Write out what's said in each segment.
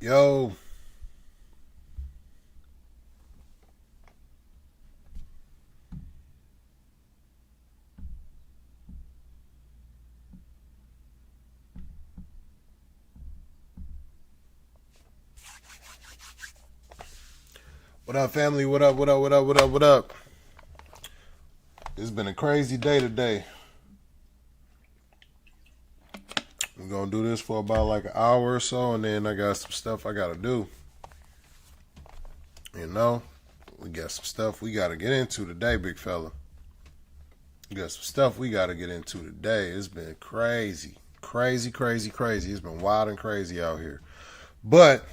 Yo, what up, family? What up, what up, what up, what up, what up? It's been a crazy day today. We're gonna do this for about like an hour or so, and then I got some stuff I gotta do. You know, we got some stuff we gotta get into today, big fella. We got some stuff we gotta get into today. It's been crazy. Crazy, crazy, crazy. It's been wild and crazy out here. But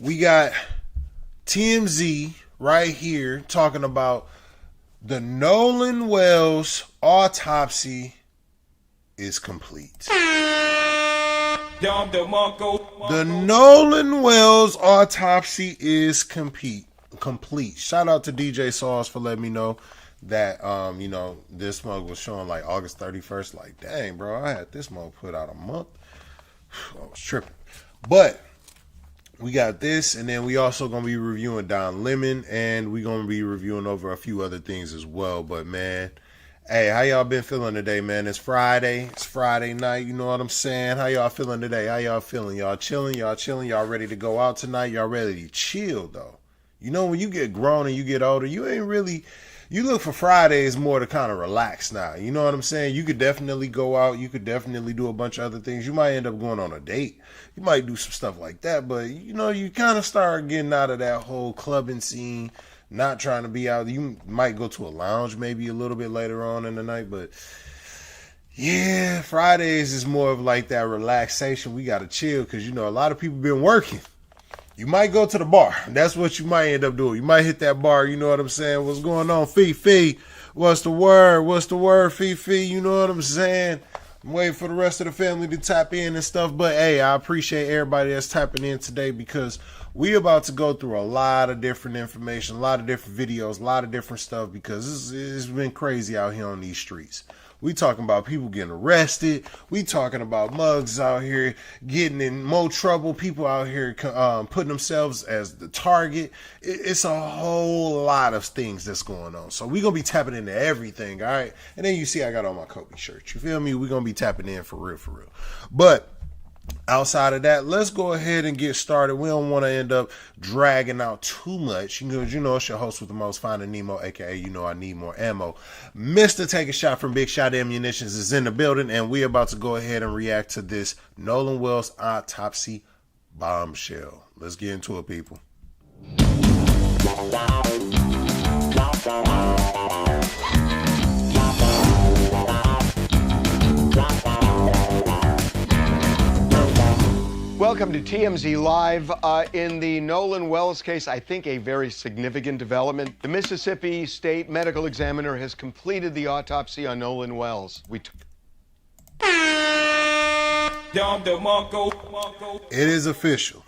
we got TMZ right here talking about the Nolan Wells autopsy is complete. The Nolan Wells autopsy is complete. Shout out to DJ Sauce for letting me know that this mug was showing like August 31st. Like, dang, bro, I had this mug put out a month. I was tripping. But we got this, and then we also gonna be reviewing Don Lemon, and we gonna be reviewing over a few other things as well. But man, hey, how y'all been feeling today, man? It's Friday. It's Friday night. You know what I'm saying? How y'all feeling today? How y'all feeling? Y'all chilling? Y'all chilling? Y'all ready to go out tonight? Y'all ready to chill though? You know, when you get grown and you get older, you ain't really. You look for Fridays more to kind of relax now. You know what I'm saying? You could definitely go out. You could definitely do a bunch of other things. You might end up going on a date. You might do some stuff like that. But, you know, you kind of start getting out of that whole clubbing scene, not trying to be out. You might go to a lounge maybe a little bit later on in the night. But, yeah, Fridays is more of like that relaxation. We got to chill because, you know, a lot of people been working. You might go to the bar. That's what you might end up doing. You might hit that bar. You know what I'm saying? What's going on, Fifi? What's the word? What's the word, Fifi? You know what I'm saying? I'm waiting for the rest of the family to tap in and stuff. But, hey, I appreciate everybody that's tapping in today because we about to go through a lot of different information, a lot of different videos, a lot of different stuff because it's been crazy out here on these streets. We talking about people getting arrested. We talking about mugs out here getting in more trouble. People out here putting themselves as the target. It's a whole lot of things that's going on. So we going to be tapping into everything, all right? And then you see I got on my Kobe shirt. You feel me? We going to be tapping in for real, for real. But outside of that, let's go ahead and get started. We don't want to end up dragging out too much. You know, it's your host with the most, Finding Nemo, aka you know I need more ammo. Mr. Take a Shot from Big Shot Ammunitions is in the building, and we're about to go ahead and react to this Nolan Wells autopsy bombshell. Let's get into it, people. Welcome to TMZ Live. In the Nolan Wells case, I think a very significant development. The Mississippi State Medical Examiner has completed the autopsy on Nolan Wells. It is official.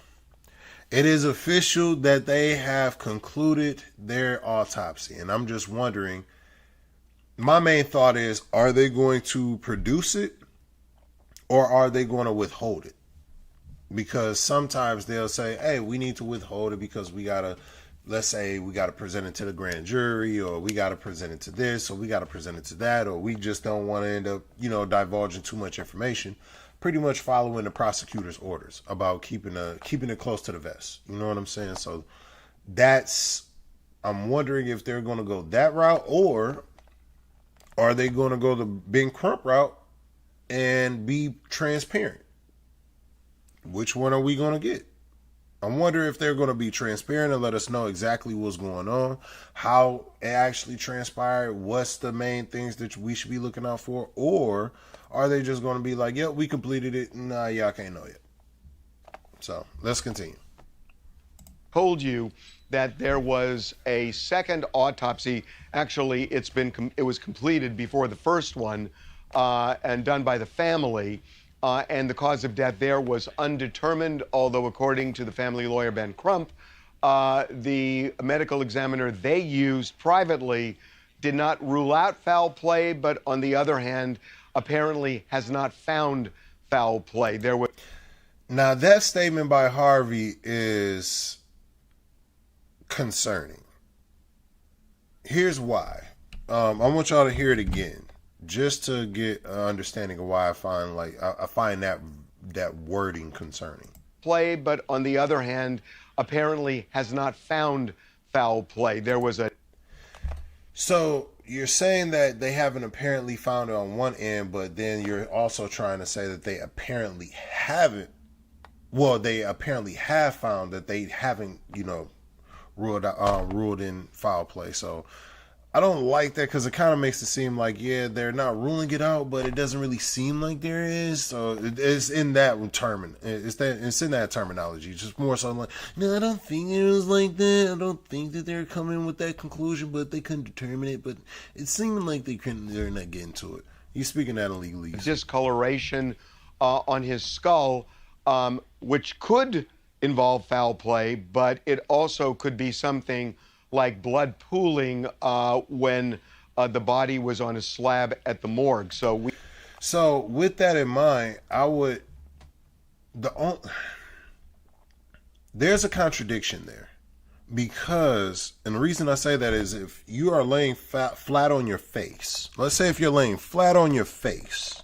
It is official that they have concluded their autopsy. And I'm just wondering, my main thought is, are they going to produce it or are they going to withhold it? Because sometimes they'll say, hey, we need to withhold it because we got to, let's say we got to present it to the grand jury, or we got to present it to this, or we got to present it to that, or we just don't want to end up, you know, divulging too much information, pretty much following the prosecutor's orders about keeping it close to the vest. You know what I'm saying? So I'm wondering if they're going to go that route, or are they going to go the Ben Crump route and be transparent? Which one are we going to get? I wonder if they're going to be transparent and let us know exactly what's going on, how it actually transpired, what's the main things that we should be looking out for, or are they just going to be like, yep, we completed it, nah, y'all can't know yet. So let's continue. Told you that there was a second autopsy. Actually, it was completed before the first one and done by the family. And the cause of death there was undetermined, although according to the family lawyer, Ben Crump, the medical examiner they used privately did not rule out foul play, but on the other hand, apparently has not found foul play. Now that statement by Harvey is concerning. Here's why. I want y'all to hear it again, just to get an understanding of why I find that wording concerning. Play, but on the other hand, apparently has not found foul play. There was a. So you're saying that they haven't apparently found it on one end, but then you're also trying to say that they apparently haven't. Well, they apparently have found that they haven't, ruled in foul play. So I don't like that because it kind of makes it seem like, yeah, they're not ruling it out, but it doesn't really seem like there is. So it's in that term. It's in that terminology. Just more so like, no, I don't think it was like that. I don't think that they're coming with that conclusion, but they couldn't determine it. But it seemed like they're not getting to it. He's speaking that in legalese. Discoloration on his skull, which could involve foul play, but it also could be something like blood pooling when the body was on a slab at the morgue. So with that in mind, there's a contradiction there, because, and the reason I say that is, if you are laying flat on your face, let's say if you're laying flat on your face,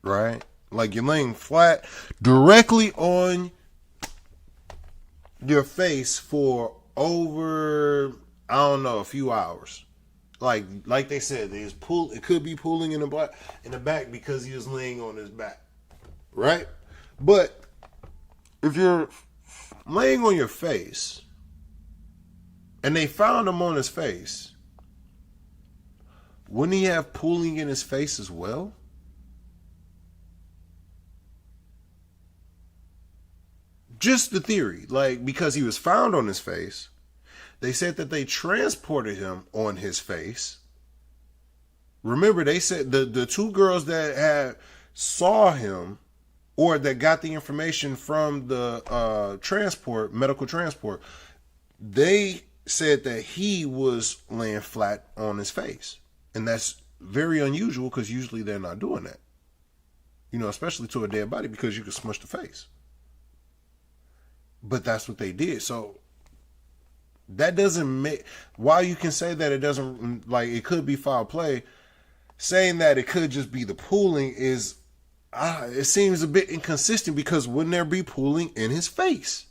right? Like you're laying flat directly on your face for over, I don't know, a few hours. Like they said, it could be pooling in the back because he was laying on his back, right? But if you're laying on your face and they found him on his face, wouldn't he have pooling in his face as well? Just the theory, because he was found on his face, they said that they transported him on his face. Remember, they said the two girls that saw him, or that got the information from the medical transport, they said that he was laying flat on his face. And that's very unusual, because usually they're not doing that. Especially to a dead body, because you can smush the face. But that's what they did. So that doesn't make, while you can say that it doesn't, it could be foul play, saying that it could just be the pooling is, it seems a bit inconsistent, because wouldn't there be pooling in his face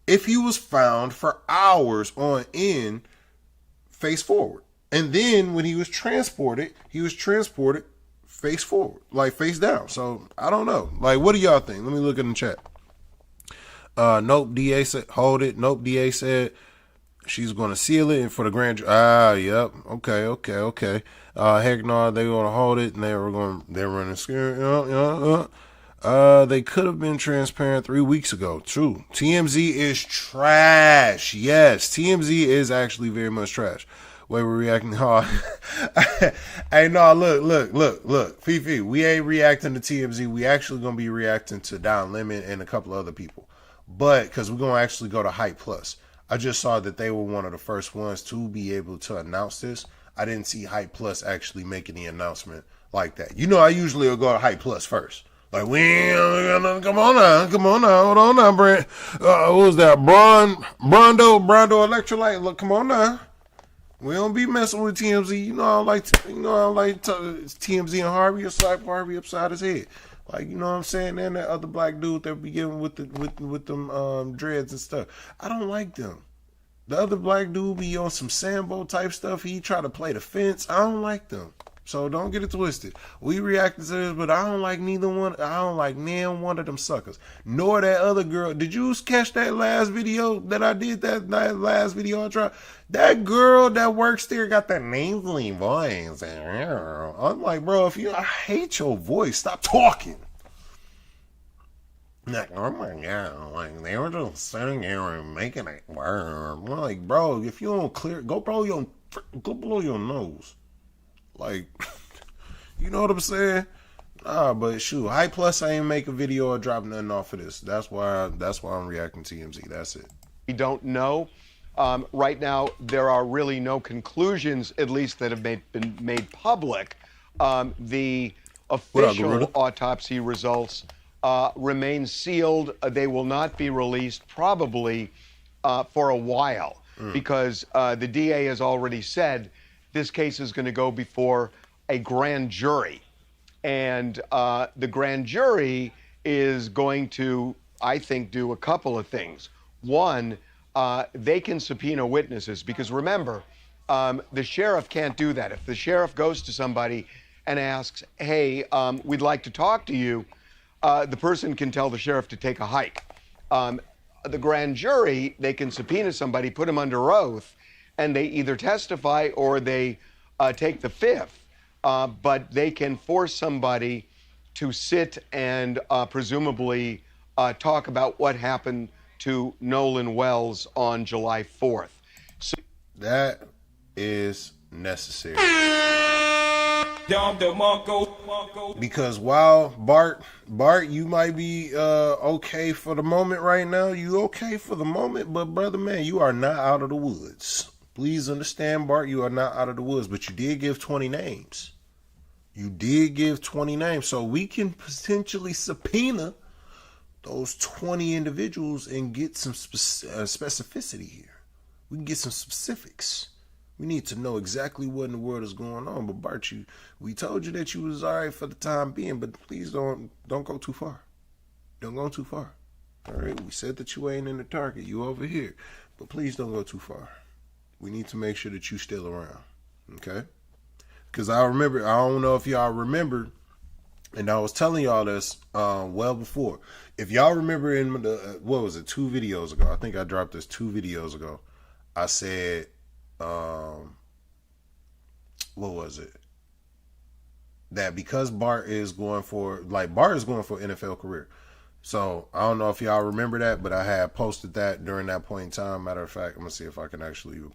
if he was found for hours on end face forward? And then when he was transported face forward, face down. So I don't know. What do y'all think? Let me look in the chat. Nope, DA said, hold it. Nope, DA said she's going to seal it for the grand jury. Yep. Okay. Heck no, they going to hold it, and they're running scared. They could have been transparent 3 weeks ago. True. TMZ is trash. Yes, TMZ is actually very much trash. Way we're reacting. Hey, no, look, Fifi, we ain't reacting to TMZ. We actually going to be reacting to Don Lemon and a couple other people. But because we're going to actually go to Hype Plus. I just saw that they were one of the first ones to be able to announce this. I didn't see Hype Plus actually making the announcement like that. I usually will go to Hype Plus first. Come on now, hold on now, Brent. What was that? Brondo Electrolyte. Look, come on now. We don't be messing with TMZ. I like TMZ and Harvey upside his head. You know what I'm saying? And that other black dude that be giving with them dreads and stuff. I don't like them. The other black dude be on some Sambo type stuff. He try to play the fence. I don't like them. So don't get it twisted. We reacted to this, but I don't like neither one. I don't like neither one of them suckers. Nor that other girl. Did you catch that last video that I did? That last video I tried? That girl that works there got that nasally voice. I'm like, bro, I hate your voice. Stop talking. Oh my God, they were just sitting there and making it work. I'm like, bro, if you don't clear, go blow your nose. You know what I'm saying? But shoot, Hype Plus, I ain't make a video or drop nothing off of this. That's why I'm reacting to TMZ. That's it. We don't know. Right now, there are really no conclusions, at least that have been made public. The official autopsy results remain sealed. They will not be released probably for a while because the DA has already said this case is going to go before a grand jury. And the grand jury is going to, I think, do a couple of things. One, they can subpoena witnesses because remember, the sheriff can't do that. If the sheriff goes to somebody and asks, hey, we'd like to talk to you, the person can tell the sheriff to take a hike. The grand jury, they can subpoena somebody, put them under oath, and they either testify or they take the fifth. But they can force somebody to sit and presumably talk about what happened to Nolan Wells on July 4th. So that is necessary. Because while Bart, you might be okay for the moment right now. You okay for the moment, but brother man, you are not out of the woods. Please understand, Bart, you are not out of the woods, but you did give 20 names. You did give 20 names, so we can potentially subpoena those 20 individuals and get some specificity here. We can get some specifics. We need to know exactly what in the world is going on. But Bart, we told you that you was all right for the time being, but please don't go too far. Don't go too far. All right, we said that you ain't in the target. You over here, but please don't go too far. We need to make sure that you still around, okay? Because I remember, I don't know if y'all remember, and I was telling y'all this well before. If y'all remember in the, what was it, 2 videos ago, I think I dropped this 2 videos ago, I said, what was it? That because Bart is going for NFL career. So I don't know if y'all remember that, but I had posted that during that point in time. Matter of fact, I'm gonna see if I can actually even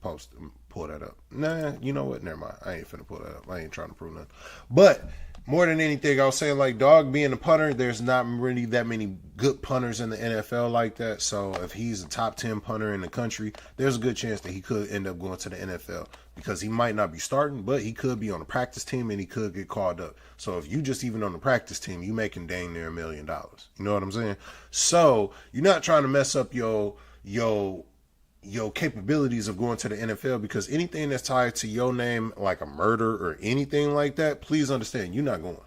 pull that up. Nah, you know what? Never mind. I ain't finna pull that up. I ain't trying to prove nothing. But more than anything, I was saying, like, dog being a punter, there's not really that many good punters in the NFL like that. So if he's a top 10 punter in the country, there's a good chance that he could end up going to the NFL because he might not be starting, but he could be on the practice team and he could get called up. So if you just even on the practice team, you making dang near $1 million. You know what I'm saying? So you're not trying to mess up your capabilities of going to the NFL because anything that's tied to your name, like a murder or anything like that, please understand, you're not going.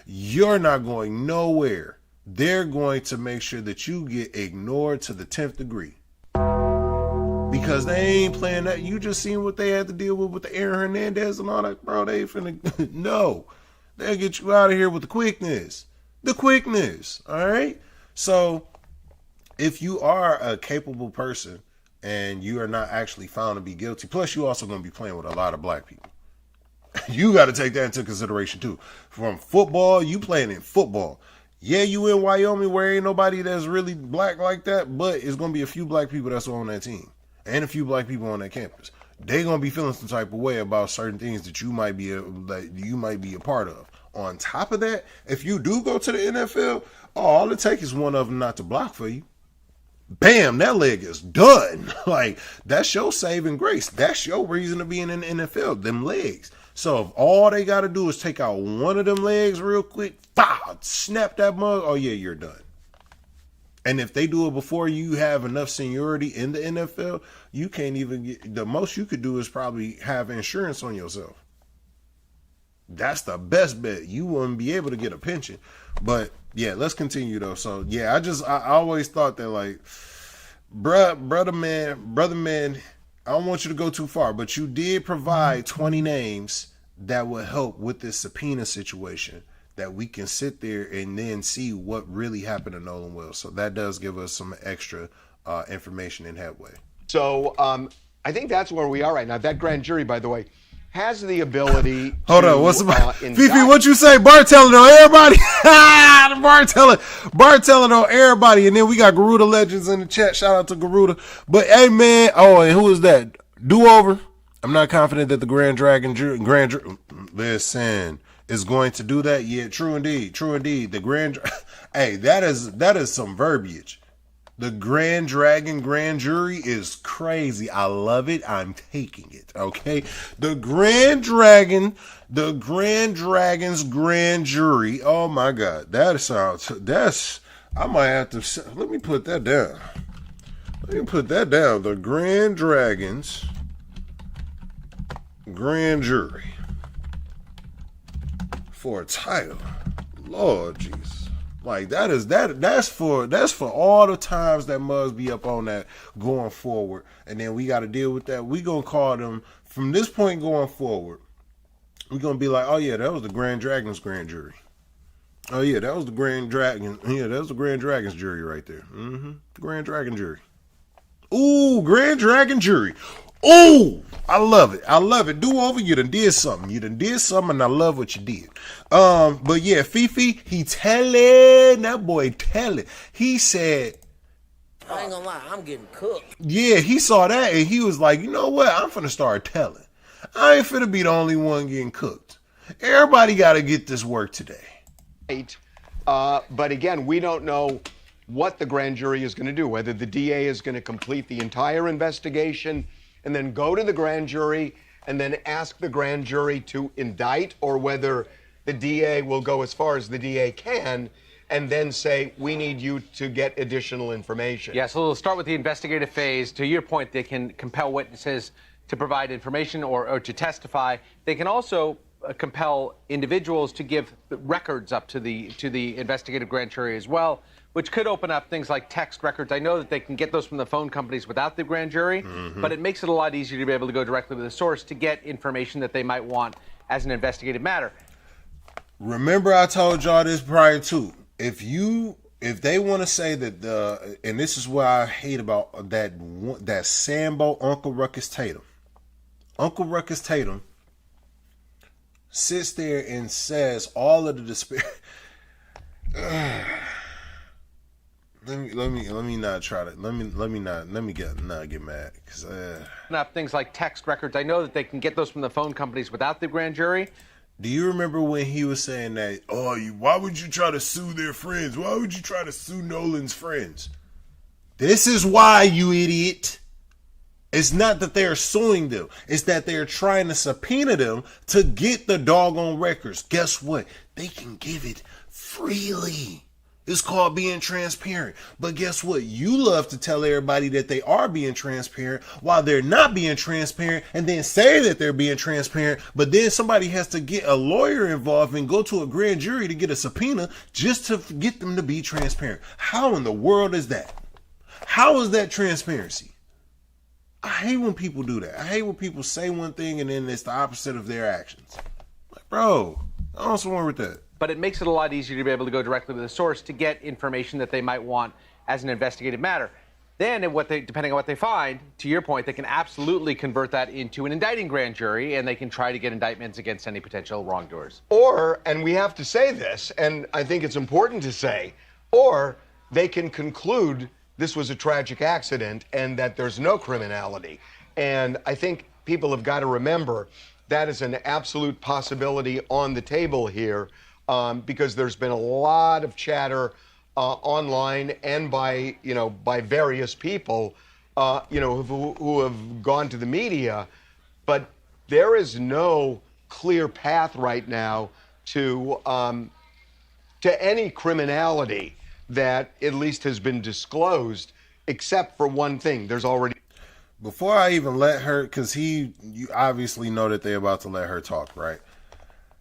You're not going nowhere. They're going to make sure that you get ignored to the 10th degree. Because they ain't playing that. You just seen what they had to deal with the Aaron Hernandez and all that, bro. They finna, no. They'll get you out of here with the quickness. The quickness, all right? So if you are a capable person and you are not actually found to be guilty, plus you also going to be playing with a lot of black people. You got to take that into consideration too. From football, you playing in football. Yeah, you in Wyoming where ain't nobody that's really black like that, but it's going to be a few black people that's on that team and a few black people on that campus. They going to be feeling some type of way about certain things that you might be a part of. On top of that, if you do go to the NFL, all it takes is one of them not to block for you. Bam, that leg is done. Like, that's your saving grace. That's your reason to be in the NFL, them legs. So if all they got to do is take out one of them legs real quick, snap that mug, oh yeah, you're done. And if they do it before you have enough seniority in the NFL, you can't even get, the most you could do is probably have insurance on yourself. That's the best bet. You wouldn't be able to get a pension. But yeah, let's continue though. So yeah, I always thought that, like, brother man, I don't want you to go too far, but you did provide 20 names that would help with this subpoena situation, that we can sit there and then see what really happened to Nolan Wells. So that does give us some extra information in that way. So I think that's where we are right now. That grand jury, by the way, has the ability Hold to, on, what's about Fifi, what you say? Bart telling on everybody. Bart telling on everybody. And then we got Garuda Legends in the chat. Shout out to Garuda. But hey man, oh, and who is that? Do over. I'm not confident that the Grand listen, is going to do that. Yeah, true indeed. The hey, that is some verbiage. The Grand Dragon grand jury is crazy. I love it. I'm taking it. Okay. The Grand Dragon's grand jury. Oh my God. I might have to, let me put that down. The Grand Dragon's grand jury. For a title. Lord Jesus. Like that's for all the times that must be up on that going forward, and then we got to deal with that. We gonna call them from this point going forward. We gonna be like, oh yeah, that was the Grand Dragon's grand jury. Oh yeah, that was the Grand Dragon. Yeah, that was the Grand Dragon's jury right there. Grand Dragon jury. Ooh, Grand Dragon jury. Ooh, I love it. Do over, you done did something. And I love what you did. But yeah, Fifi, he telling, that boy telling. He said, I ain't gonna lie, I'm getting cooked. Yeah, he saw that and he was like, you know what? I'm finna start telling. I ain't finna be the only one getting cooked. Everybody gotta get this work today. But again, we don't know what the grand jury is going to do, whether the DA is going to complete the entire investigation and then go to the grand jury and then ask the grand jury to indict, or whether the DA will go as far as the DA can and then say, we need you to get additional information. Yeah, so they'll start with the investigative phase. To your point, they can compel witnesses to provide information or to testify. They can also compel individuals to give records up to the investigative grand jury as well, which could open up things like text records. I know that they can get those from the phone companies without the grand jury, but it makes it a lot easier to be able to go directly to the source to get information that they might want as an investigative matter. Remember, I told y'all this prior to. If they want to say that and this is what I hate about that Sambo Uncle Ruckus Tatum. Uncle Ruckus Tatum sits there and says all of the despair. Let me not try to let me not get mad, because things like text records. I know that they can get those from the phone companies without the grand jury. Do you remember when he was saying that? Oh, why would you try to sue their friends? Why would you try to sue Nolan's friends? This is why, you idiot. It's not that they're suing them. It's that they're trying to subpoena them to get the doggone records. Guess what? They can give it freely. It's called being transparent. But guess what? You love to tell everybody that they are being transparent while they're not being transparent, and then say that they're being transparent, but then somebody has to get a lawyer involved and go to a grand jury to get a subpoena just to get them to be transparent. How in the world is that? How is that transparency? I hate when people do that. I hate when people say one thing and then it's the opposite of their actions. Like, bro, I don't support with that. But it makes it a lot easier to be able to go directly to the source to get information that they might want as an investigative matter. Then, depending on what they find, to your point, they can absolutely convert that into an indicting grand jury, and they can try to get indictments against any potential wrongdoers. Or, and we have to say this, and I think it's important to say, or they can conclude this was a tragic accident and that there's no criminality. And I think people have got to remember that is an absolute possibility on the table here. Because there's been a lot of chatter online and by various people, who have gone to the media, but there is no clear path right now to any criminality that at least has been disclosed, except for one thing. There's already. Before I even let her, because you obviously know that they're about to let her talk, right?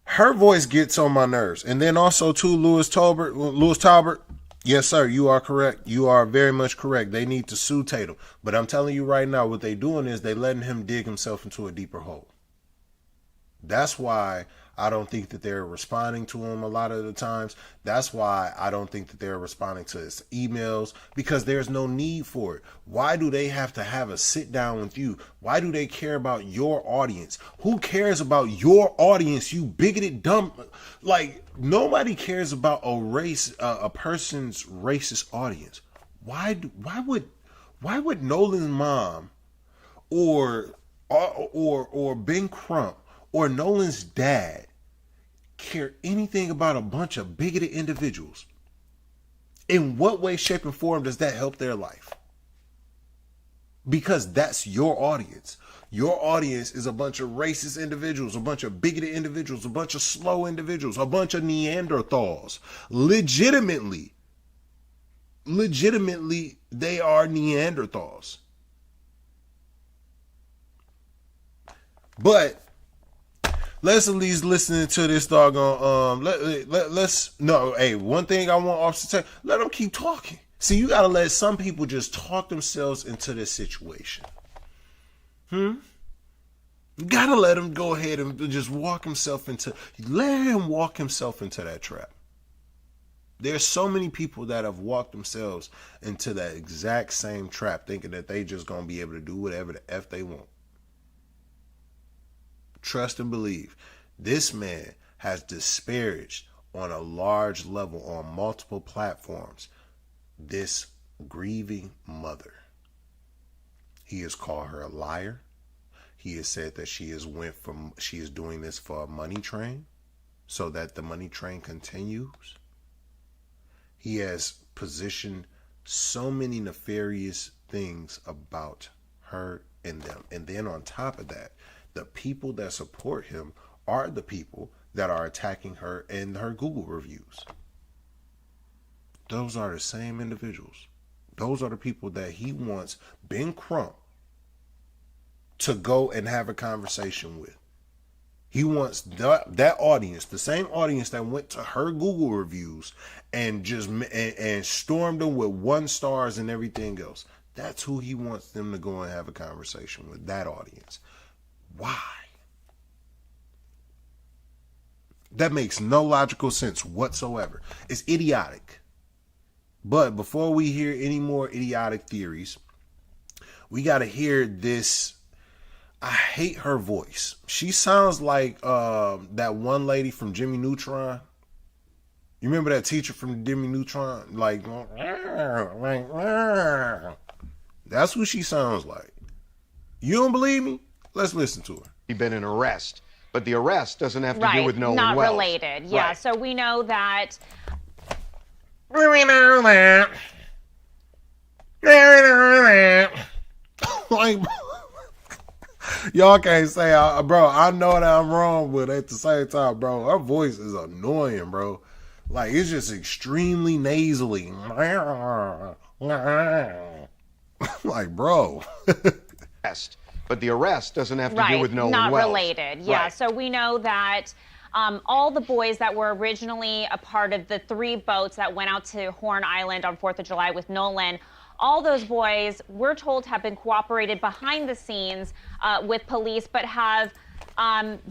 Her voice gets on my nerves. And then also, too, Louis Talbert, yes, sir, you are correct. You are very much correct. They need to sue Tatum. But I'm telling you right now, what they're doing is they're letting him dig himself into a deeper hole. That's why I don't think that they're responding to him a lot of the times. That's why I don't think that they're responding to his emails, because there's no need for it. Why do they have to have a sit down with you? Why do they care about your audience? Who cares about your audience, you bigoted dumb? Like, nobody cares about a person's racist audience. Why would Nolan's mom or Ben Crump or Nolan's dad care anything about a bunch of bigoted individuals? In what way, shape, and form does that help their life? Because that's your audience. Your audience is a bunch of racist individuals, a bunch of bigoted individuals, a bunch of slow individuals, a bunch of Neanderthals. Legitimately, they are Neanderthals. But let's at least listen to this doggone. Hey, one thing I want Officer to say: let them keep talking. See, you gotta let some people just talk themselves into this situation. You gotta let him go ahead and just let him walk himself into that trap. There's so many people that have walked themselves into that exact same trap, thinking that they just gonna be able to do whatever the F they want. Trust and believe. This man has disparaged on a large level on multiple platforms this grieving mother. He has called her a liar. He has said that she is doing this for a money train so that the money train continues. He has positioned so many nefarious things about her and them. And then on top of that, the people that support him are the people that are attacking her in her Google reviews. Those are the same individuals. Those are the people that he wants Ben Crump to go and have a conversation with. He wants that audience, the same audience that went to her Google reviews and just and stormed them with 1 stars and everything else. That's who he wants them to go and have a conversation with, that audience. Why? That makes no logical sense whatsoever. It's idiotic. But before we hear any more idiotic theories, we got to hear this. I hate her voice. She sounds like that one lady from Jimmy Neutron. You remember that teacher from Jimmy Neutron? Like, that's who she sounds like. You don't believe me? Let's listen to her. He'd been an arrest, but the arrest doesn't have to do with Nolan not Wells. Related. Yeah, Right. so we know that. Like, y'all can't say, bro, I know that I'm wrong, but at the same time, bro, her voice is annoying, bro. Like, it's just extremely nasally. Like, bro. But the arrest doesn't have to do with Nolan not Wells. Related. Yeah, Right. so we know that all the boys that were originally a part of the 3 boats that went out to Horn Island on 4th of July with Nolan, all those boys, we're told, have been cooperated behind the scenes with police, but have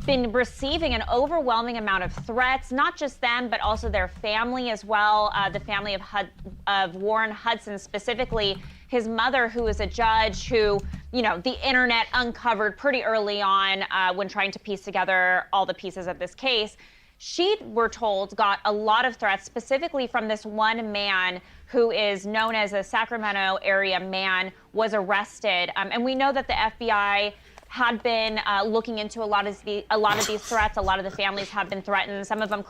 been receiving an overwhelming amount of threats, not just them, but also their family as well, the family of Warren Hudson specifically, his mother, who is a judge who, you know, the internet uncovered pretty early on when trying to piece together all the pieces of this case. She, we're told, got a lot of threats, specifically from this one man who is known as a Sacramento area man, was arrested. And we know that the FBI had been looking into a lot of these threats. A lot of the families have been threatened. Some of them.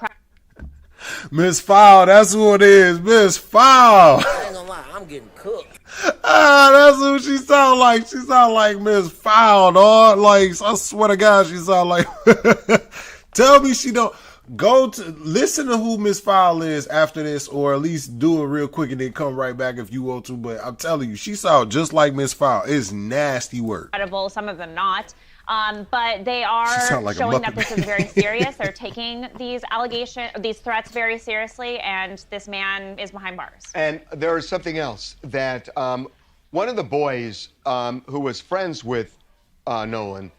Miss Fowl, that's who it is. Miss Fowl. I ain't gonna lie, I'm getting cooked. That's who she sound like. She sound like Miss Fowl, dog. Like, I swear to God, she sound like. Tell me she don't. Go to listen to who Miss Fowl is after this, or at least do it real quick and then come right back if you want to. But I'm telling you, she sound just like Miss Fowl. It's nasty work. Incredible, some of them not. But they are like showing that this is very serious. They're taking these threats very seriously, and this man is behind bars. And there is something else that one of the boys who was friends with Nolan,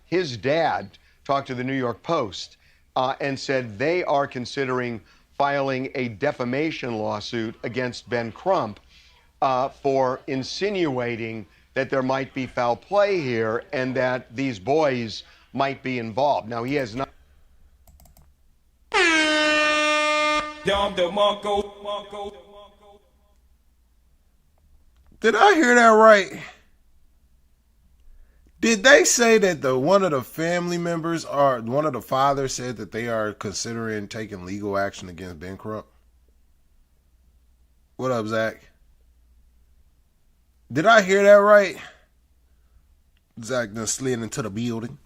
his dad talked to the New York Post and said they are considering filing a defamation lawsuit against Ben Crump for insinuating that there might be foul play here and that these boys might be involved. Now, he has not. Did I hear that right? Did they say that one of the family members one of the fathers said that they are considering taking legal action against Ben Crump? What up, Zach? Did I hear that right? Zach done slid into the building.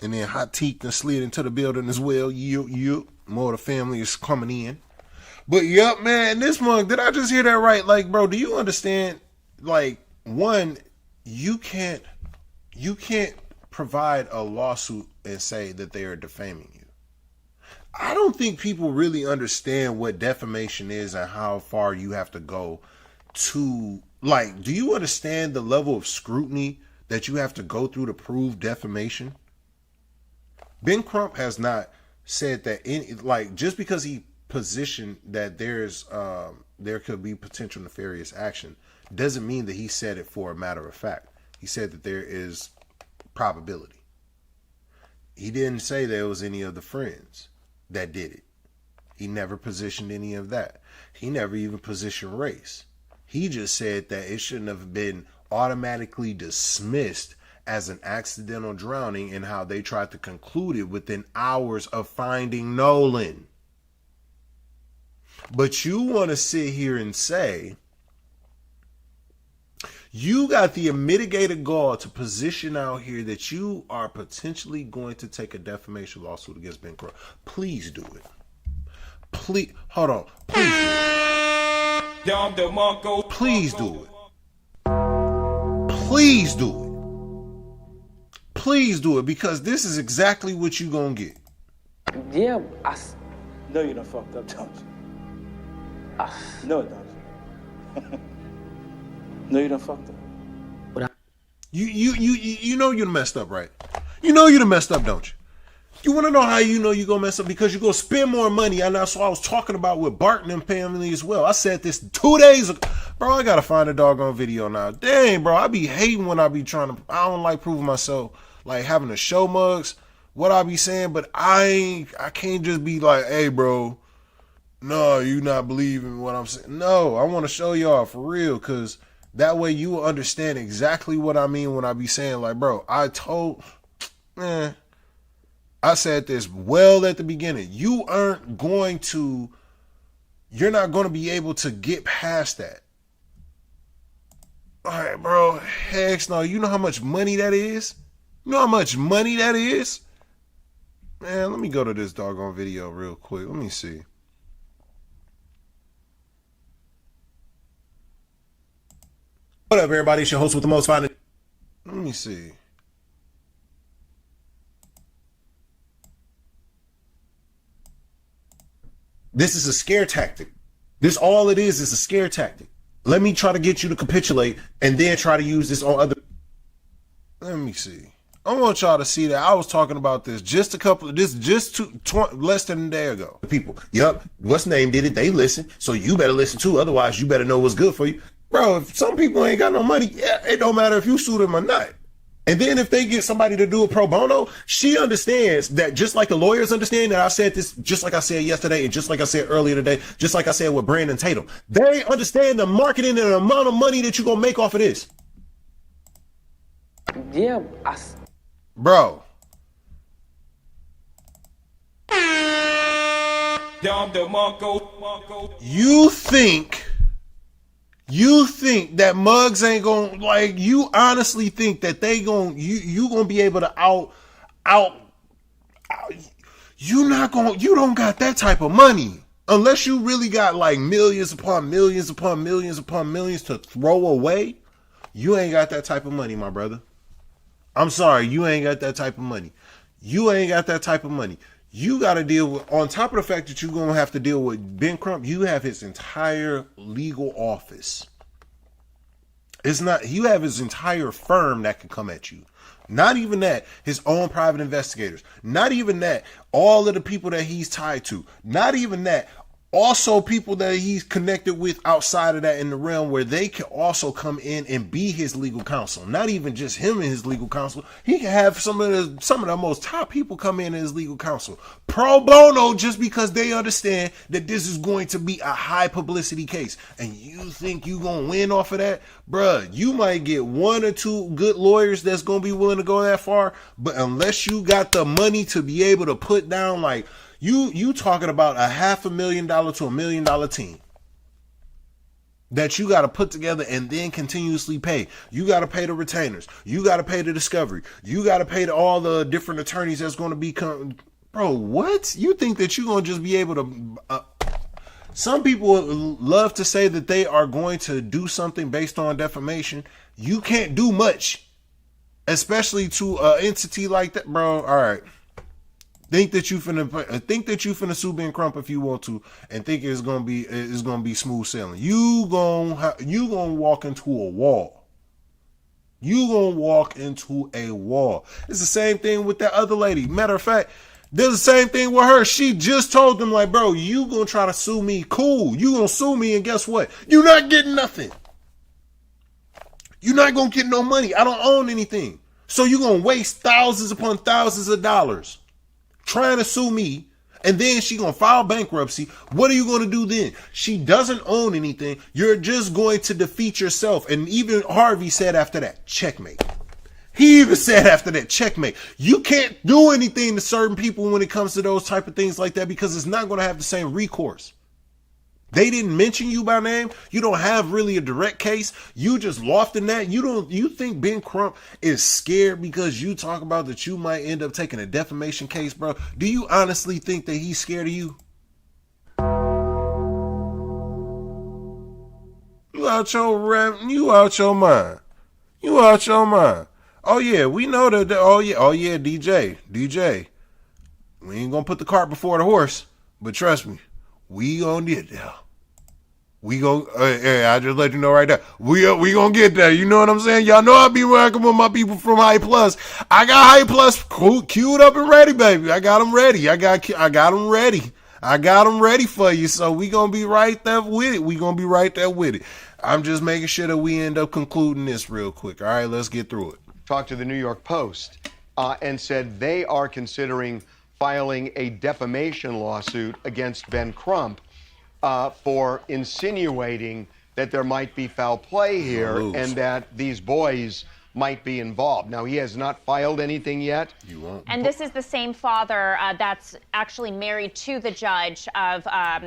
And then Hot Teak done slid into the building as well. More of the family is coming in. But yup, man, this month, did I just hear that right? Like, bro, do you understand? Like, one, you can't provide a lawsuit and say that they are defaming you. I don't think people really understand what defamation is and how far you have to go to, like, do you understand the level of scrutiny that you have to go through to prove defamation? Ben Crump has not said that any, like, just because he positioned that there could be potential nefarious action doesn't mean that he said it for a matter of fact. He said that there is probability. He didn't say there was any of the friends that did it. He never positioned any of that. He never even positioned race. He just said that it shouldn't have been automatically dismissed as an accidental drowning, and how they tried to conclude it within hours of finding Nolan. But you want to sit here and say you got the unmitigated gall to position out here that you are potentially going to take a defamation lawsuit against Ben Crump. Please do it. Please, hold on. Please do it. Please do it. Please do it. Please do it, because this is exactly what you're going to get. Yeah, No, you done fucked up, don't you? No, it doesn't. No, you done fucked up. You know you done messed up, right? You know you done messed up, don't you? You want to know how you know you're going to mess up? Because you're going to spend more money. And that's what I was talking about with Barton and family as well. I said this 2 days ago. Bro, I got to find a doggone video now. Dang, bro, I be hating when I be trying to, I don't like proving myself, like having to show mugs what I be saying, but I can't just be like, hey, bro, no, you not believing what I'm saying. No, I want to show y'all for real, because that way you will understand exactly what I mean when I be saying, like, bro, I said this well at the beginning. You're not going to be able to get past that. All right, bro, heck no. You know how much money that is? You know how much money that is? Man, let me go to this doggone video real quick. Let me see. What up, everybody? It's your host with the most fun. Let me see. This is a scare tactic. This all it is a scare tactic. Let me try to get you to capitulate and then try to use this on other. Let me see. I want y'all to see that I was talking about this less than a day ago. People, yup, what's name did it? They listen, so you better listen too. Otherwise, you better know what's good for you. Bro, if some people ain't got no money, yeah, it don't matter if you sue them or not. And then if they get somebody to do a pro bono, she understands that, just like the lawyers understand that I said this, just like I said yesterday, and just like I said earlier today, just like I said with Brandon Tatum. They understand the marketing and the amount of money that you're going to make off of this. Yeah, Bro. You think that mugs ain't gonna, like, you honestly think that they gonna, you gonna be able to you don't got that type of money. Unless you really got like millions upon millions upon millions upon millions to throw away, you ain't got that type of money, my brother. I'm sorry, you ain't got that type of money. You ain't got that type of money. You got to deal with, on top of the fact that you're going to have to deal with Ben Crump, you have his entire legal office. It's not, you have his entire firm that can come at you. Not even that, his own private investigators. Not even that, all of the people that he's tied to. Not even that, also people that he's connected with outside of that in the realm where they can also come in and be his legal counsel. Not even just him and his legal counsel. He can have some of the most top people come in as legal counsel. Pro bono, just because they understand that this is going to be a high publicity case. And you think you going to win off of that? Bruh, you might get one or two good lawyers that's going to be willing to go that far. But unless you got the money to be able to put down, like, you talking about $500,000 to $1 million team. that you got to put together and then continuously pay. You got to pay the retainers. You got to pay the discovery. You got to pay all the different attorneys that's going to be bro, what? You think that you're going to just be able to some people love to say that they are going to do something based on defamation. You can't do much, especially to an entity like that, bro. All right. Think that you finna sue Ben Crump if you want to, and think it's gonna be smooth sailing. You gonna walk into a wall. You gonna walk into a wall. It's the same thing with that other lady. Matter of fact, there's the same thing with her. She just told them, like, bro, you gonna try to sue me? Cool. You gonna sue me, and guess what? You're not getting nothing. You're not gonna get no money. I don't own anything. So you're gonna waste thousands upon thousands of dollars trying to sue me, and then she gonna file bankruptcy. What are you gonna do then? She doesn't own anything. You're just going to defeat yourself. And even Harvey said after that, checkmate. He even said after that, checkmate. You can't do anything to certain people when it comes to those type of things like that, because it's not gonna have the same recourse. They didn't mention you by name. You don't have really a direct case. You just lofting that. You think Ben Crump is scared because you talk about that you might end up taking a defamation case, bro? Do you honestly think that he's scared of you? You out your mind. You out your mind. Oh yeah, we know that. Oh yeah, DJ. We ain't gonna put the cart before the horse, but trust me. We gonna get there. I just let you know right there. We gonna get there. You know what I'm saying? Y'all know I be working with my people from High Plus. I got High Plus queued up and ready, baby. I got them ready. I got them ready. I got them ready for you. So we gonna be right there with it. I'm just making sure that we end up concluding this real quick. All right, let's get through it. Talked to the New York Post and said they are considering filing a defamation lawsuit against Ben Crump for insinuating that there might be foul play here and that these boys might be involved. Now, he has not filed anything yet. You won't. And this is the same father that's actually married to the judge of,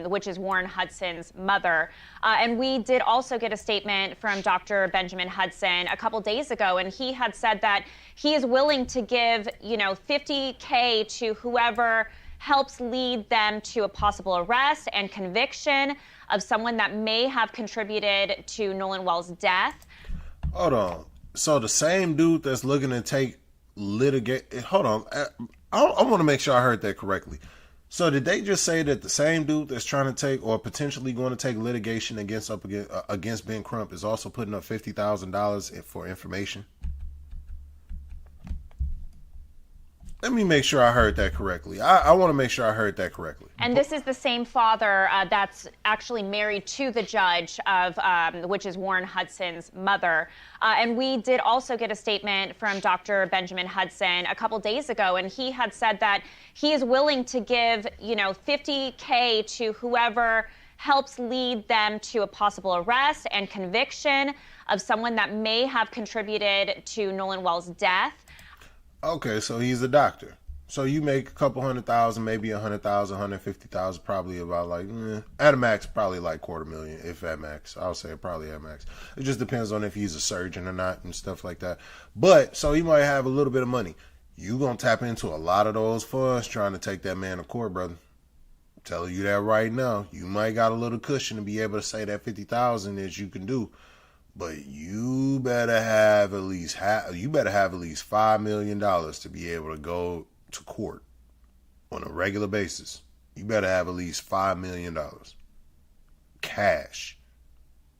which is Warren Hudson's mother. And we did also get a statement from Dr. Benjamin Hudson a couple days ago, and he had said that he is willing to give, $50K to whoever helps lead them to a possible arrest and conviction of someone that may have contributed to Nolan Wells' death. Hold on. So the same dude that's looking to take hold on. I want to make sure I heard that correctly. So did they just say that the same dude that's trying to take or potentially going to take litigation against Ben Crump is also putting up $50,000 for information? Let me make sure I heard that correctly. I want to make sure I heard that correctly. And this is the same father that's actually married to the judge of, which is Warren Hudson's mother. And we did also get a statement from Dr. Benjamin Hudson a couple days ago, and he had said that he is willing to give, $50K to whoever helps lead them to a possible arrest and conviction of someone that may have contributed to Nolan Wells' death. Okay, so he's a doctor. So you make a couple $100,000, maybe $100,000, $150,000, probably about like, at a max, probably like $250,000, if at max. I'll say probably at max. It just depends on if he's a surgeon or not and stuff like that. But, so he might have a little bit of money. You gonna tap into a lot of those funds trying to take that man to court, brother. I'm telling you that right now. You might got a little cushion to be able to say that $50,000 is you can do. But you better have at least $5 million to be able to go to court on a regular basis. You better have at least $5 million cash,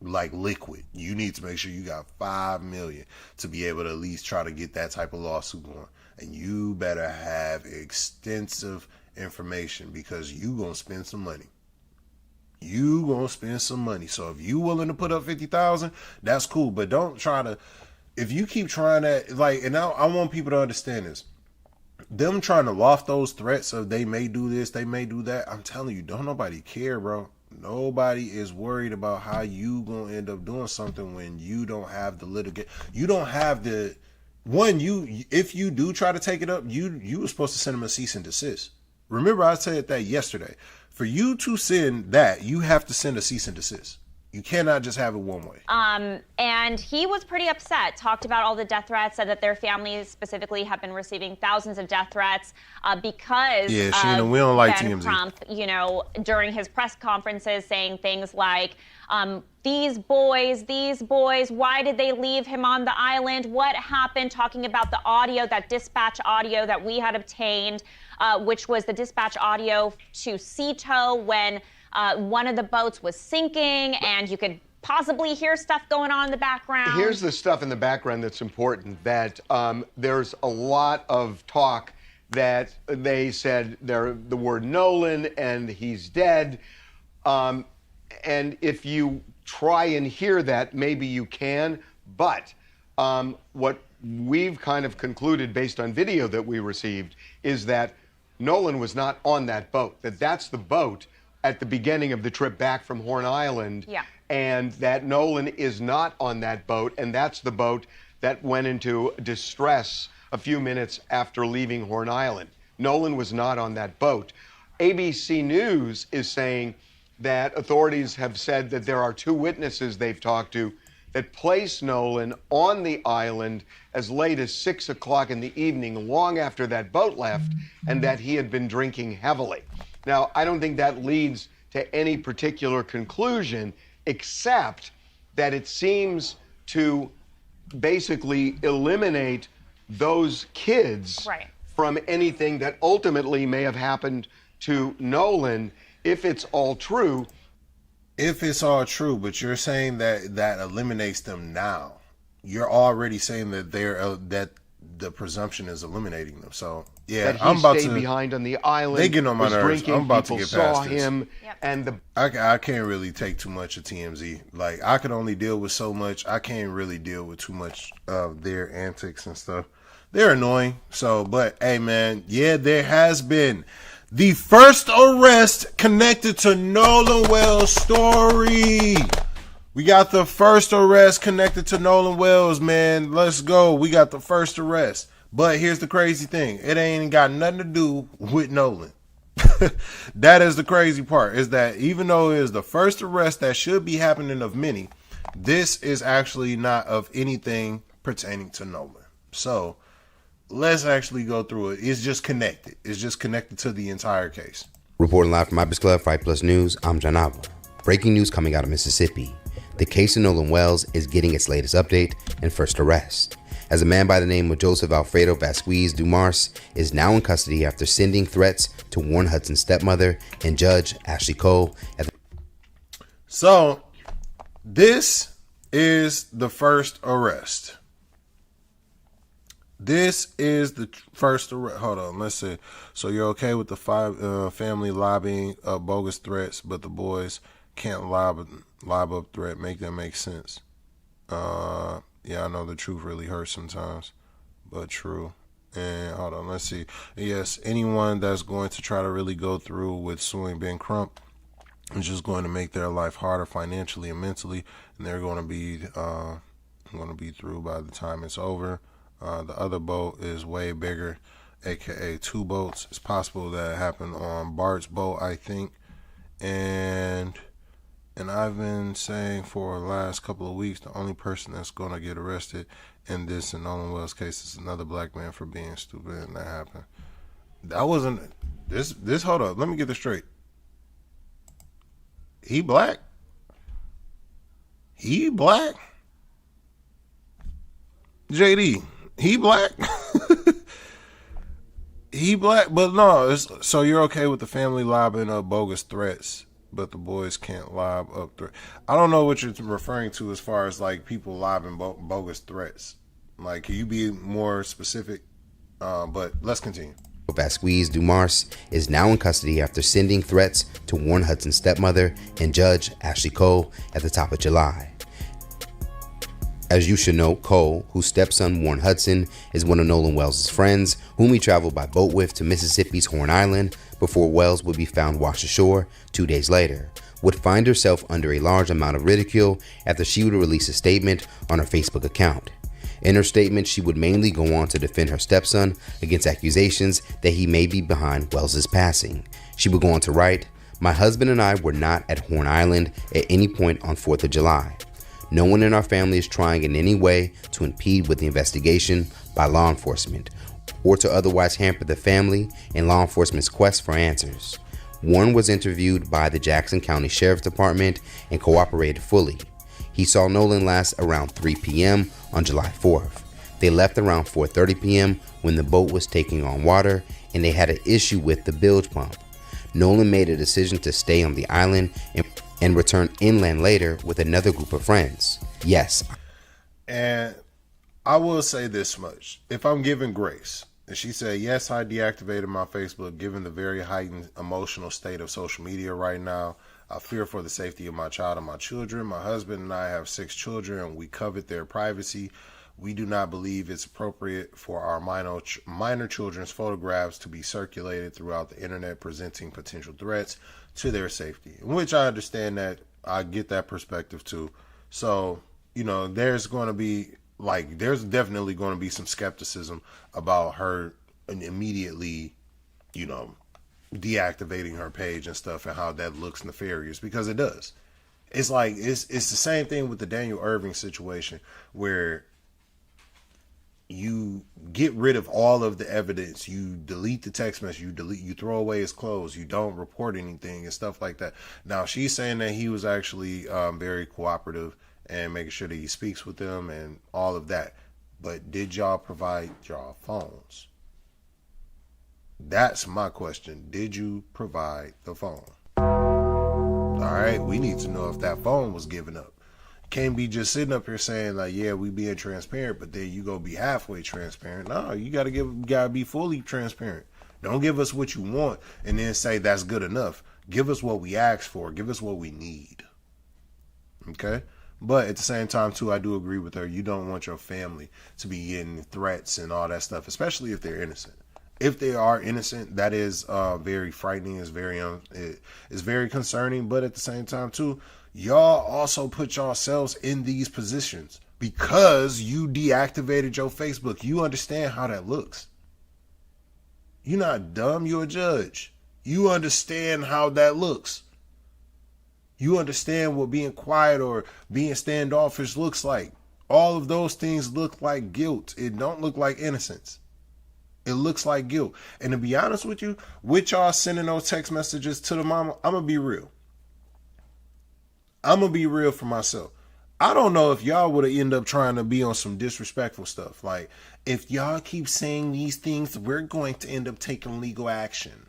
like liquid. You need to make sure you got $5 million to be able to at least try to get that type of lawsuit going. And you better have extensive information because you gonna spend some money. So if you willing to put up $50,000, that's cool. But don't try to, if you keep trying to, and I want people to understand this. Them trying to loft those threats of they may do this, they may do that. I'm telling you, don't nobody care, bro. Nobody is worried about how you gonna end up doing something when you don't have the litigate. You don't have the one. If you do try to take it up, you were supposed to send them a cease and desist. Remember, I said that yesterday. For you to send that, you have to send a cease and desist. You cannot just have it one way. And he was pretty upset, talked about all the death threats, said that their families specifically have been receiving thousands of death threats because we don't like Ben TMZ. Crump, you know, during his press conferences saying things like, these boys, why did they leave him on the island? What happened? Talking about the audio, that dispatch audio that we had obtained, which was the dispatch audio to Ceto when one of the boats was sinking, and you could possibly hear stuff going on in the background. Here's the stuff in the background that's important, that there's a lot of talk that they said the word Nolan and he's dead. And if you try and hear that, maybe you can. But what we've kind of concluded based on video that we received is that Nolan was not on that boat, that's the boat at the beginning of the trip back from Horn Island, and that Nolan is not on that boat, and that's the boat that went into distress a few minutes after leaving Horn Island. Nolan was not on that boat. ABC News is saying that authorities have said that there are 2 witnesses they've talked to that placed Nolan on the island as late as 6 o'clock in the evening, long after that boat left, and that he had been drinking heavily. Now, I don't think that leads to any particular conclusion, except that it seems to basically eliminate those kids from anything that ultimately may have happened to Nolan, if it's all true. If it's all true, but you're saying that eliminates them now. You're already saying that that the presumption is eliminating them. So yeah, I'm about to stay behind on the island. They get on my nerves. Drinking, I'm about to people get past saw this. him, and I can't really take too much of TMZ. Like, I can only deal with so much. I can't really deal with too much of their antics and stuff. They're annoying. So, but hey, man, yeah, there has been the first arrest connected to Nolan Wells' story. We got the first arrest connected to Nolan Wells, man. Let's go. We got the first arrest. But here's the crazy thing. It ain't got nothing to do with Nolan. That is the crazy part, is that even though it is the first arrest that should be happening of many, this is actually not of anything pertaining to Nolan. So let's actually go through it. It's just connected. It's just connected to the entire case. Reporting live from Ibis Club, Fight Plus News, I'm Janava. Breaking news coming out of Mississippi. The case of Nolan Wells is getting its latest update and first arrest, as a man by the name of Joseph Alfredo Vasquez Dumars is now in custody after sending threats to Warren Hudson's stepmother and Judge Ashley Cole. So this is the first arrest. This is the first arrest. Hold on, let's see. So you're okay with the family lobbying bogus threats, but the boys can't lob up threat. Make that make sense. Yeah, I know the truth really hurts sometimes, but true. And hold on, let's see. Yes, anyone that's going to try to really go through with suing Ben Crump is just going to make their life harder financially and mentally, and they're going to be through by the time it's over. The other boat is way bigger, aka 2 boats. It's possible that it happened on Bart's boat, I think. And I've been saying for the last couple of weeks, the only person that's going to get arrested in this and Nolan Wells case is another black man for being stupid, and that happened. That wasn't this. Hold up, let me get this straight. He black? He black? JD, he black? He black, but no. So you're okay with the family lobbing up bogus threats, but the boys can't lob up threats. I don't know what you're referring to as far as like people lobbing bogus threats. Like, can you be more specific? But let's continue. Vasquez Dumars is now in custody after sending threats to Warren Hudson's stepmother and Judge Ashley Cole at the top of July. As you should know, Cole, whose stepson Warren Hudson is one of Nolan Wells' friends, whom he traveled by boat with to Mississippi's Horn Island before Wells would be found washed ashore 2 days later, would find herself under a large amount of ridicule after she would release a statement on her Facebook account. In her statement, she would mainly go on to defend her stepson against accusations that he may be behind Wells' passing. She would go on to write, My husband and I were not at Horn Island at any point on 4th of July. No one in our family is trying in any way to impede with the investigation by law enforcement or to otherwise hamper the family and law enforcement's quest for answers. Warren was interviewed by the Jackson County Sheriff's Department and cooperated fully. He saw Nolan last around 3 p.m. on July 4th. They left around 4:30 p.m. when the boat was taking on water and they had an issue with the bilge pump. Nolan made a decision to stay on the island and return inland later with another group of friends. Yes. And I will say this much. If I'm giving grace, and she said, yes, I deactivated my Facebook given the very heightened emotional state of social media right now. I fear for the safety of my child and my children. My husband and I have 6 children and we covet their privacy. We do not believe it's appropriate for our minor children's photographs to be circulated throughout the internet, presenting potential threats to their safety. Which I understand that. I get that perspective too. So, there's definitely going to be some skepticism about her immediately, deactivating her page and stuff and how that looks nefarious, because it does. It's like, it's the same thing with the Daniel Irving situation where you get rid of all of the evidence, you delete the text message, you throw away his clothes, you don't report anything and stuff like that. Now she's saying that he was actually very cooperative and making sure that he speaks with them and all of that. But did y'all provide y'all phones? That's my question. Did you provide the phone? All right, we need to know if that phone was given up. Can't be just sitting up here saying like, yeah, we being transparent, but then you go be halfway transparent. No, you gotta be fully transparent. Don't give us what you want and then say that's good enough. Give us what we asked for. Give us what we need. Okay? But at the same time too, I do agree with her. You don't want your family to be getting threats and all that stuff, especially if they're innocent. If they are innocent, that is very frightening. It's very concerning. But at the same time too, y'all also put yourselves in these positions because you deactivated your Facebook. You understand how that looks. You're not dumb. You're a judge. You understand how that looks. You understand what being quiet or being standoffish looks like. All of those things look like guilt. It don't look like innocence. It looks like guilt. And to be honest with you, with y'all sending those text messages to the mama, I'm going to be real. I'm going to be real for myself. I don't know if y'all would have ended up trying to be on some disrespectful stuff. Like, if y'all keep saying these things, we're going to end up taking legal action.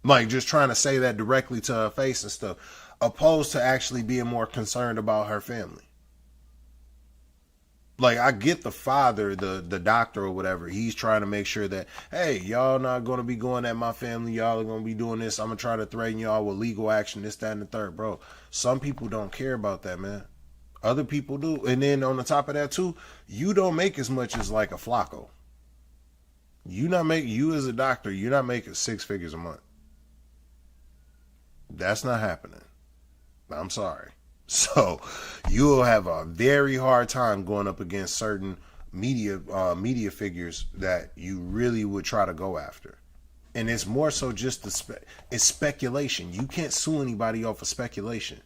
Like, just trying to say that directly to her face and stuff, opposed to actually being more concerned about her family. Like, I get the father, the doctor or whatever. He's trying to make sure that, hey, y'all not going to be going at my family. Y'all are going to be doing this. I'm going to try to threaten y'all with legal action, this, that, and the third. Bro, some people don't care about that, man. Other people do. And then on the top of that, too, you don't make as much as like a Flacco. You as a doctor, you're not making 6 figures a month. That's not happening. I'm sorry. So you'll have a very hard time going up against certain media figures that you really would try to go after. And it's more so just it's speculation. You can't sue anybody off of speculation.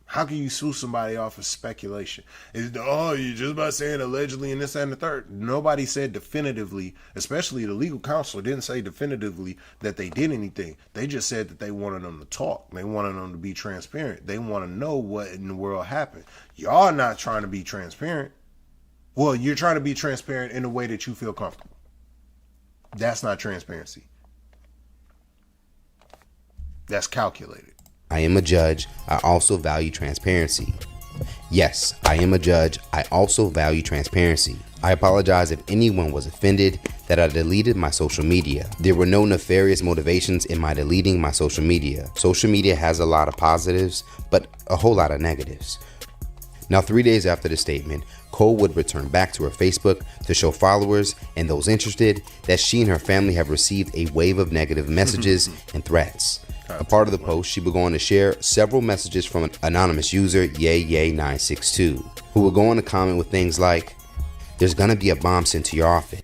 How can you sue somebody off of speculation? You're just about saying allegedly and this, that, and the third. Nobody said definitively, especially the legal counsel didn't say definitively that they did anything. They just said that they wanted them to talk. They wanted them to be transparent. They want to know what in the world happened. Y'all not trying to be transparent. Well, you're trying to be transparent in a way that you feel comfortable. That's not transparency. That's calculated. I am a judge. I also value transparency. Yes, I am a judge. I also value transparency. I apologize if anyone was offended that I deleted my social media. There were no nefarious motivations in my deleting my social media. Social media has a lot of positives, but a whole lot of negatives. Now, 3 days after the statement, Cole would return back to her Facebook to show followers and those interested that she and her family have received a wave of negative messages and threats. A part of the post, she would go on to share several messages from an anonymous user, Yay962, who would go on to comment with things like, "There's gonna be a bomb sent to your office."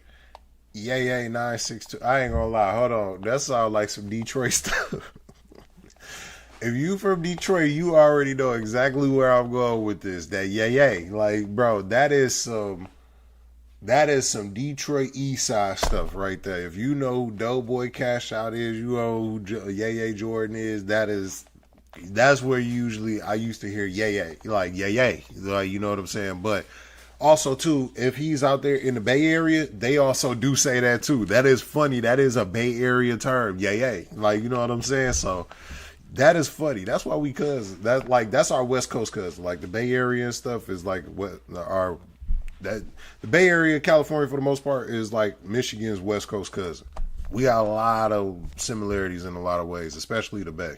Yeah, 962. I ain't gonna lie. Hold on. That sounds like some Detroit stuff. If you from Detroit, you already know exactly where I'm going with this. That yeah. Like, bro, that is some Detroit East Side stuff right there. If you know who Doughboy Cash Out is, you know who Yeah Jordan is. That's where I used to hear yeah, like yeah, like, you know what I'm saying. But also too, if he's out there in the Bay Area, they also do say that too. That is funny. That is a Bay Area term, yeah, like, you know what I'm saying. So that is funny. That's why we cousins. That's our West Coast cousin. Like the Bay Area and stuff is like what the Bay Area, California for the most part is like Michigan's West Coast cousin. We got a lot of similarities in a lot of ways, especially the Bay.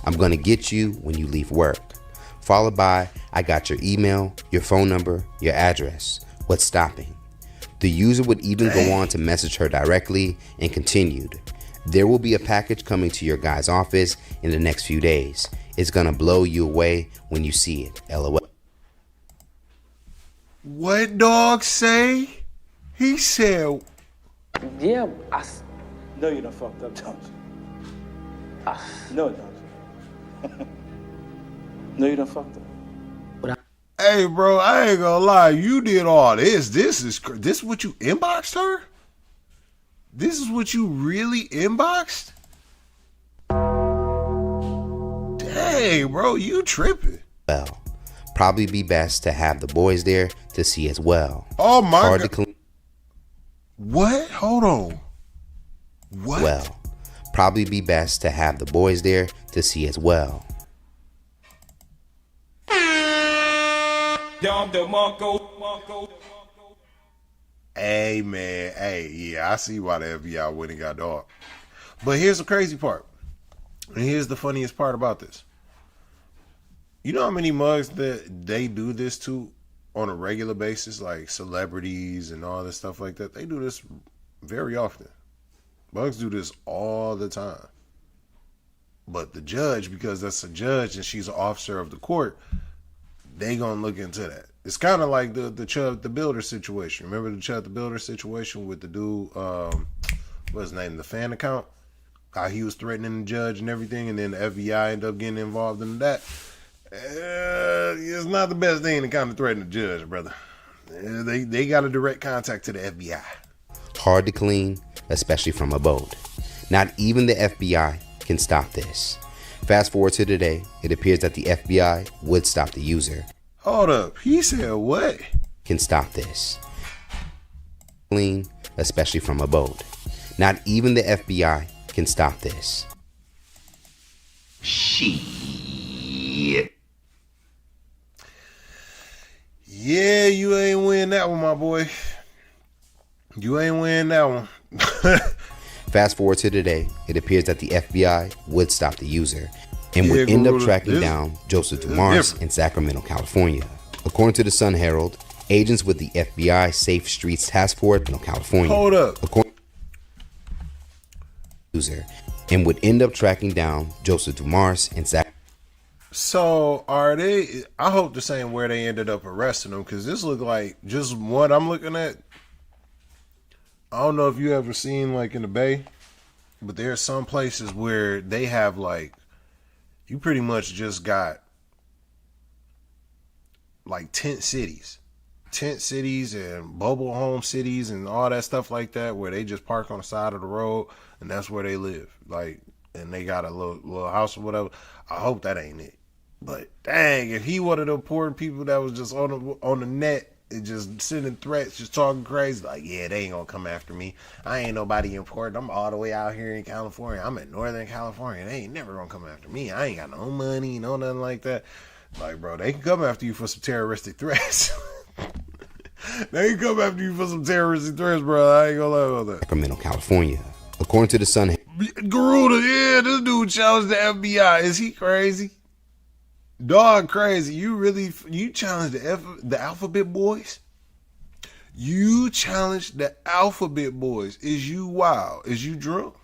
I'm gonna get you when you leave work. Followed by, I got your email, your phone number, your address. What's stopping? The user would even go on to message her directly and continued. There will be a package coming to your guy's office in the next few days. It's gonna blow you away when you see it. LOL. What dog say? He said, Yeah, No, you done fucked up, don't you? No, don't you? No, you done fucked up. hey, bro, I ain't gonna lie. You did all this. This is what you inboxed her? This is what you really inboxed? Dang, bro, you tripping. Well, probably be best to have the boys there to see as well. Oh my Hard God. to clean. What? Hold on. What? Well, probably be best to have the boys there to see as well. Hey, man. Hey, yeah, I see why the FBI went and got dog. But here's the crazy part. And here's the funniest part about this. You know how many mugs that they do this to on a regular basis, like celebrities and all this stuff like that? They do this very often. Mugs do this all the time. But the judge, because that's a judge and she's an officer of the court, they gonna look into that. It's kind of like the Chubb the Builder situation. Remember the Chubb the Builder situation with the dude, what's his name, the fan account? How he was threatening the judge and everything, and then the FBI ended up getting involved in that. It's not the best thing to kind of threaten the judge, brother. They got a direct contact to the FBI. Hard to clean, especially from a boat. Not even the FBI can stop this. Fast forward to today, it appears that the FBI would stop the user. Hold up. He said what? Can stop this. Clean, especially from a boat. Not even the FBI can stop this. Shit. Yeah, you ain't win that one, my boy. You ain't win that one. Fast forward to today, it appears that the FBI would stop the user and would end up tracking down Joseph Dumars in Sacramento, California. According to the Sun Herald, agents with the FBI Safe Streets Task Force in California. Hold up. User and would end up tracking down Joseph Dumars in Sacramento. So are they? I hope they're saying where they ended up arresting him, because this looked like just what I'm looking at. I don't know if you ever seen like in the Bay, but there are some places where they have like, you pretty much just got like tent cities and mobile home cities and all that stuff like that, where they just park on the side of the road and that's where they live. Like, and they got a little house or whatever. I hope that ain't it. But dang, if he one of the poor people that was just on the net and just sending threats, just talking crazy, like, yeah, they ain't gonna come after me. I ain't nobody important. I'm all the way out here in California. I'm in Northern California. They ain't never gonna come after me. I ain't got no money, no nothing like that. Like, bro, they can come after you for some terroristic threats. They can come after you for some terroristic threats, bro. I ain't gonna lie about that. Sacramento, California. According to the Sun. Garuda, yeah, this dude challenged the FBI. Is he crazy? Dog crazy. You challenged the Alphabet Boys? You challenged the Alphabet Boys. Is you wild? Is you drunk?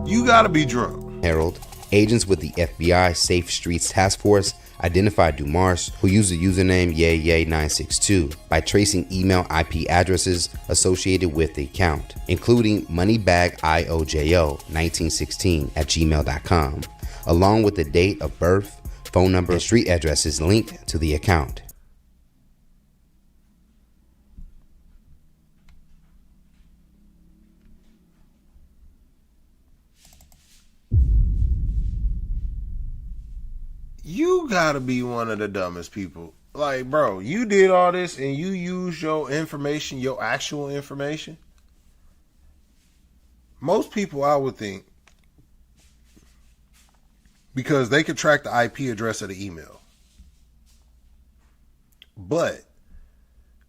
You gotta be drunk. Herald, agents with the FBI Safe Streets Task Force identified Dumars, who used the username YayYay962, by tracing email IP addresses associated with the account, including moneybagiojo1916@gmail.com, along with the date of birth, phone number, and street addresses linked to the account. You gotta be one of the dumbest people. Like, bro, you did all this and you used your information, your actual information. Most people, I would think, because they could track the IP address of the email. But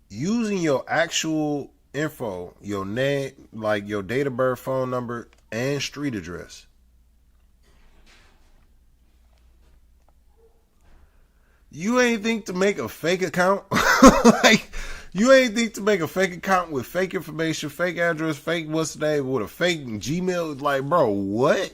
using your actual info, your name, like your date of birth, phone number, and street address, you ain't think to make a fake account? Like, you ain't think to make a fake account with fake information, fake address, fake what's the name, with a fake Gmail? Like, bro, what?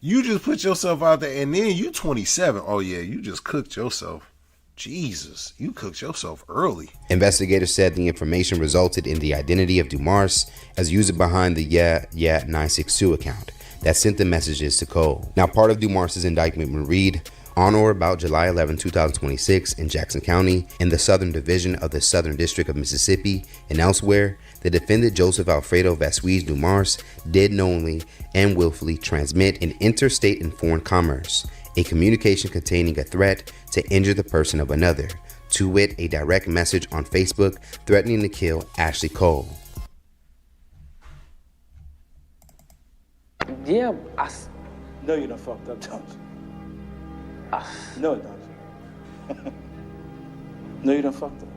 You just put yourself out there, and then you 27. Oh, yeah, you just cooked yourself. Jesus, you cooked yourself early. Investigators said the information resulted in the identity of Dumars as user behind the YayYay962 account that sent the messages to Cole. Now, part of Dumars' indictment would read, on or about July 11, 2026, in Jackson County, in the Southern Division of the Southern District of Mississippi and elsewhere, the defendant Joseph Alfredo Vasquez Dumars did knowingly and willfully transmit in interstate and foreign commerce a communication containing a threat to injure the person of another, to wit, a direct message on Facebook threatening to kill Ashley Cole. Yeah, No, you done fucked up, don't you? No, it doesn't. No, you done fucked up.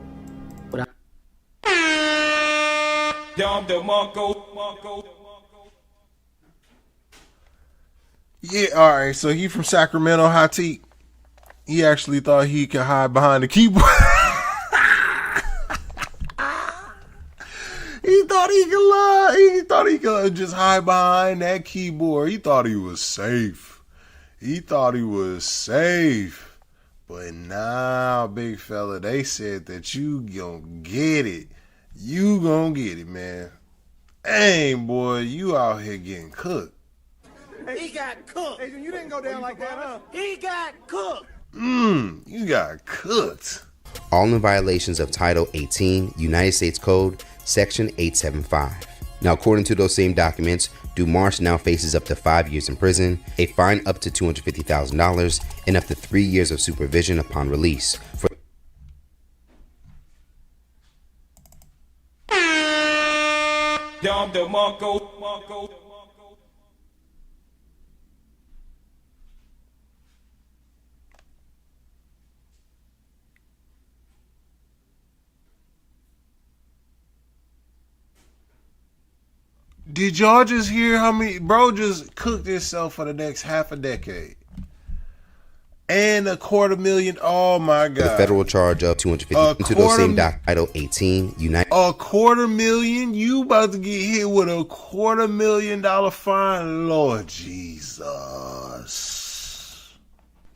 Yeah, all right. So he from Sacramento, Hatik. He actually thought he could hide behind the keyboard. He thought he could lie. He thought he could just hide behind that keyboard. He thought he was safe. He thought he was safe. But nah, big fella, they said that you gonna get it. You gonna get it, man. Dang, boy, you out here getting cooked. he got cooked. Adrian, you didn't go down like that, huh? He got cooked. You got cooked. All in violations of Title 18, United States Code, Section 875. Now, according to those same documents, Dumars now faces up to 5 years in prison, a fine up to $250,000, and up to 3 years of supervision upon release. Did y'all just hear how many bro just cooked himself for the next half a decade? And $250,000. Oh my god. The federal charge of $250,000 into those same Title 18 United. $250,000. You about to get hit with $250,000 fine, Lord Jesus.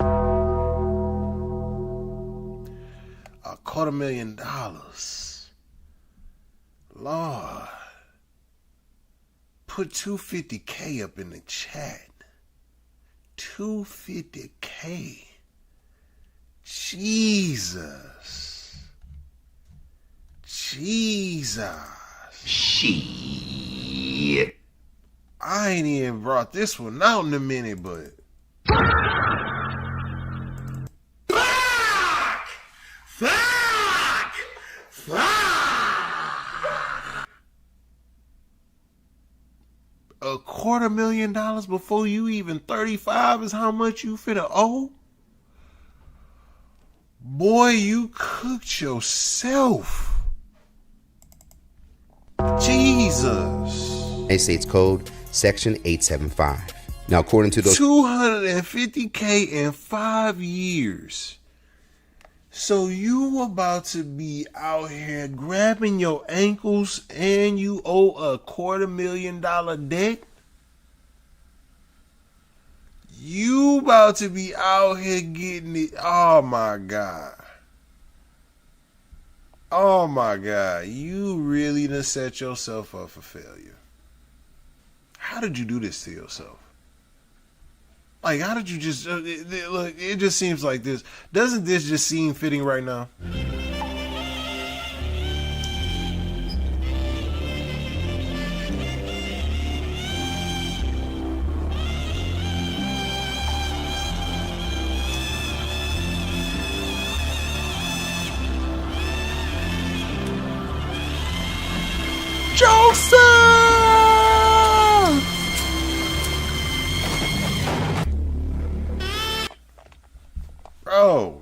$250,000. Lord. Put 250K up in the chat. 250K. Jesus. Shit. I ain't even brought this one out in a minute, but. Fuck! $250,000 before you even 35 is how much you finna owe? Boy, you cooked yourself. Jesus. United States Code, Section 875. Now, according to those $250K in 5 years. So you about to be out here grabbing your ankles and you owe $250,000 debt? You about to be out here getting it. Oh my God. Oh my God. You really done set yourself up for failure. How did you do this to yourself? Like, how did you just look? It just seems like this. Doesn't this just seem fitting right now? Joseph! Bro.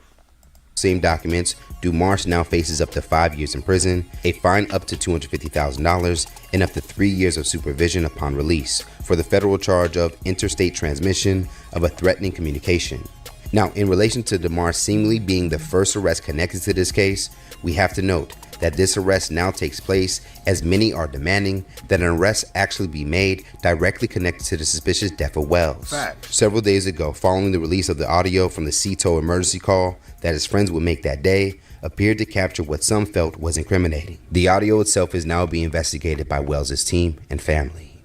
Same documents, Dumarsh now faces up to 5 years in prison, a fine up to $250,000, and up to 3 years of supervision upon release for the federal charge of interstate transmission of a threatening communication. Now, in relation to Dumarsh seemingly being the first arrest connected to this case, we have to note that this arrest now takes place as many are demanding that an arrest actually be made directly connected to the suspicious death of Wells. Fact. Several days ago, following the release of the audio from the CTO emergency call that his friends would make that day, appeared to capture what some felt was incriminating. The audio itself is now being investigated by Wells' team and family.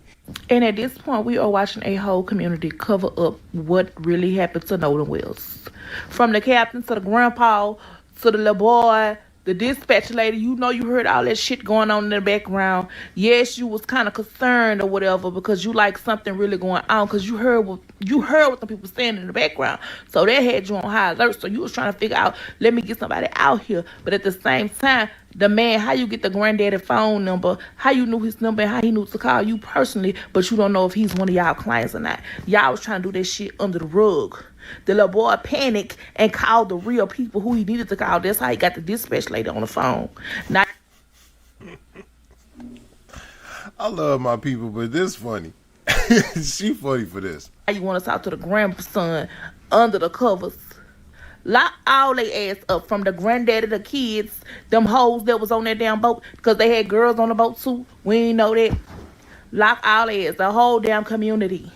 And at this point, we are watching a whole community cover up what really happened to Nolan Wells. From the captain to the grandpa to the little boy, the dispatch lady, you heard all that shit going on in the background. Yes, you was kind of concerned or whatever because you like something really going on because you heard what the people saying in the background. So that had you on high alert. So you was trying to figure out, let me get somebody out here. But at the same time, the man, how you get the granddaddy phone number, how you knew his number, and how he knew to call you personally, but you don't know if he's one of y'all clients or not. Y'all was trying to do that shit under the rug. The little boy panicked and called the real people who he needed to call. That's how he got the dispatch lady on the phone. Now, I love my people, but this funny. She funny for this. you want to talk to the grandson under the covers. Lock all they ass up, from the granddaddy, the kids, them hoes that was on that damn boat, because they had girls on the boat too. We ain't know that. Lock all they ass, the whole damn community.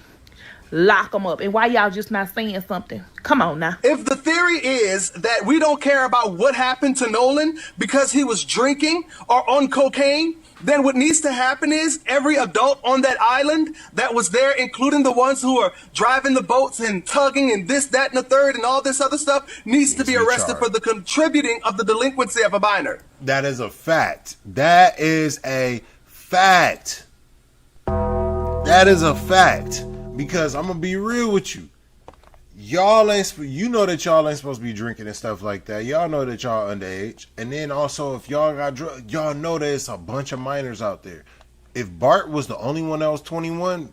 Lock them up. And why y'all just not saying something? Come on now. If the theory is that we don't care about what happened to Nolan because he was drinking or on cocaine, then what needs to happen is every adult on that island that was there, including the ones who are driving the boats and tugging and this, that, and the third and all this other stuff, needs to be arrested for the contributing of the delinquency of a minor. That is a fact. That is a fact. That is a fact. Because I'm going to be real with you. Y'all ain't, you know that y'all ain't supposed to be drinking and stuff like that. Y'all know that y'all underage. And then also, if y'all got drugs, y'all know that it's a bunch of minors out there. If Bart was the only one that was 21,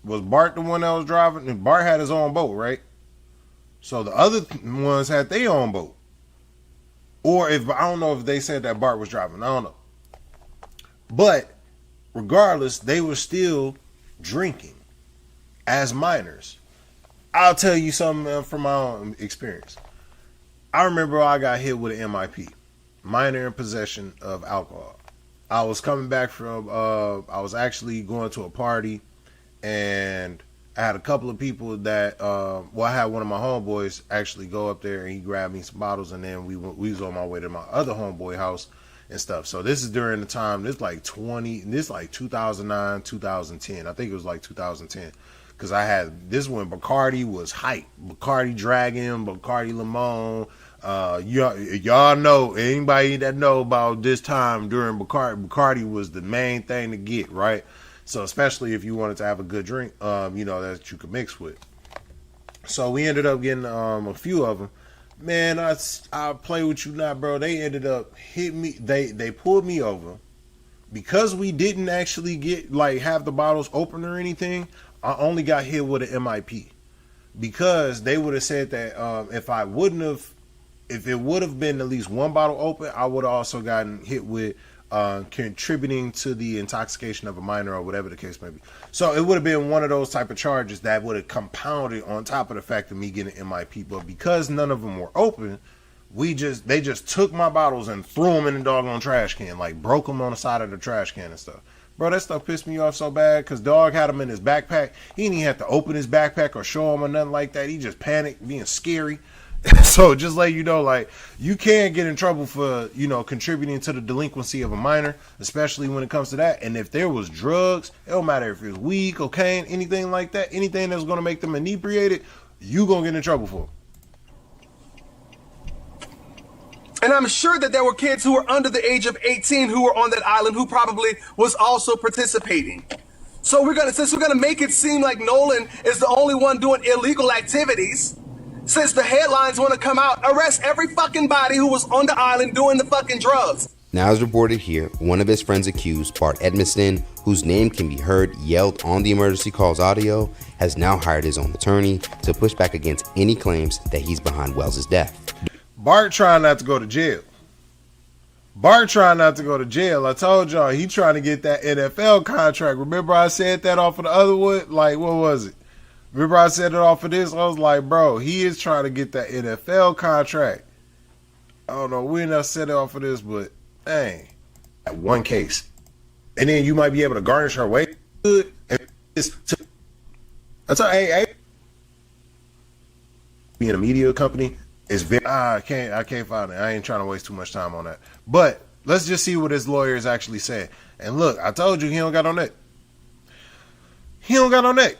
was Bart the one that was driving? And Bart had his own boat, right? So the other ones had their own boat. Or if, I don't know if they said that Bart was driving. I don't know. But regardless, they were still drinking as minors. I'll tell you something from my own experience. I remember I got hit with an MIP, minor in possession of alcohol. I was coming back from, I was actually going to a party, and I had a couple of people that, I had one of my homeboys actually go up there and he grabbed me some bottles, and then we was on my way to my other homeboy house and stuff. So this is during the time, this like 2009, 2010. I think it was like 2010. Because I had this when Bacardi was hype. Bacardi Dragon, Bacardi Limon. Y'all know, anybody that know about this time during Bacardi was the main thing to get, right? So especially if you wanted to have a good drink, that you could mix with. So we ended up getting a few of them. Man, I play with you not, bro. They ended up hitting me. They pulled me over because we didn't actually get have the bottles open or anything. I only got hit with an MIP because they would have said that if it would have been at least one bottle open, I would have also gotten hit with contributing to the intoxication of a minor or whatever the case may be. So it would have been one of those type of charges that would have compounded on top of the fact of me getting MIP. But because none of them were open, they just took my bottles and threw them in the doggone trash can, broke them on the side of the trash can and stuff. Bro, that stuff pissed me off so bad because dog had him in his backpack. He didn't even have to open his backpack or show him or nothing like that. He just panicked, being scary. So just let you know, like, you can get in trouble for, you know, contributing to the delinquency of a minor, especially when it comes to that. And if there was drugs, it don't matter if it was weed, cocaine, anything like that, anything that's going to make them inebriated, you going to get in trouble for it. And I'm sure that there were kids who were under the age of 18 who were on that island who probably was also participating. So since we're gonna make it seem like Nolan is the only one doing illegal activities, since the headlines want to come out, arrest every fucking body who was on the island doing the fucking drugs. Now, as reported here, one of his friends accused, Bart Edmiston, whose name can be heard yelled on the emergency calls audio, has now hired his own attorney to push back against any claims that he's behind Wells' death. Bart trying not to go to jail. Bart trying not to go to jail. I told y'all he trying to get that NFL contract. Remember I said that off of the other one? Like, what was it? Remember I said it off of this? I was like, bro, he is trying to get that NFL contract. I don't know when I said it off of this, but dang. That one case. And then you might be able to garnish her way. That's all. Hey. Being a media company is very. I can't find it. I ain't trying to waste too much time on that. But let's just see what his lawyer is actually saying. And look, I told you he don't got no neck. He don't got no neck.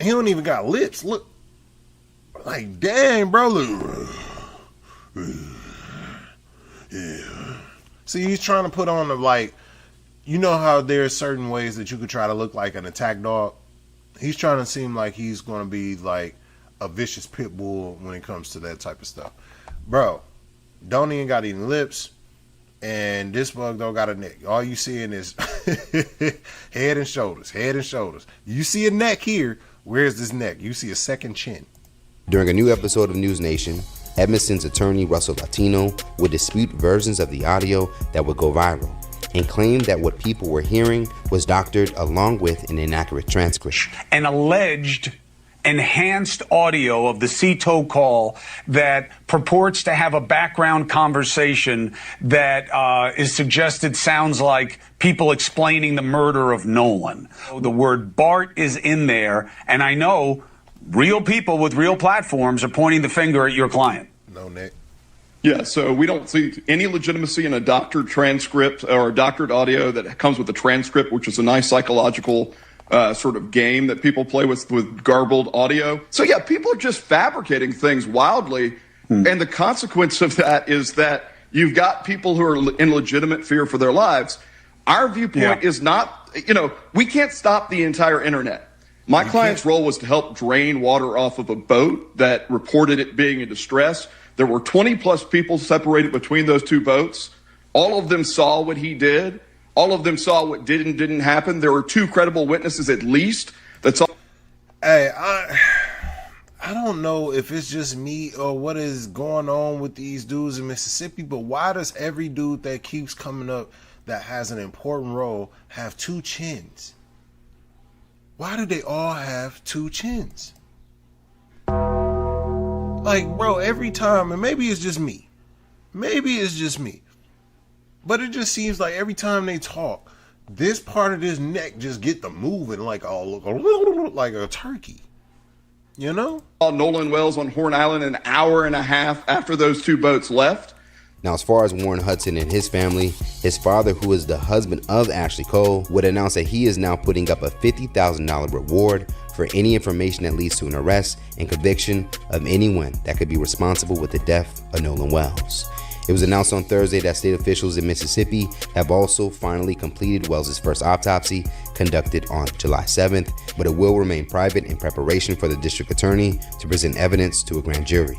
He don't even got lips. Look. Like, dang, bro. Look. Yeah. See, he's trying to put on the, like, you know how there's certain ways that you could try to look like an attack dog? He's trying to seem like he's going to be like a vicious pit bull when it comes to that type of stuff. Bro, don't even got any lips, and this bug don't got a neck. All you seeing is head and shoulders, head and shoulders. You see a neck here. Where's this neck? You see a second chin. During a new episode of News Nation, Edmiston's attorney, Russell Latino, would dispute versions of the audio that would go viral and claim that what people were hearing was doctored along with an inaccurate transcript. An alleged enhanced audio of the CTO call that purports to have a background conversation that is suggested sounds like people explaining the murder of Nolan. The word Bart is in there, and I know real people with real platforms are pointing the finger at your client. No, Nick. Yeah, so we don't see any legitimacy in a doctored transcript or a doctored audio that comes with a transcript, which is a nice psychological sort of game that people play with garbled audio. So yeah, people are just fabricating things wildly. And the consequence of that is that you've got people who are in legitimate fear for their lives. Our viewpoint is not, we can't stop the entire internet. My client's role was to help drain water off of a boat that reported it being in distress. There were 20 plus people separated between those two boats. All of them saw what he did. All of them saw what did and didn't happen. There were 2 credible witnesses at least that saw. Hey, I don't know if it's just me or what is going on with these dudes in Mississippi, but why does every dude that keeps coming up that has an important role have 2 chins? Why do they all have 2 chins? Like, bro, every time, and maybe it's just me. Maybe it's just me. But it just seems like every time they talk, this part of this neck just get the moving like a turkey. You know? Nolan Wells on Horn Island an hour and a half after those 2 boats left. Now, as far as Warren Hudson and his family, his father, who is the husband of Ashley Cole, would announce that he is now putting up a $50,000 reward for any information that leads to an arrest and conviction of anyone that could be responsible with the death of Nolan Wells. It was announced on Thursday that state officials in Mississippi have also finally completed Wells' first autopsy, conducted on July 7th, but it will remain private in preparation for the district attorney to present evidence to a grand jury.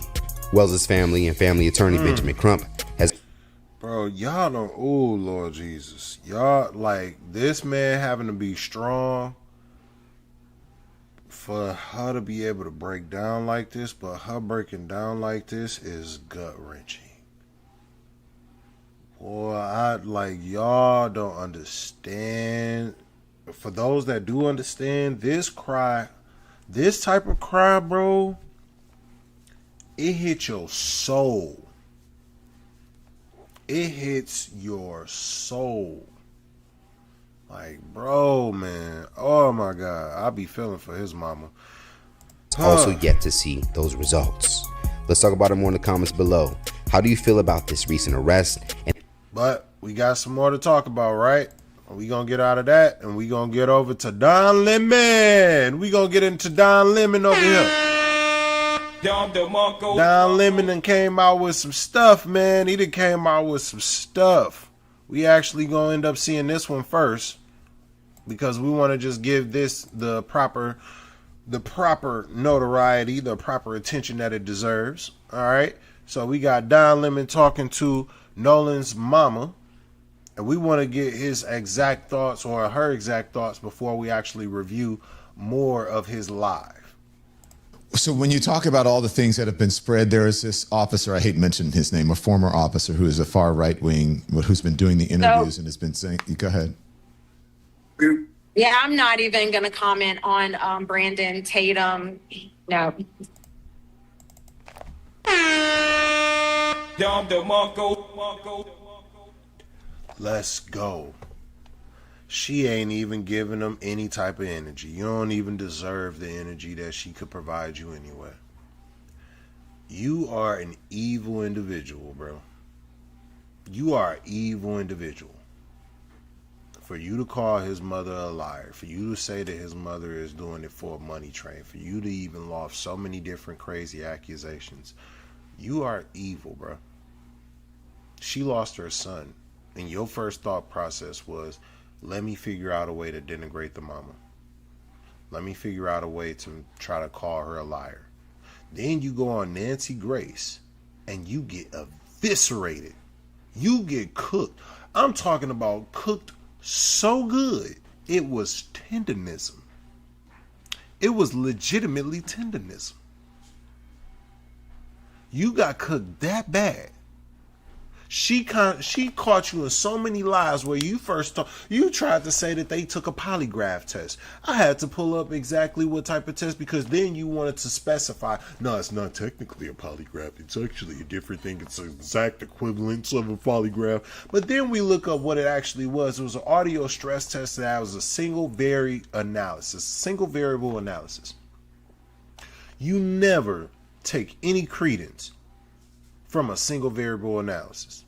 Wells' family and family attorney Benjamin Crump has... Bro, y'all know, oh Lord Jesus. Y'all, like, this man having to be strong for her to be able to break down like this, but her breaking down like this is gut-wrenching. Boy, y'all don't understand. For those that do understand, this type of cry, bro, it hits your soul. It hits your soul. Like, bro, man. Oh my God. I be feeling for his mama. Also yet to see those results. Let's talk about it more in the comments below. How do you feel about this recent arrest? But we got some more to talk about, right? We gonna get out of that and we gonna get over to Don Lemon. We gonna get into Don Lemon over here. Don Lemon done came out with some stuff, man. He done came out with some stuff. We actually gonna end up seeing this one first because we want to just give this the proper notoriety, the proper attention that it deserves. All right. So we got Don Lemon talking to Nolan's mama, and we want to get his exact thoughts or her exact thoughts before we actually review more of his live. So when you talk about all the things that have been spread, there is this officer, I hate mentioning his name, a former officer who is a far right wing, who's been doing the interviews and has been saying, go ahead. Yeah, I'm not even going to comment on Brandon Tatum. No. Let's go. She ain't even giving him any type of energy. You don't even deserve the energy that she could provide you anyway. You are an evil individual, bro. You are an evil individual. For you to call his mother a liar, for you to say that his mother is doing it for a money train, for you to even loft so many different crazy accusations, you are evil, bro. She lost her son, and your first thought process was, let me figure out a way to denigrate the mama. Let me figure out a way to try to call her a liar. Then you go on Nancy Grace, and you get eviscerated. You get cooked. I'm talking about cooked so good, it was tendenism. It was legitimately tendenism. You got cooked that bad. She caught you in so many lies where you you tried to say that they took a polygraph test. I had to pull up exactly what type of test because then you wanted to specify, no, it's not technically a polygraph. It's actually a different thing. It's an exact equivalence of a polygraph. But then we look up what it actually was. It was an audio stress test that was a single variable analysis. You never take any credence from a single variable analysis.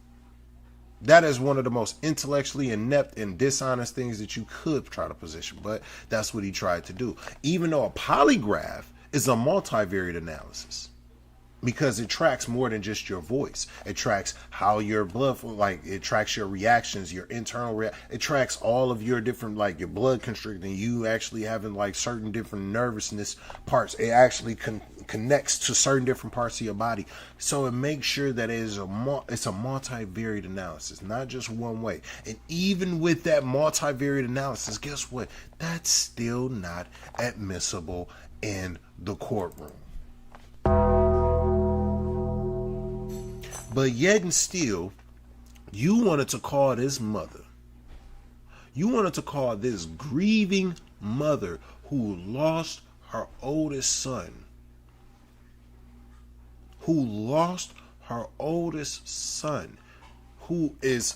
That is one of the most intellectually inept and dishonest things that you could try to position, but that's what he tried to do. Even though a polygraph is a multivariate analysis, because it tracks more than just your voice. It tracks how your blood, it tracks your reactions, your internal it tracks all of your different, your blood constricting, you actually having certain different nervousness parts. It actually connects to certain different parts of your body. So it makes sure that it's a multivariate analysis, not just one way. And even with that multivariate analysis, guess what? That's still not admissible in the courtroom. But yet and still, you wanted to call this mother. You wanted to call this grieving mother who lost her oldest son. Who is,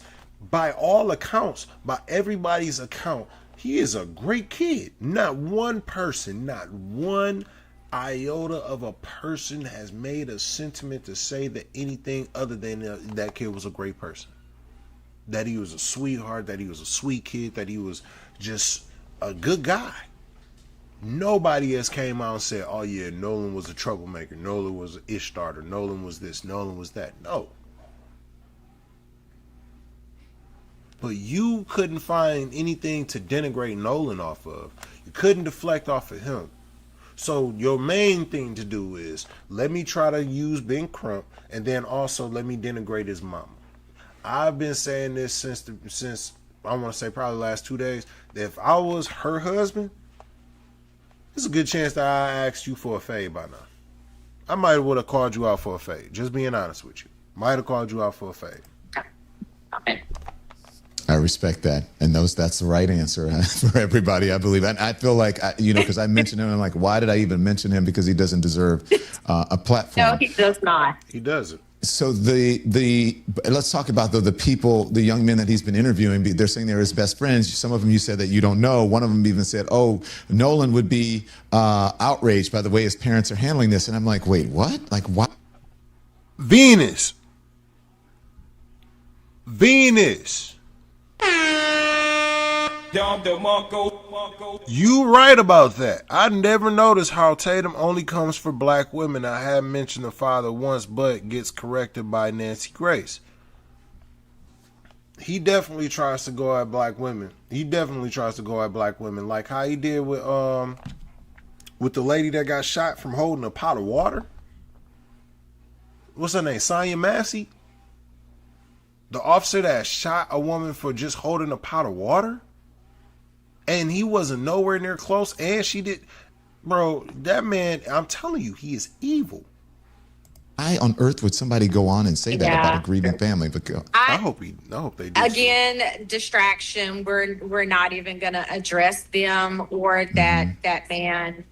by all accounts, by everybody's account, he is a great kid. Not one person, not one iota of a person has made a sentiment to say that anything other than that kid was a great person, that he was a sweetheart, that he was a sweet kid, that he was just a good guy. Nobody has came out and said, oh yeah, Nolan was a troublemaker, Nolan was an ish starter, Nolan was this, Nolan was that. No. But you couldn't find anything to denigrate Nolan off of. You couldn't deflect off of him. So your main thing to do is, let me try to use Ben Crump, and then also let me denigrate his mama. I've been saying this since I want to say probably the last 2 days, that if I was her husband, there's a good chance that I asked you for a fade by now. I might would have called you out for a fade. Just being honest with you. Might have called you out for a fade. Okay. I respect that. And that's the right answer for everybody, I believe. And I feel like, because I mentioned him, I'm like, why did I even mention him? Because he doesn't deserve a platform. No, he does not. He doesn't. So let's talk about the people, the young men that he's been interviewing. They're saying they're his best friends. Some of them you said that you don't know. One of them even said, "Oh, Nolan would be outraged by the way his parents are handling this." And I'm like, "Wait, what? Like what?" Venus. You right about that. I never noticed how Tatum only comes for black women. I have mentioned the father once, but gets corrected by Nancy Grace. He definitely tries to go at black women. Like how he did with the lady that got shot from holding a pot of water. What's her name? Sonya Massey? The officer that shot a woman for just holding a pot of water? And he wasn't nowhere near close. And she did. Bro, that man, I'm telling you, he is evil. Why on earth would somebody go on and say that about a grieving family? But I hope they do. Again, distraction. We're not even going to address them or that man.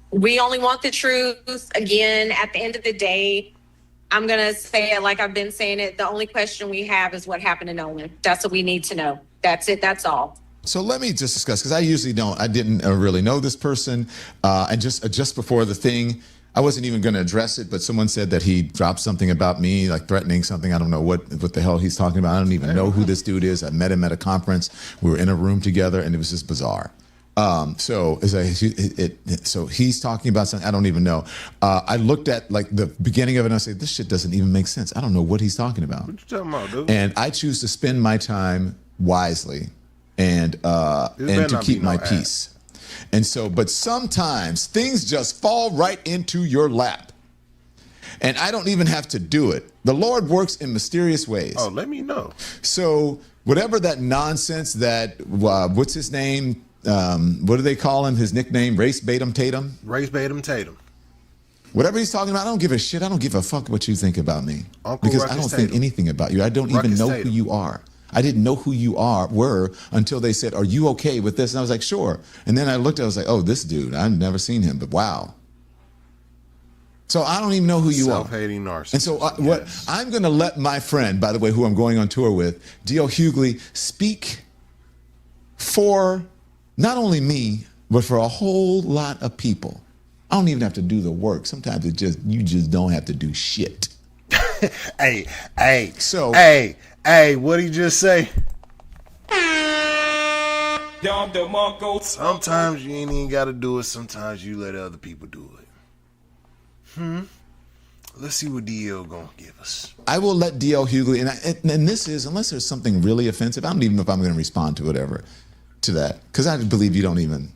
We only want the truth. Again, at the end of the day, I'm going to say it like I've been saying it. The only question we have is what happened to Nolan. That's what we need to know. That's it. That's all. So let me just discuss, because I didn't really know this person. And just before the thing, I wasn't even going to address it, but someone said that he dropped something about me, like threatening something. I don't know what the hell he's talking about. I don't even know who this dude is. I met him at a conference. We were in a room together, and it was just bizarre. So he's talking about something I don't even know. I looked at like the beginning of it and I said, this shit doesn't even make sense. I don't know what he's talking about. What you talking about, dude? And I choose to spend my time wisely and to keep my peace. And so, but sometimes things just fall right into your lap. And I don't even have to do it. The Lord works in mysterious ways. Oh, let me know. So whatever that nonsense that, what's his name? What do they call him? His nickname, Race Batum Tatum? Race Batum Tatum. Whatever he's talking about, I don't give a shit. I don't give a fuck what you think about me. Uncle because Ruckus I don't Tatum. think anything about you. I don't even know who you are. I didn't know who you were until they said, are you okay with this? And I was like, sure. And then I looked, I was like, oh, this dude, I've never seen him, but wow. So I don't even know who you are. Self-hating narcissist. And so what I'm going to let my friend, by the way, who I'm going on tour with, D.L. Hughley, speak for not only me, but for a whole lot of people. I don't even have to do the work. Sometimes you just don't have to do shit. Hey, what did he just say? Sometimes you ain't even got to do it. Sometimes you let other people do it. Let's see what DL gonna give us. I will let DL Hughley, and this is, unless there's something really offensive, I don't even know if I'm going to respond to whatever, to that. Because I believe you don't even,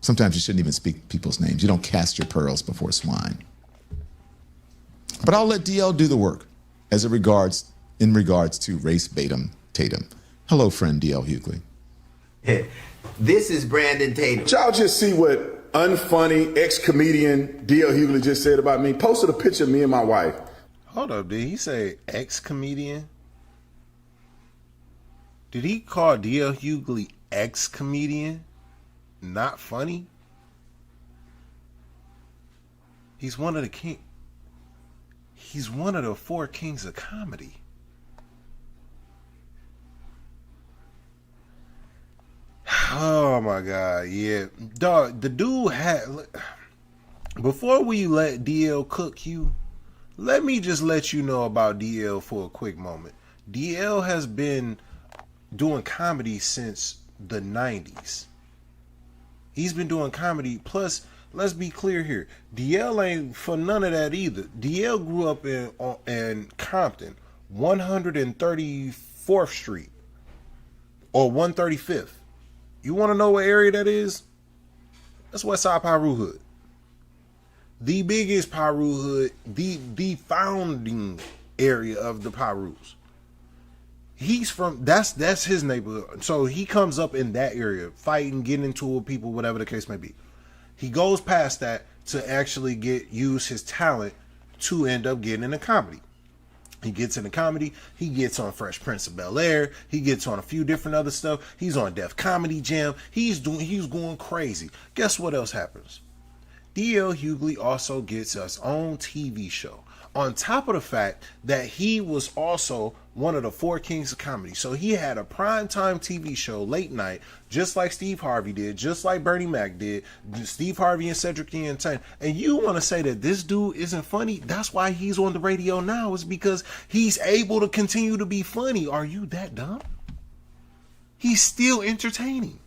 sometimes you shouldn't even speak people's names. You don't cast your pearls before swine. But I'll let DL do the work in regards to Race Batum Tatum. Hello, friend DL Hughley. This is Brandon Tatum. Y'all just see what unfunny ex-comedian D.L. Hughley just said about me. Posted a picture of me and my wife. Hold up, did he say ex-comedian? Did he call D.L. Hughley ex-comedian? Not funny? He's one of the He's one of the four kings of comedy. Oh my God, yeah. Dog, the dude had... Before we let DL cook you, let me just let you know about DL for a quick moment. DL has been doing comedy since the 90s. He's been doing comedy, plus, let's be clear here, DL ain't for none of that either. DL grew up in Compton, 134th Street, or 135th. You want to know what area that is? That's Westside Piru Hood. The biggest Piru hood, the founding area of the Pirus. He's from, that's his neighborhood. So he comes up in that area, fighting, getting into it with people, whatever the case may be. He goes past that to actually use his talent to end up getting into comedy. He gets into comedy. He gets on Fresh Prince of Bel-Air. He gets on a few different other stuff. He's on Def Comedy Jam. He's going crazy. Guess what else happens? D.L. Hughley also gets his own TV show On top of the fact that he was also one of the four kings of comedy. So he had a primetime TV show late night, just like Steve Harvey did, just like Bernie Mac did, Steve Harvey and Cedric the Entertainer. And you want to say that this dude isn't funny? That's why he's on the radio now, is because he's able to continue to be funny. Are you that dumb? He's still entertaining.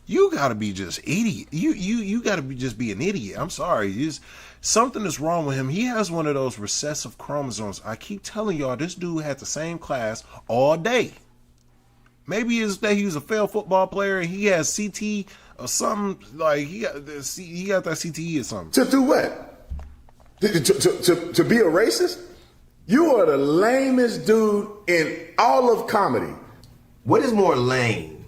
You gotta be just idiot. You gotta just be an idiot. I'm sorry. Something is wrong with him. He has one of those recessive chromosomes. I keep telling y'all, this dude had the same class all day. Maybe it's that he was a failed football player and he has CT or something, like he got that CTE or something. To do what? To be a racist? You are the lamest dude in all of comedy. What is more lame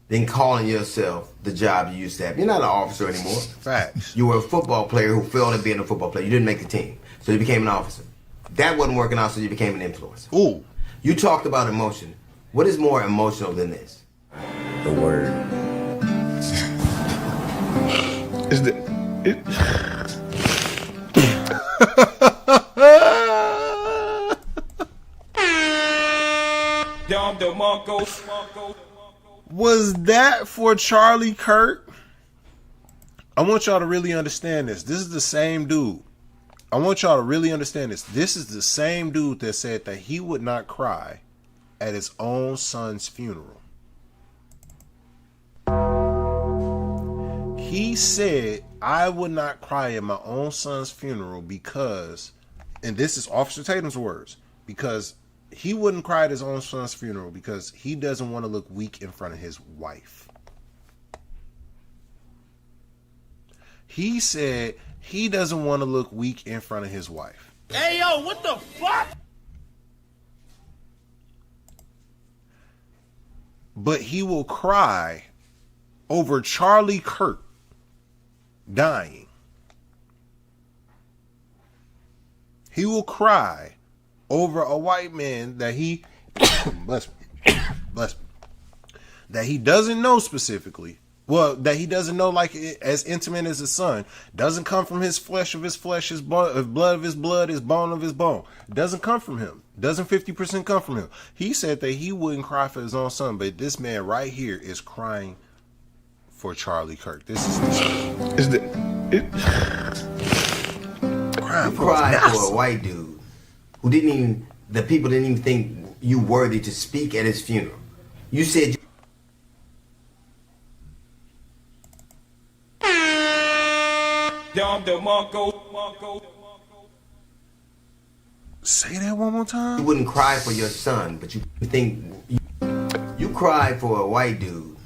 than calling yourself the job you used to have? You're not an officer anymore. Facts. You were a football player who failed at being a football player. You didn't make the team, so you became an officer. That wasn't working out, so you became an influencer. Ooh. You talked about emotion. What is more emotional than this? The word. Is the it? Was that for Charlie Kirk? I want y'all to really understand this. This is the same dude. I want y'all to really understand this. This is the same dude that said that he would not cry at his own son's funeral. He said, I would not cry at my own son's funeral because, and this is Officer Tatum's words, because he wouldn't cry at his own son's funeral because he doesn't want to look weak in front of his wife. He said he doesn't want to look weak in front of his wife. Hey, yo, what the fuck? But he will cry over Charlie Kirk dying. He will cry over a white man that he bless me, that he doesn't know specifically. Well, that he doesn't know like as intimate as his son. Doesn't come from his flesh of his flesh, his blood of his blood, his bone of his bone. Doesn't come from him. Doesn't 50% come from him. He said that he wouldn't cry for his own son, but this man right here is crying for Charlie Kirk. This is You cried for a white dude who the people didn't even think you worthy to speak at his funeral. You said say that one more time. You wouldn't cry for your son, but you think you cried for a white dude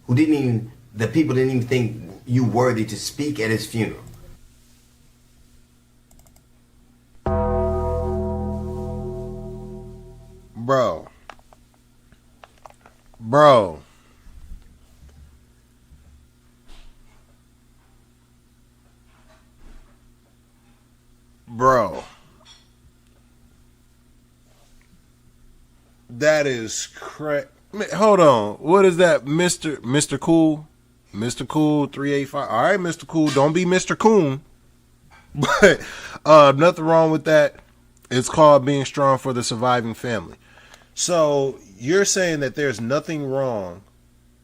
who the people didn't even think you worthy to speak at his funeral. Bro. That is correct. Hold on. What is that, Mr. Cool? Mr. Cool 385. All right, Mr. Cool. Don't be Mr. Coon. But nothing wrong with that. It's called being strong for the surviving family. So you're saying that there's nothing wrong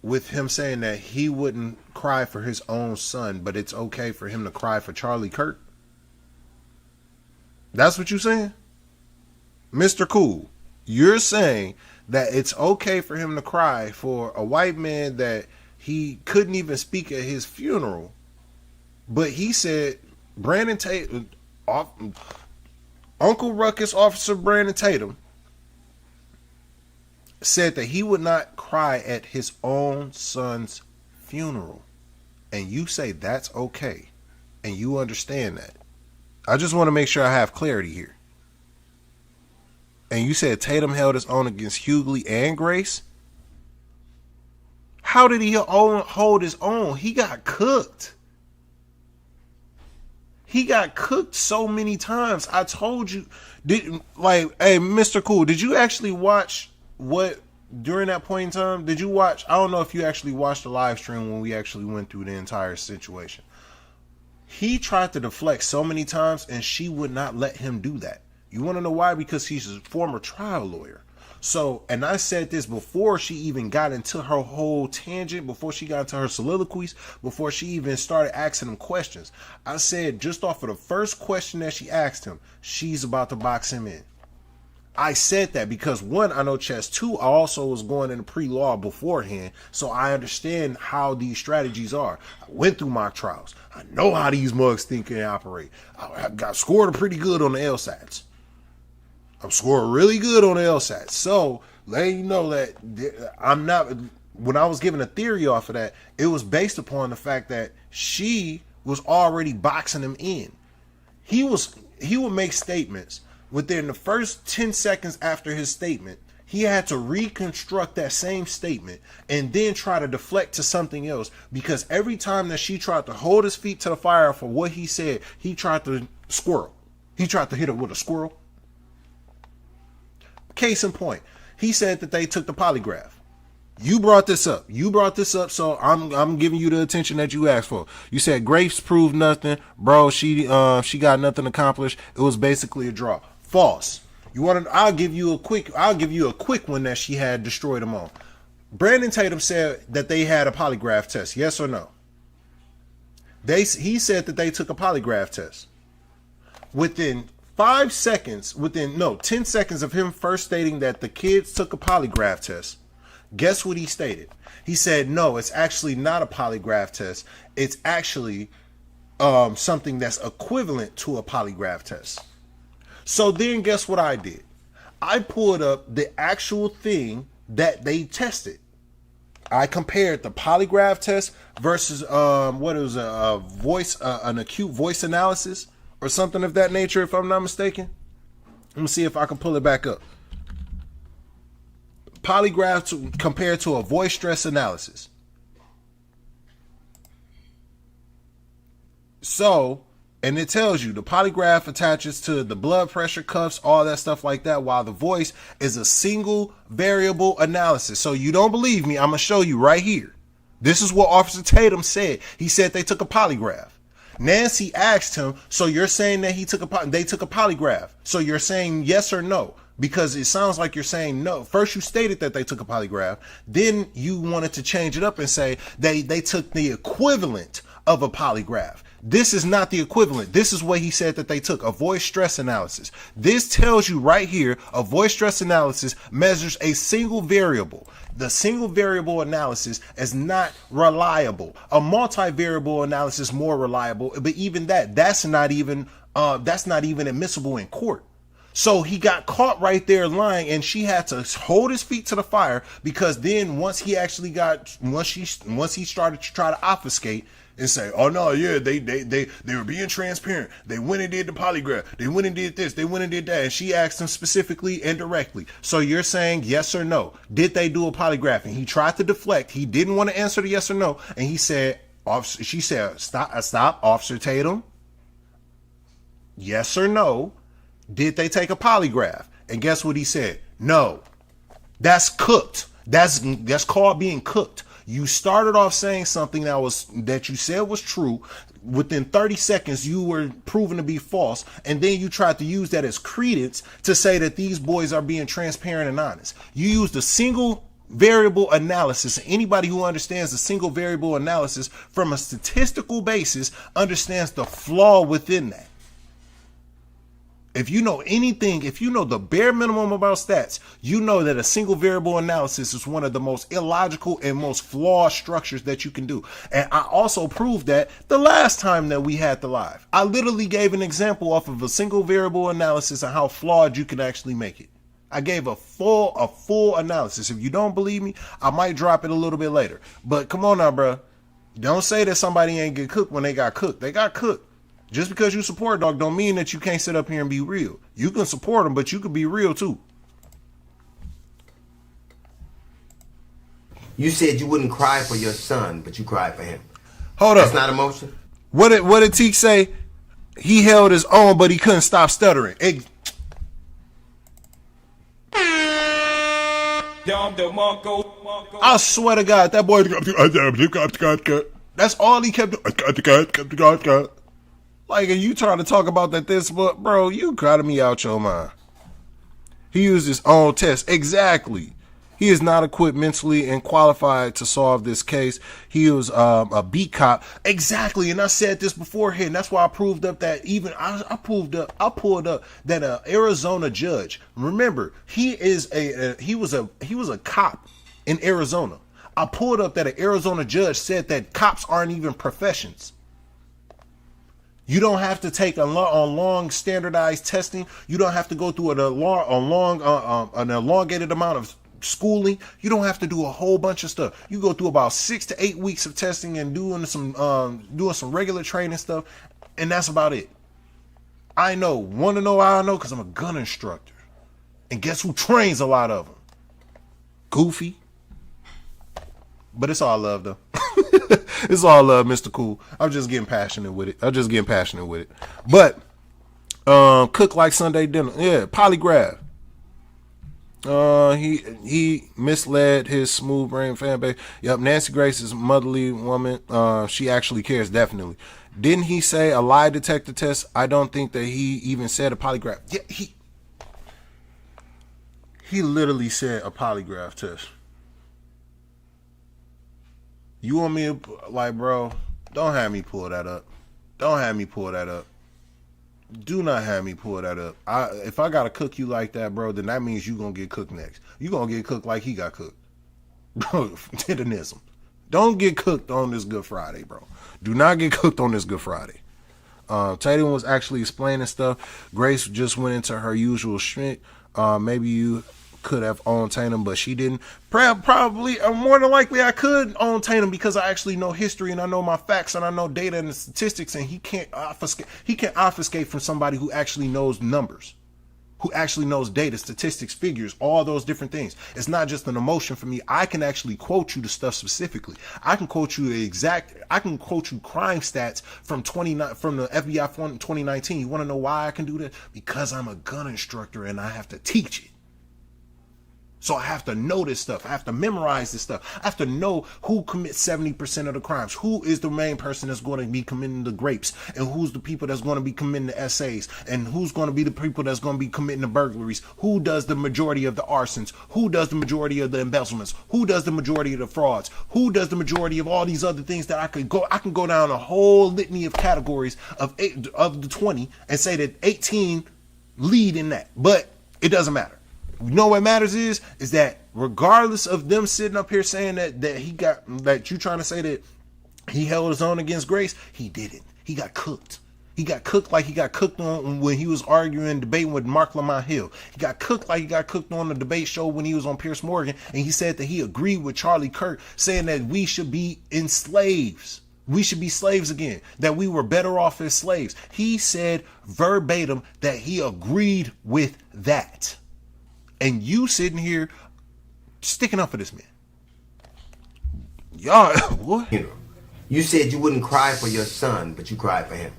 with him saying that he wouldn't cry for his own son, but it's okay for him to cry for Charlie Kirk? That's what you're saying? Mr. Cool, you're saying that it's okay for him to cry for a white man that he couldn't even speak at his funeral, but he said Brandon Tatum, Uncle Ruckus, Officer Brandon Tatum, said that he would not cry at his own son's funeral. And you say that's okay. And you understand that. I just want to make sure I have clarity here. And you said Tatum held his own against Hughley and Grace? How did he hold his own? He got cooked. He got cooked so many times. I told you. Hey, Mr. Cool, did you actually watch what during that point in time? Did you watch? I don't know if you actually watched the live stream when we actually went through the entire situation. He tried to deflect so many times, and she would not let him do that. You want to know why? Because he's a former trial lawyer. So, and I said this before she even got into her whole tangent, before she got into her soliloquies, before she even started asking him questions. I said, just off of the first question that she asked him, she's about to box him in. I said that because, one, I know chess. Two, I also was going into pre-law beforehand, so I understand how these strategies are. I went through mock trials. I know how these mugs think and operate. I got scored pretty good on the LSATs. I'm scoring really good on the LSATs. So, letting you know that I'm not, when I was giving a theory off of that, it was based upon the fact that she was already boxing him in. He would make statements. Within the first 10 seconds after his statement, he had to reconstruct that same statement and then try to deflect to something else, because every time that she tried to hold his feet to the fire for what he said, he tried to squirrel. He tried to hit her with a squirrel. Case in point, he said that they took the polygraph. You brought this up. So I'm giving you the attention that you asked for. You said Grace proved nothing, bro. She got nothing accomplished. It was basically a draw. False. I'll give you a quick one that she had destroyed them on. Brandon Tatum said that they had a polygraph test. Yes or no? He said that they took a polygraph test. Within 10 seconds of him first stating that the kids took a polygraph test, guess what he stated? He said, no, it's actually not a polygraph test. It's actually something that's equivalent to a polygraph test. So then guess what I did? I pulled up the actual thing that they tested. I compared the polygraph test versus an acute voice analysis or something of that nature, if I'm not mistaken. Let me see if I can pull it back up. Polygraph compared to a voice stress analysis. So, and it tells you the polygraph attaches to the blood pressure cuffs, all that stuff like that, while the voice is a single variable analysis. So you don't believe me, I'm going to show you right here. This is what Officer Tatum said. He said they took a polygraph. Nancy asked him, so you're saying that they took a polygraph. So you're saying yes or no? Because it sounds like you're saying no. First you stated that they took a polygraph. Then you wanted to change it up and say they took the equivalent of a polygraph. This is not the equivalent. This is what he said that they took, a voice stress analysis. This tells you right here, a voice stress analysis measures a single variable. The single variable analysis is not reliable. A multivariable analysis more reliable, but even that's not even admissible in court. So he got caught right there lying, and she had to hold his feet to the fire, because then once he started to try to obfuscate and say, oh no, yeah, they were being transparent. They went and did the polygraph. They went and did this. They went and did that. And she asked him specifically and directly. So you're saying yes or no? Did they do a polygraph? And he tried to deflect. He didn't want to answer the yes or no. And she said, stop, Officer Tatum. Yes or no? Did they take a polygraph? And guess what he said? No. That's cooked. That's called being cooked. You started off saying something that you said was true. Within 30 seconds, you were proven to be false. And then you tried to use that as credence to say that these boys are being transparent and honest. You used a single variable analysis. Anybody who understands the single variable analysis from a statistical basis understands the flaw within that. If you know anything, if you know the bare minimum about stats, you know that a single variable analysis is one of the most illogical and most flawed structures that you can do. And I also proved that the last time that we had the live. I literally gave an example off of a single variable analysis and how flawed you can actually make it. I gave a full analysis. If you don't believe me, I might drop it a little bit later. But come on now, bro. Don't say that somebody ain't get cooked when they got cooked. They got cooked. Just because you support dog don't mean that you can't sit up here and be real. You can support them, but you can be real too. You said you wouldn't cry for your son, but you cried for him. Hold up. That's not emotion? What did Teak say? He held his own, but he couldn't stop stuttering. I swear to God, that boy. That's all he kept doing. Like, are you trying to talk about that this, but bro, you got me out your mind. He used his own test. Exactly. He is not equipped mentally and qualified to solve this case. He was a beat cop. Exactly. And I said this beforehand. That's why I proved up that I pulled up that an Arizona judge. Remember, he was a cop in Arizona. I pulled up that an Arizona judge said that cops aren't even professions. You don't have to take a long standardized testing. You don't have to go through an elongated amount of schooling. You don't have to do a whole bunch of stuff. You go through about 6 to 8 weeks of testing and doing some regular training stuff, and that's about it. I know. Want to know how I know? Because I'm a gun instructor. And guess who trains a lot of them? Goofy. But it's all love, though. It's all love, Mr. Cool. I'm just getting passionate with it. But cook like Sunday dinner. Yeah, polygraph. He misled his smooth brain fan base. Yep, Nancy Grace is a motherly woman. She actually cares, definitely. Didn't he say a lie detector test? I don't think that he even said a polygraph. Yeah, he literally said a polygraph test. You want me to, like, bro, don't have me pull that up. Don't have me pull that up. Do not have me pull that up. If I gotta cook you like that, bro, then that means you gonna get cooked next. You gonna get cooked like he got cooked. Bro, Titanism. Don't get cooked on this Good Friday, bro. Do not get cooked on this Good Friday. Tatum was actually explaining stuff. Grace just went into her usual schmick. Maybe you could have owned Tatum, but she didn't. Probably, more than likely, I could own Tatum because I actually know history and I know my facts and I know data and the statistics, and he can't obfuscate from somebody who actually knows numbers, who actually knows data, statistics, figures, all those different things. It's not just an emotion for me. I can actually quote you the stuff specifically. I can quote you crime stats from the FBI from 2019. You want to know why I can do that? Because I'm a gun instructor and I have to teach it. So I have to know this stuff. I have to memorize this stuff. I have to know who commits 70% of the crimes. Who is the main person that's going to be committing the grapes, and who's the people that's going to be committing the essays, and who's going to be the people that's going to be committing the burglaries. Who does the majority of the arsons? Who does the majority of the embezzlements? Who does the majority of the frauds? Who does the majority of all these other things that I can go down a whole litany of categories of the 20 and say that 18 lead in that. But it doesn't matter. You know what matters is that regardless of them sitting up here saying that you trying to say that he held his own against Grace, he didn't. He got cooked. He got cooked like he got cooked on when he was arguing, debating with Mark Lamont Hill. He got cooked like he got cooked on the debate show when he was on Piers Morgan, and he said that he agreed with Charlie Kirk, saying that we should be enslaved. We should be slaves again, that we were better off as slaves. He said verbatim that he agreed with that. And you sitting here sticking up for this man. Y'all, what? You said you wouldn't cry for your son, but you cried for him.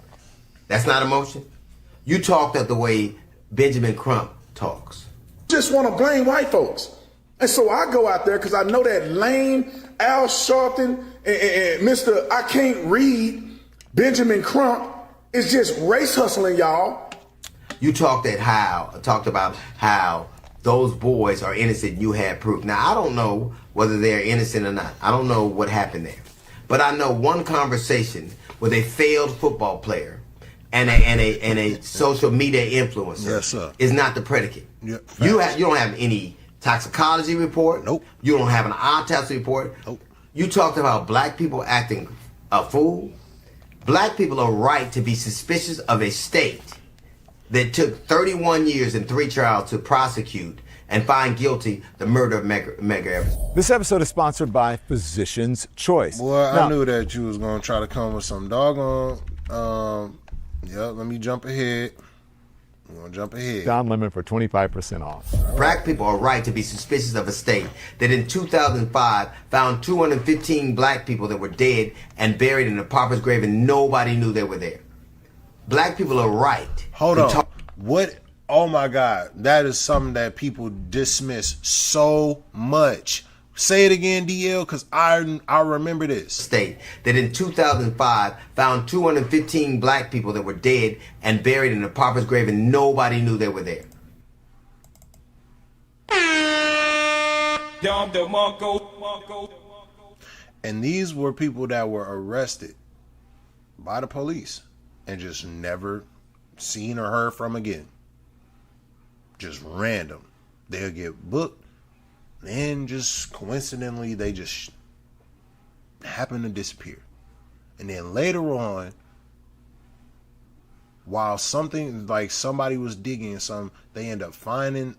That's not emotion? You talked of the way Benjamin Crump talks. Just want to blame white folks. And so I go out there because I know that lame Al Sharpton and Mr. I Can't Read Benjamin Crump is just race hustling, y'all. You talked about how those boys are innocent. You had proof. Now, I don't know whether they're innocent or not. I don't know what happened there. But I know one conversation with a failed football player and a social media influencer is not the predicate. Yep, you don't have any toxicology report. Nope. You don't have an autopsy report. Nope. You talked about black people acting a fool. Black people are right to be suspicious of a state that took 31 years and 3 trials to prosecute and find guilty the murder of Medgar Evers. This episode is sponsored by Physician's Choice. Boy, I knew that you was going to try to come with some doggone, let me jump ahead. We're going to jump ahead. Don Lemon for 25% off. Black people are right to be suspicious of a state that in 2005 found 215 black people that were dead and buried in a pauper's grave and nobody knew they were there. Black people are right. Hold on. What? Oh my God. That is something that people dismiss so much. Say it again, DL, because I remember this. State that in 2005 found 215 black people that were dead and buried in a pauper's grave, and nobody knew they were there. And these were people that were arrested by the police and just never seen or heard from again. Just random. They'll get booked, then just coincidentally they just happen to disappear. And then later on, while something like somebody was digging some, they end up finding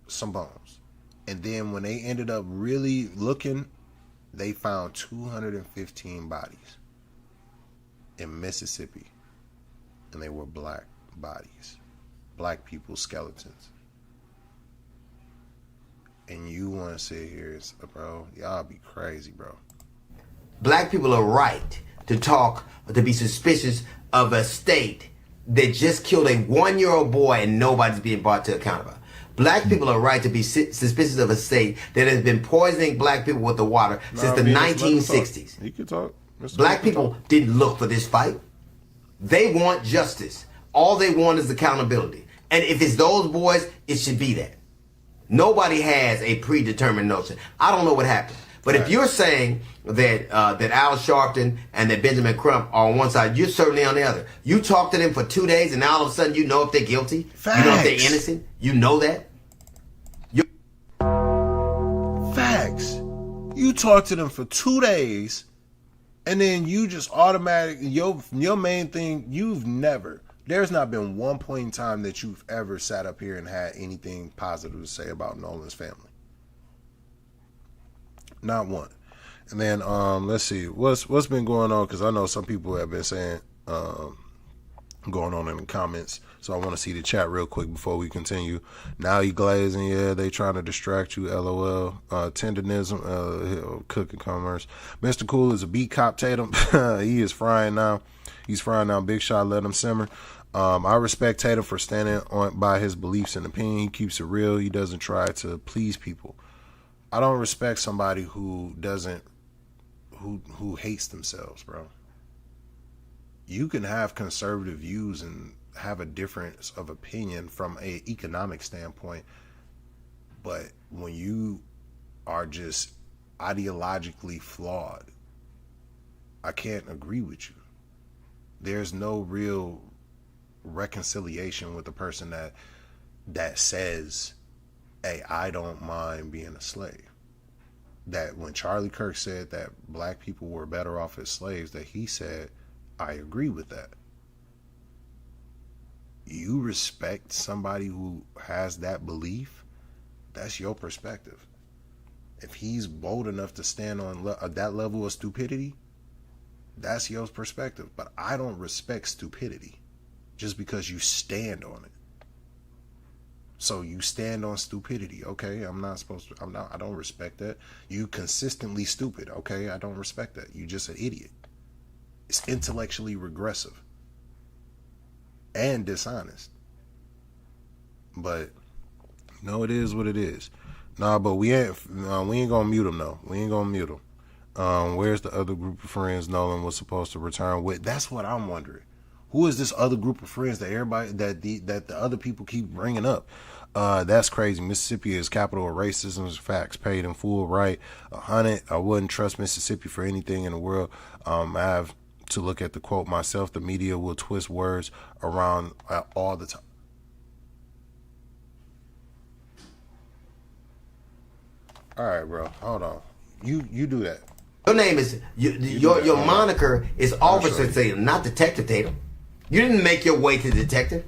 some bones. And then when they ended up really looking, they found 215 bodies in Mississippi. And they were black bodies, black people's skeletons. And you want to sit here, bro, y'all be crazy, bro. Black people are right to talk, to be suspicious of a state that just killed a 1-year-old boy and nobody's being brought to account about. Black people are right to be suspicious of a state that has been poisoning black people with the water since the 1960s. You can talk. Black people didn't look for this fight. They want justice. All they want is accountability. And if it's those boys, it should be that. Nobody has a predetermined notion. I don't know what happened. But if you're saying that that Al Sharpton and that Benjamin Crump are on one side, you're certainly on the other. You talk to them for 2 days, and now all of a sudden you know if they're guilty. Facts. You know if they're innocent. You know that. Facts. You talk to them for 2 days, and then you just automatically, your main thing, there's not been one point in time that you've ever sat up here and had anything positive to say about Nolan's family. Not one. And then let's see what's been going on, because I know some people have been saying going on in the comments, so I want to see the chat real quick before we continue. Now you glazing, yeah, they trying to distract you, lol. Tenderism, cooking commerce. Mr. Cool is a beat cop Tatum. He is frying now. He's frying now. Big shot, let him simmer. I respect Tatum for standing by his beliefs and opinion. He keeps it real. He doesn't try to please people. I don't respect somebody who hates themselves, bro. You can have conservative views and have a difference of opinion from an economic standpoint, but when you are just ideologically flawed, I can't agree with you. There's no real reconciliation with the person that says, hey, I don't mind being a slave. That when Charlie Kirk said that black people were better off as slaves, that he said, I agree with that. You respect somebody who has that belief, that's your perspective. If he's bold enough to stand on that level of stupidity, that's your perspective. But I don't respect stupidity just because you stand on it. So you stand on stupidity. Okay, I don't respect that. You consistently stupid. Okay, I don't respect that. You just an idiot. It's intellectually regressive and dishonest. But no, it is what it is. Nah, but we ain't gonna mute him though. We ain't gonna mute him. Where's the other group of friends Nolan was supposed to return with? That's what I'm wondering. Who is this other group of friends that everybody that the other people keep bringing up? That's crazy. Mississippi is capital of racism. Facts paid in full. Right, 100. I wouldn't trust Mississippi for anything in the world. I have to look at the quote myself. The media will twist words around all the time. All right, bro. Hold on. You do that. Your name is your moniker is Officer Tatum, not Detective Tatum. You didn't make your way to detective.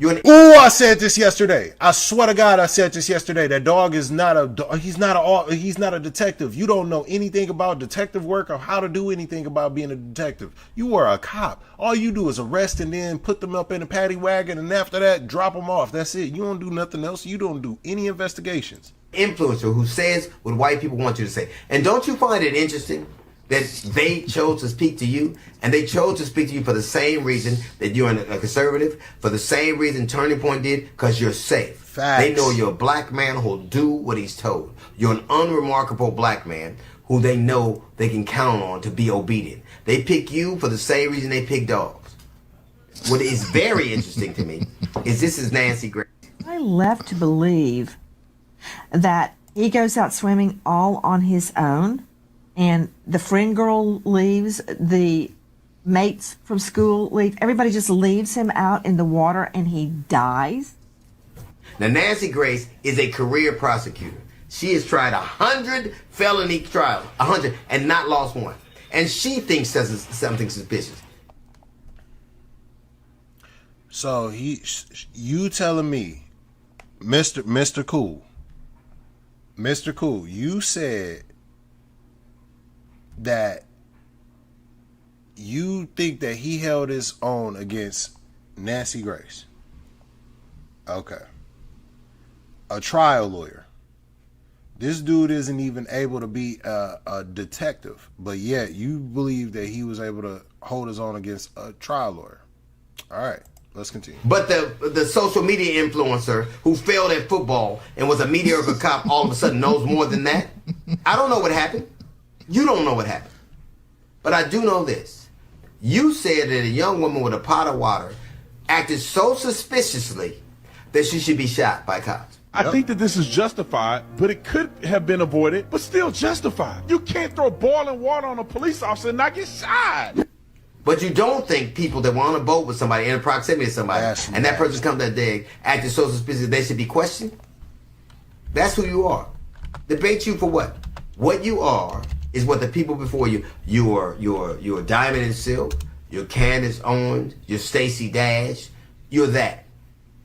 Ooh, I said this yesterday. I swear to God, I said this yesterday. That dog is not he's not a detective. You don't know anything about detective work or how to do anything about being a detective. You are a cop. All you do is arrest and then put them up in a paddy wagon, and after that, drop them off. That's it. You don't do nothing else. You don't do any investigations. Influencer who says what white people want you to say. And don't you find it interesting that they chose to speak to you, and they chose to speak to you for the same reason that you're a conservative, for the same reason Turning Point did, because you're safe. Facts. They know you're a black man who'll do what he's told. You're an unremarkable black man who they know they can count on to be obedient. They pick you for the same reason they pick dogs. What is very interesting to me is this is Nancy Grace. I left to believe that he goes out swimming all on his own, and the friend girl leaves, the mates from school leave, everybody just leaves him out in the water and he dies. Now, Nancy Grace is a career prosecutor. She has tried 100 felony trials, 100, and not lost one. And she thinks that's something suspicious. So you telling me, Mr. Cool, you said that you think that he held his own against Nancy Grace. Okay. A trial lawyer. This dude isn't even able to be a detective, but yet you believe that he was able to hold his own against a trial lawyer. All right, let's continue. But the social media influencer who failed at football and was a mediocre cop all of a sudden knows more than that? I don't know what happened. You don't know what happened. But I do know this. You said that a young woman with a pot of water acted so suspiciously that she should be shot by cops. I think that this is justified, but it could have been avoided, but still justified. You can't throw boiling water on a police officer and not get shot. But you don't think people that were on a boat with somebody in proximity to somebody, and that person comes that day acting so suspicious they should be questioned? That's who you are. Debate you for what? What you are is what the people before you. You're Diamond and Silk. You're Candace Owens. You're Stacey Dash. You're that.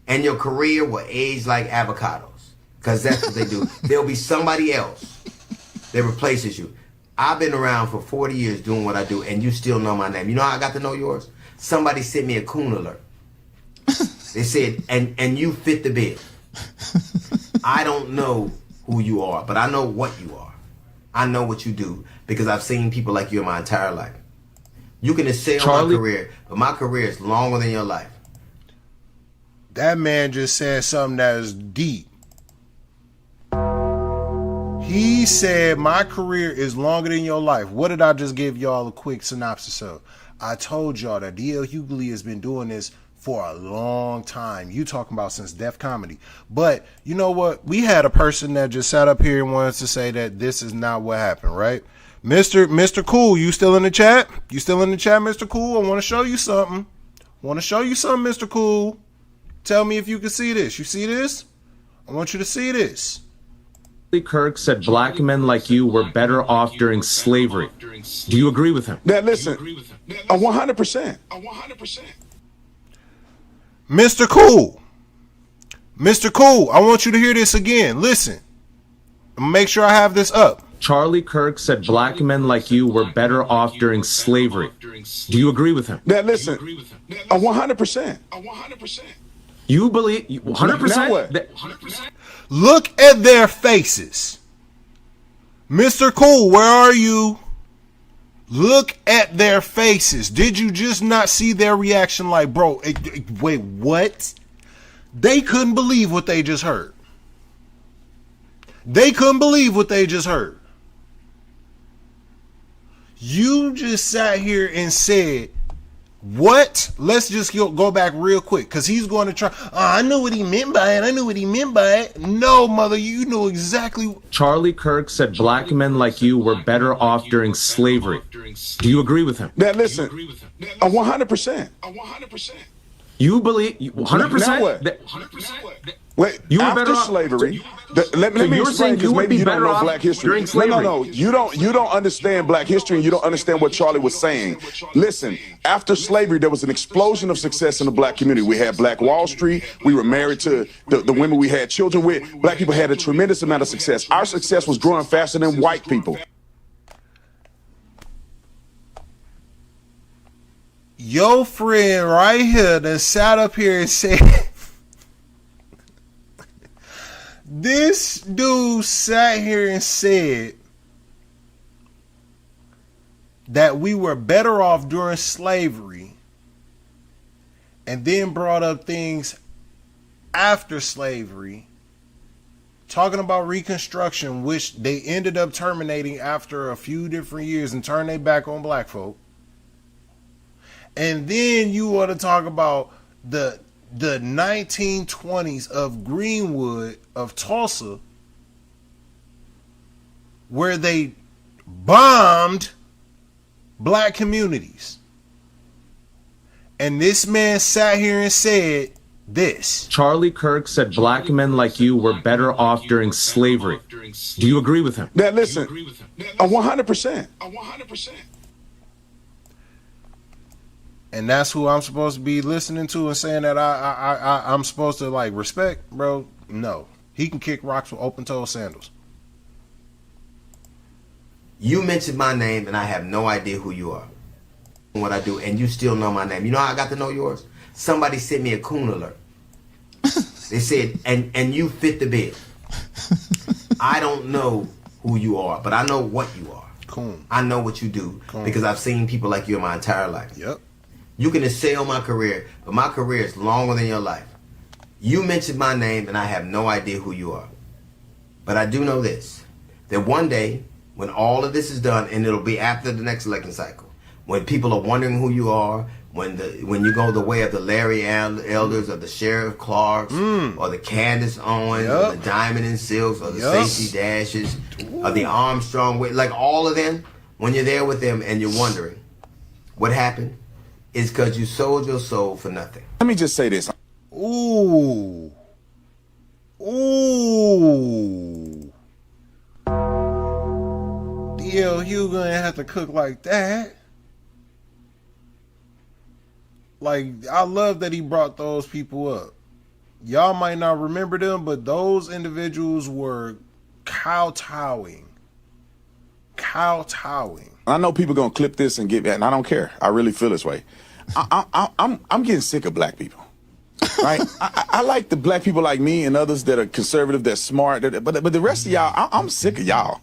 And your career will age like avocados. Because that's what they do. There'll be somebody else that replaces you. I've been around for 40 years doing what I do, and you still know my name. You know how I got to know yours? Somebody sent me a coon alert. They said, and you fit the bill. I don't know who you are, but I know what you are. I know what you do because I've seen people like you in my entire life. You can assail my career, but my career is longer than your life. That man just said something that is deep. He said, my career is longer than your life. What did I just give y'all a quick synopsis of? I told y'all that D.L. Hughley has been doing this for a long time. You talking about since Def Comedy. But you know what? We had a person that just sat up here and wanted to say that this is not what happened, right? Mr. Cool, you still in the chat? You still in the chat, Mr. Cool? I want to show you something. Mr. Cool. Tell me if you can see this. You see this? I want you to see this. Kirk said black men like you were better off during slavery. Do you agree with him? Now listen, 100%. 100%. Mr. Cool. Mr. Cool, I want you to hear this again. Listen. Make sure I have this up. Charlie Kirk said black men like you were better off during slavery. Do you agree with him? Now listen, 100%. 100%. You believe 100%? Now what? 100%? Look at their faces. Mr. Cool, where are you? Look at their faces. Did you just not see their reaction like, bro, wait, what? They couldn't believe what they just heard. They couldn't believe what they just heard. You just sat here and said, what? Let's just go back real quick because he's going to try. Oh, I know what he meant by it. No, mother, you know exactly. Charlie Kirk said black men like you were better off during slavery. Do you agree with him? Now listen, 100%. 100%. You believe 100%? Now what? 100%? Wait, you were after better slavery, let me explain because maybe you don't know black history. No. You don't understand black history and you don't understand what Charlie was saying. Listen, after slavery, there was an explosion of success in the black community. We had Black Wall Street. We were married to the women we had children with. Black people had a tremendous amount of success. Our success was growing faster than white people. Your friend right here that sat up here and said, this dude sat here and said that we were better off during slavery, and then brought up things after slavery, talking about Reconstruction, which they ended up terminating after a few different years and turned their back on black folk. And then you want to talk about the 1920s of Greenwood, of Tulsa, where they bombed black communities. And this man sat here and said this. Charlie Kirk said black men like you were better off during slavery. Do you agree with him? Now listen, 100%. 100%. And that's who I'm supposed to be listening to and saying that I'm supposed to like respect, bro. No, he can kick rocks with open-toed sandals. You mentioned my name and I have no idea who you are, what I do, and you still know my name. You know how I got to know yours? Somebody sent me a coon alert. They said, and you fit the bill. I don't know who you are, but I know what you are. Coon. I know what you do because I've seen people like you in my entire life. Yep. You can assail my career, but my career is longer than your life. You mentioned my name and I have no idea who you are. But I do know this, that one day when all of this is done, and it'll be after the next election cycle, when people are wondering who you are, when you go the way of the Larry Elders or the Sheriff Clarks or the Candace Owens or the Diamond and Silks or the Stacey Dashes or the Armstrong, like all of them, when you're there with them and you're wondering what happened, it's because you sold your soul for nothing. Let me just say this. Ooh. Ooh. DL Hugh gonna have to cook like that. Like, I love that he brought those people up. Y'all might not remember them, but those individuals were kowtowing. Kowtowing. I know people gonna clip this and get that, and I don't care. I really feel this way. I'm getting sick of black people. Right? I like the black people like me and others that are conservative, that's smart, but the rest of y'all, I'm sick of y'all.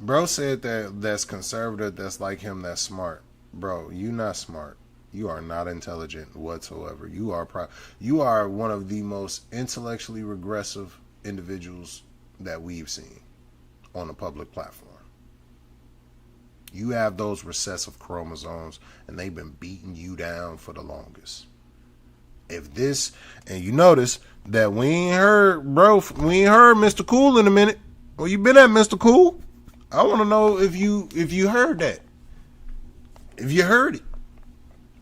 Bro said that's conservative, that's like him, that's smart. Bro, you not smart. You are not intelligent whatsoever. You are one of the most intellectually regressive individuals that we've seen on a public platform. You have those recessive chromosomes, and they've been beating you down for the longest. If this, and you notice that we ain't heard Mr. Cool in a minute. Where you been at, Mr. Cool? I want to know if you heard that. If you heard it.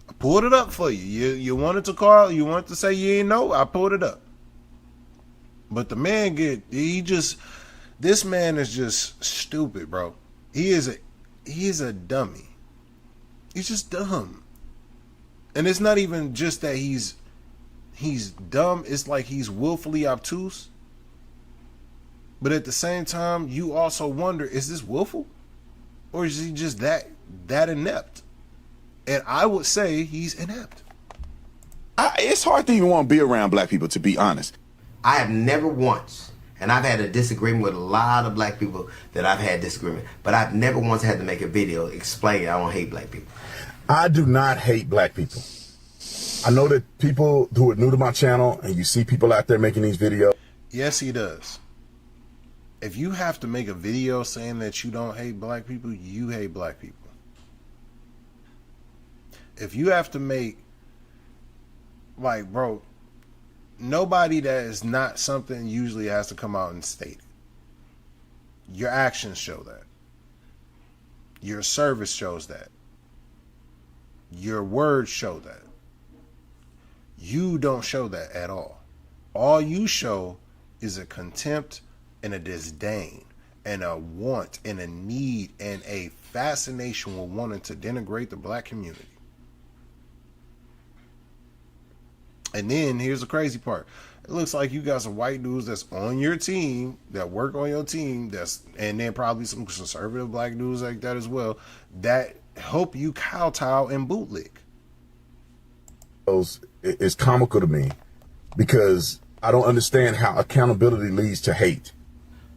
I pulled it up for you. You wanted to call, you wanted to say you ain't know, I pulled it up. But the man this man is just stupid, bro. He is a dummy. He's just dumb. And it's not even just that he's dumb, it's like he's willfully obtuse. But at the same time, you also wonder, is this willful? Or is he just that inept? And I would say he's inept. It's hard to even want to be around black people, to be honest. I have never once, and I've had a disagreement with a lot of black people that I've had disagreement, but I've never once had to make a video explaining I don't hate black people. I do not hate black people. I know that people who are new to my channel, and you see people out there making these videos. Yes, he does. If you have to make a video saying that you don't hate black people, you hate black people. If you have to make, like, bro, nobody that is not something usually has to come out and state it. Your actions show that. Your service shows that. Your words show that. You don't show that at all. All you show is a contempt and a disdain and a want and a need and a fascination with wanting to denigrate the black community. And then here's the crazy part. It looks like you got some white dudes that's on your team, that work on your team, and then probably some conservative black dudes like that as well, that help you kowtow and bootlick. It's comical to me because I don't understand how accountability leads to hate.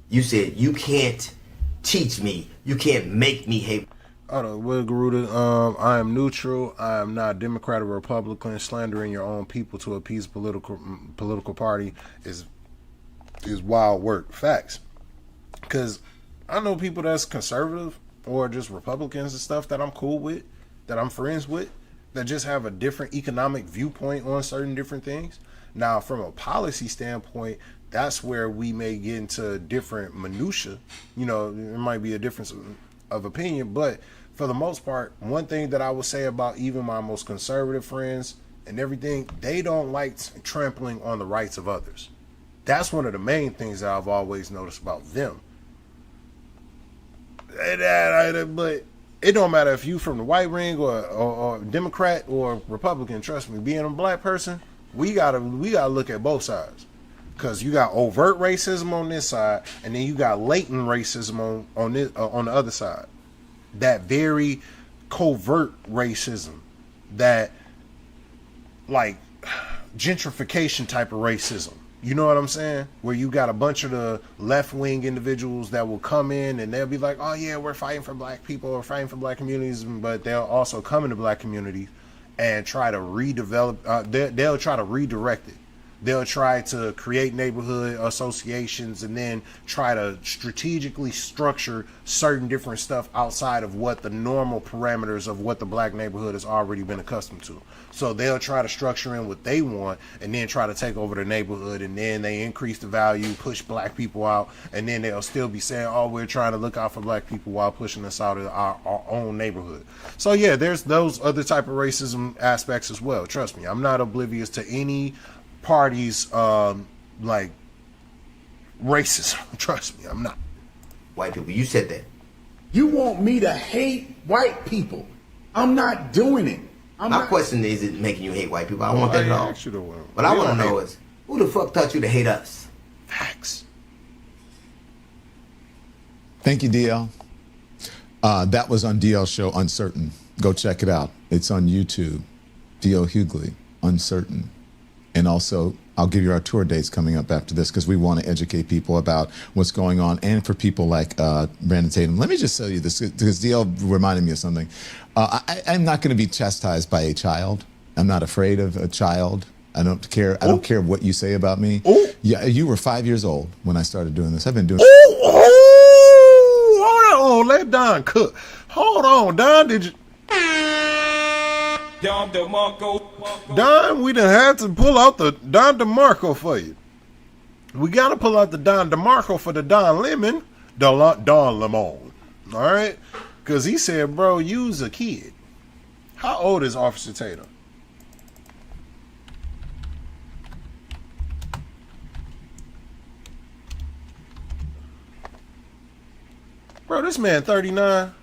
You said you can't teach me, you can't make me hate. Hold on, Will Garuda. I am neutral. I am not Democrat or Republican. Slandering your own people to appease political party is wild work. Facts. Because I know people that's conservative or just Republicans and stuff that I'm cool with, that I'm friends with, that just have a different economic viewpoint on certain different things. Now, from a policy standpoint, that's where we may get into different minutia. You know, there might be a difference of opinion, but for the most part, one thing that I would say about even my most conservative friends and everything, they don't like trampling on the rights of others. That's one of the main things that I've always noticed about them. But it don't matter if you from the white ring or Democrat or Republican. Trust me, being a black person, we gotta look at both sides, because you got overt racism on this side, and then you got latent racism on the other side. That very covert racism, that like gentrification type of racism. You know what I'm saying? Where you got a bunch of the left-wing individuals that will come in and they'll be like, oh yeah, we're fighting for black people, we're fighting for black communities, but they'll also come into black communities and try to redevelop, they'll try to redirect it. They'll try to create neighborhood associations and then try to strategically structure certain different stuff outside of what the normal parameters of what the black neighborhood has already been accustomed to. So they'll try to structure in what they want and then try to take over the neighborhood, and then they increase the value, push black people out, and then they'll still be saying, oh, we're trying to look out for black people while pushing us out of our own neighborhood. So yeah, there's those other type of racism aspects as well. Trust me, I'm not oblivious to any parties like racism. Trust me, I'm not. White people, you said that. You want me to hate white people? I'm not doing it. My question is it making you hate white people? I don't want that at all. What I want to know is, who the fuck taught you to hate us? Facts. Thank you, DL. That was on DL's show, Uncertain. Go check it out. It's on YouTube. DL Hughley, Uncertain. And also, I'll give you our tour dates coming up after this, because we want to educate people about what's going on, and for people like Brandon Tatum. Let me just tell you this, because DL reminded me of something. I'm not going to be chastised by a child. I'm not afraid of a child. I don't care. I don't care what you say about me. Yeah, you were 5 years old when I started doing this. I've been doing. Hold on, let Don cook. Hold on, Don. Did you? Don, we done had to pull out the Don DeMarco for you. We got to pull out the Don DeMarco for the Don Lemon. Don Lemon. All right? Because he said, bro, you's a kid. How old is Officer Tatum? Bro, this man 39.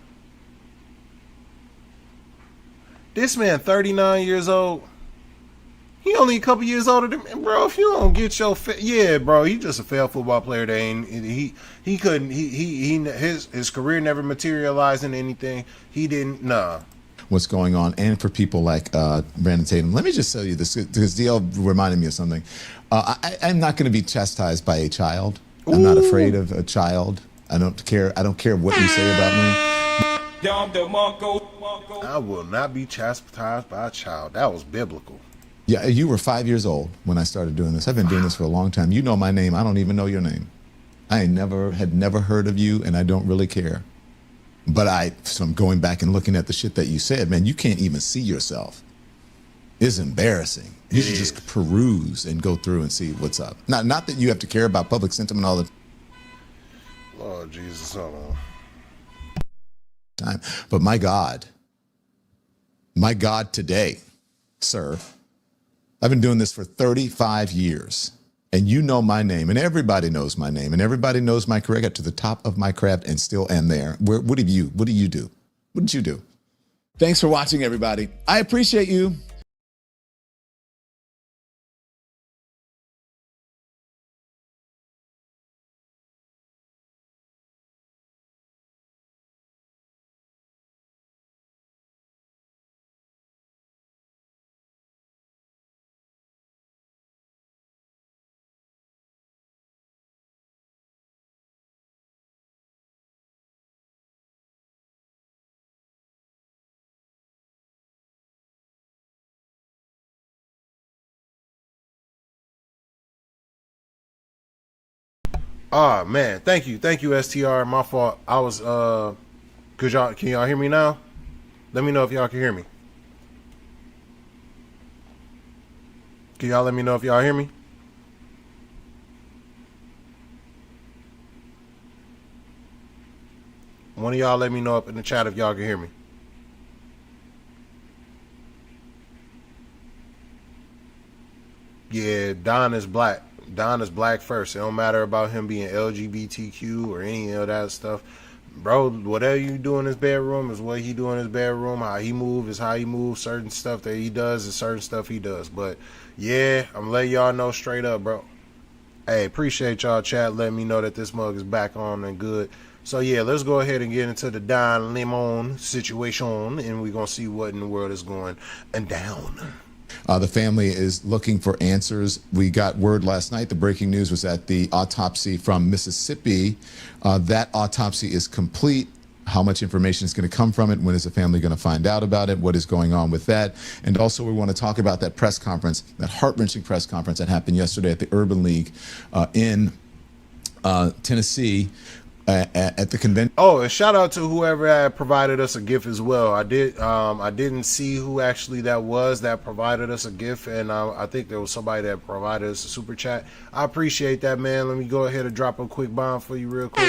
This man 39 years old. He only a couple years older than me. Bro, if you don't get your yeah, bro, he just a failed football player. That ain't he couldn't his career never materialized in anything. He didn't What's going on, and for people like Brandon Tatum. Let me just tell you this, because DL reminded me of something. I'm not going to be chastised by a child. I'm not afraid of a child. I don't care. I don't care what you say about me. I will not be chastised by a child. That was biblical. Yeah, you were 5 years old when I started doing this. I've been doing this for a long time. You know my name. I don't even know your name. I had never heard of you, and I don't really care. But so I'm going back and looking at the shit that you said, man, you can't even see yourself. It's embarrassing. You should just peruse and go through and see what's up. Not that you have to care about public sentiment all the Lord Jesus, hold on. time. But my God today, sir, I've been doing this for 35 years, and you know my name, and everybody knows my name, and everybody knows my career. I got to the top of my craft and still am there. What do you do? What did you do? Thanks for watching, everybody. I appreciate you. Oh man, thank you, STR. My fault. I was can y'all hear me now? Let me know if y'all can hear me. Can y'all let me know if y'all hear me? One of y'all let me know up in the chat if y'all can hear me. Yeah, Don is black. Don is black first. It don't matter about him being LGBTQ or any of that stuff. Bro, whatever you do in his bedroom is what he do in his bedroom. How he move is how he moves. Certain stuff that he does is certain stuff he does. But yeah, I'm letting y'all know straight up, bro. Hey, appreciate y'all chat letting me know that this mug is back on and good. So yeah, let's go ahead and get into the Don Lemon situation, and we're gonna see what in the world is going down. The family is looking for answers. We got word last night, the breaking news was that the autopsy from Mississippi, that autopsy is complete. How much information is going to come from it? When is the family going to find out about it? What is going on with that? And also we want to talk about that press conference, that heart-wrenching press conference that happened yesterday at the Urban League in Tennessee. At the convention. Oh, and shout out to whoever had provided us a gift as well. I didn't see who actually that was that provided us a gift, and I think there was somebody that provided us a super chat. I appreciate that, man. Let me go ahead and drop a quick bomb for you real quick.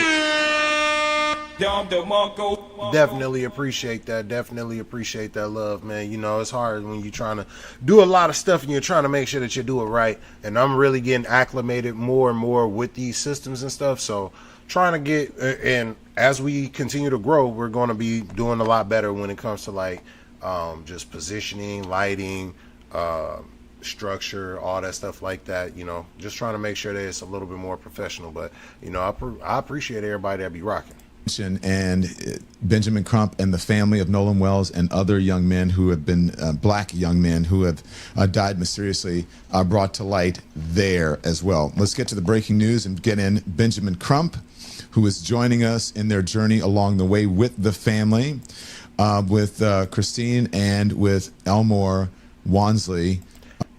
Definitely appreciate that. Definitely appreciate that love, man. You know, it's hard when you're trying to do a lot of stuff and you're trying to make sure that you do it right. And I'm really getting acclimated more and more with these systems and stuff. So trying to get, and as we continue to grow, we're going to be doing a lot better when it comes to like just positioning, lighting, structure, all that stuff like that. You know, just trying to make sure that it's a little bit more professional. But you know, I appreciate everybody that be rocking. And Benjamin Crump and the family of Nolan Wells and other young men who have been black young men who have died mysteriously are brought to light there as well. Let's get to the breaking news and get in Benjamin Crump, who is joining us in their journey along the way with the family, with Christine and with Elmore Wansley.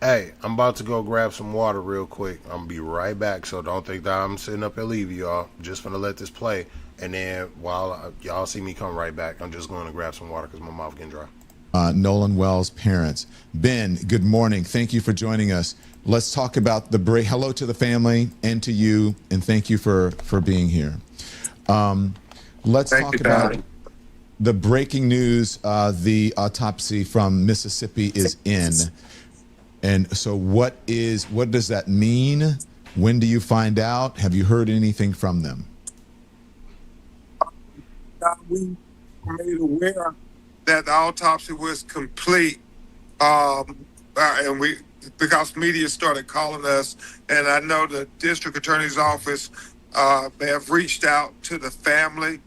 Hey, I'm about to go grab some water real quick. I'm gonna be right back, so don't think that I'm sitting up and leave y'all. Just gonna let this play, and then while y'all see me come right back, I'm just going to grab some water because my mouth getting dry. Nolan Wells' parents. Ben, good morning. Thank you for joining us. Let's talk about the break. Hello to the family and to you, and thank you for being here. Let's talk about the breaking news. The autopsy from Mississippi is in. And so what does that mean? When do you find out? Have you heard anything from them? We were made aware that the autopsy was complete, and because media started calling us, and I know the district attorney's office may have reached out to the family,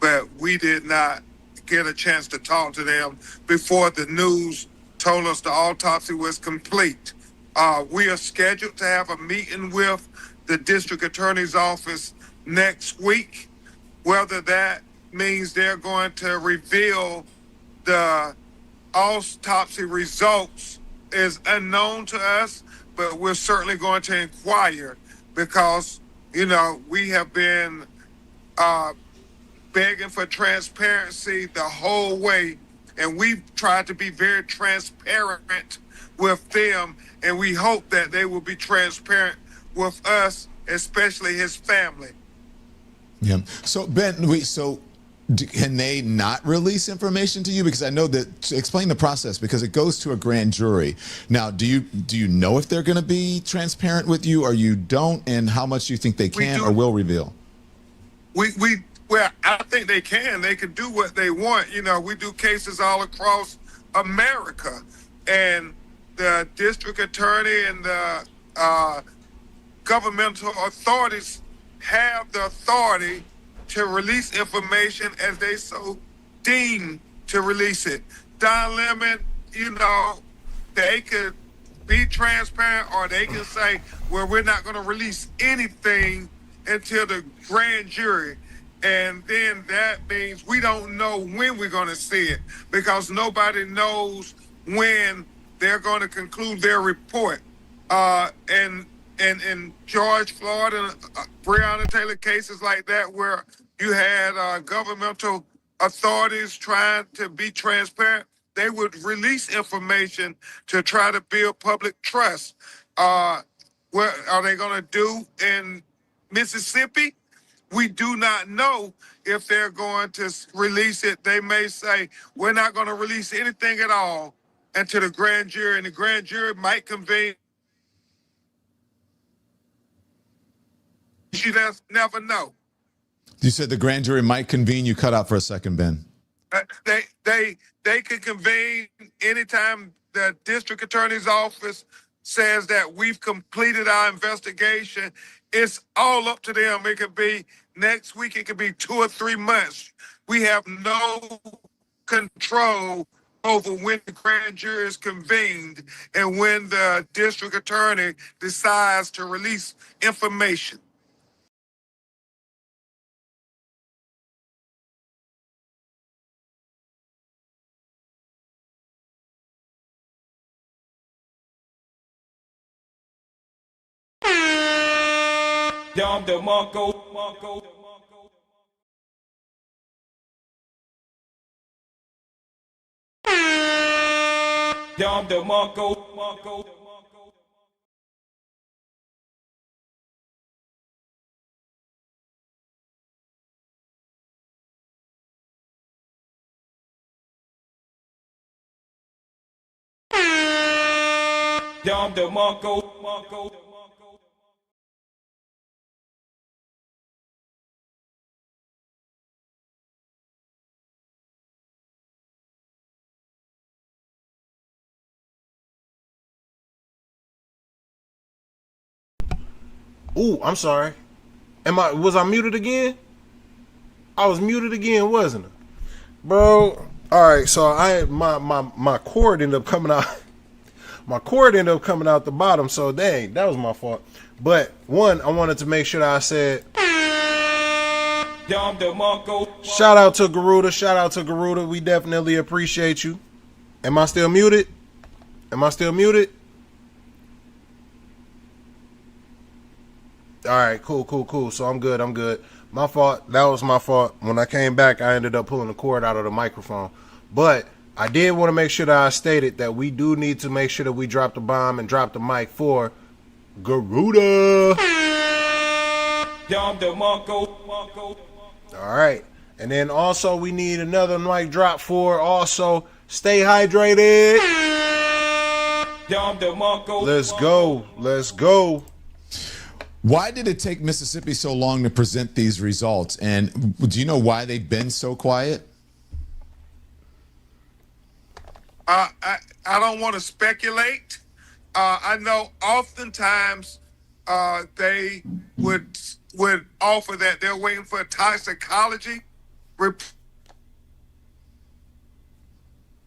but we did not get a chance to talk to them before the news told us the autopsy was complete. We are scheduled to have a meeting with the district attorney's office next week. Whether that means they're going to reveal the autopsy results is unknown to us, but we're certainly going to inquire because, you know, we have been begging for transparency the whole way, and we've tried to be very transparent with them, and we hope that they will be transparent with us, especially his family. Yeah. So Ben, can they not release information to you? Because I know that, explain the process, because it goes to a grand jury. Now, do you know if they're going to be transparent with you or you don't, and how much you think they can or will reveal? Well, I think they can. They can do what they want. You know, we do cases all across America, and the district attorney and the governmental authorities have the authority to release information as they so deem to release it. Don Lemon, you know, they could be transparent or they can say, well, we're not going to release anything until the grand jury. And then that means we don't know when we're going to see it because nobody knows when they're going to conclude their report. And in George Floyd and Breonna Taylor cases like that, where you had governmental authorities trying to be transparent, they would release information to try to build public trust. What are they going to do in Mississippi? We do not know if they're going to release it. They may say, we're not going to release anything at all until the grand jury, and the grand jury might convene. You just never know. You said the grand jury might convene. You cut out for a second, Ben. They could convene anytime the district attorney's office says that we've completed our investigation. It's all up to them. It could be next week. It could be 2 or 3 months. We have no control over when the grand jury is convened and when the district attorney decides to release information. Dom DeMarco. Dom DeMarco. Dom DeMarco. Ooh, I'm sorry. Was I muted again? I was muted again, wasn't I? Bro, alright, so my cord ended up coming out. My cord ended up coming out the bottom, so dang, that was my fault. But one, I wanted to make sure that I said shout out to Garuda, shout out to Garuda. We definitely appreciate you. Am I still muted? Am I still muted? All right, cool. So I'm good. My fault. That was my fault. When I came back, I ended up pulling the cord out of the microphone. But I did want to make sure that I stated that we do need to make sure that we drop the bomb and drop the mic for Garuda. All right. And then also we need another mic drop for also stay hydrated. Let's go. Why did it take Mississippi so long to present these results? And do you know why they've been so quiet? I don't want to speculate. I know oftentimes they would offer that they're waiting for a toxicology report.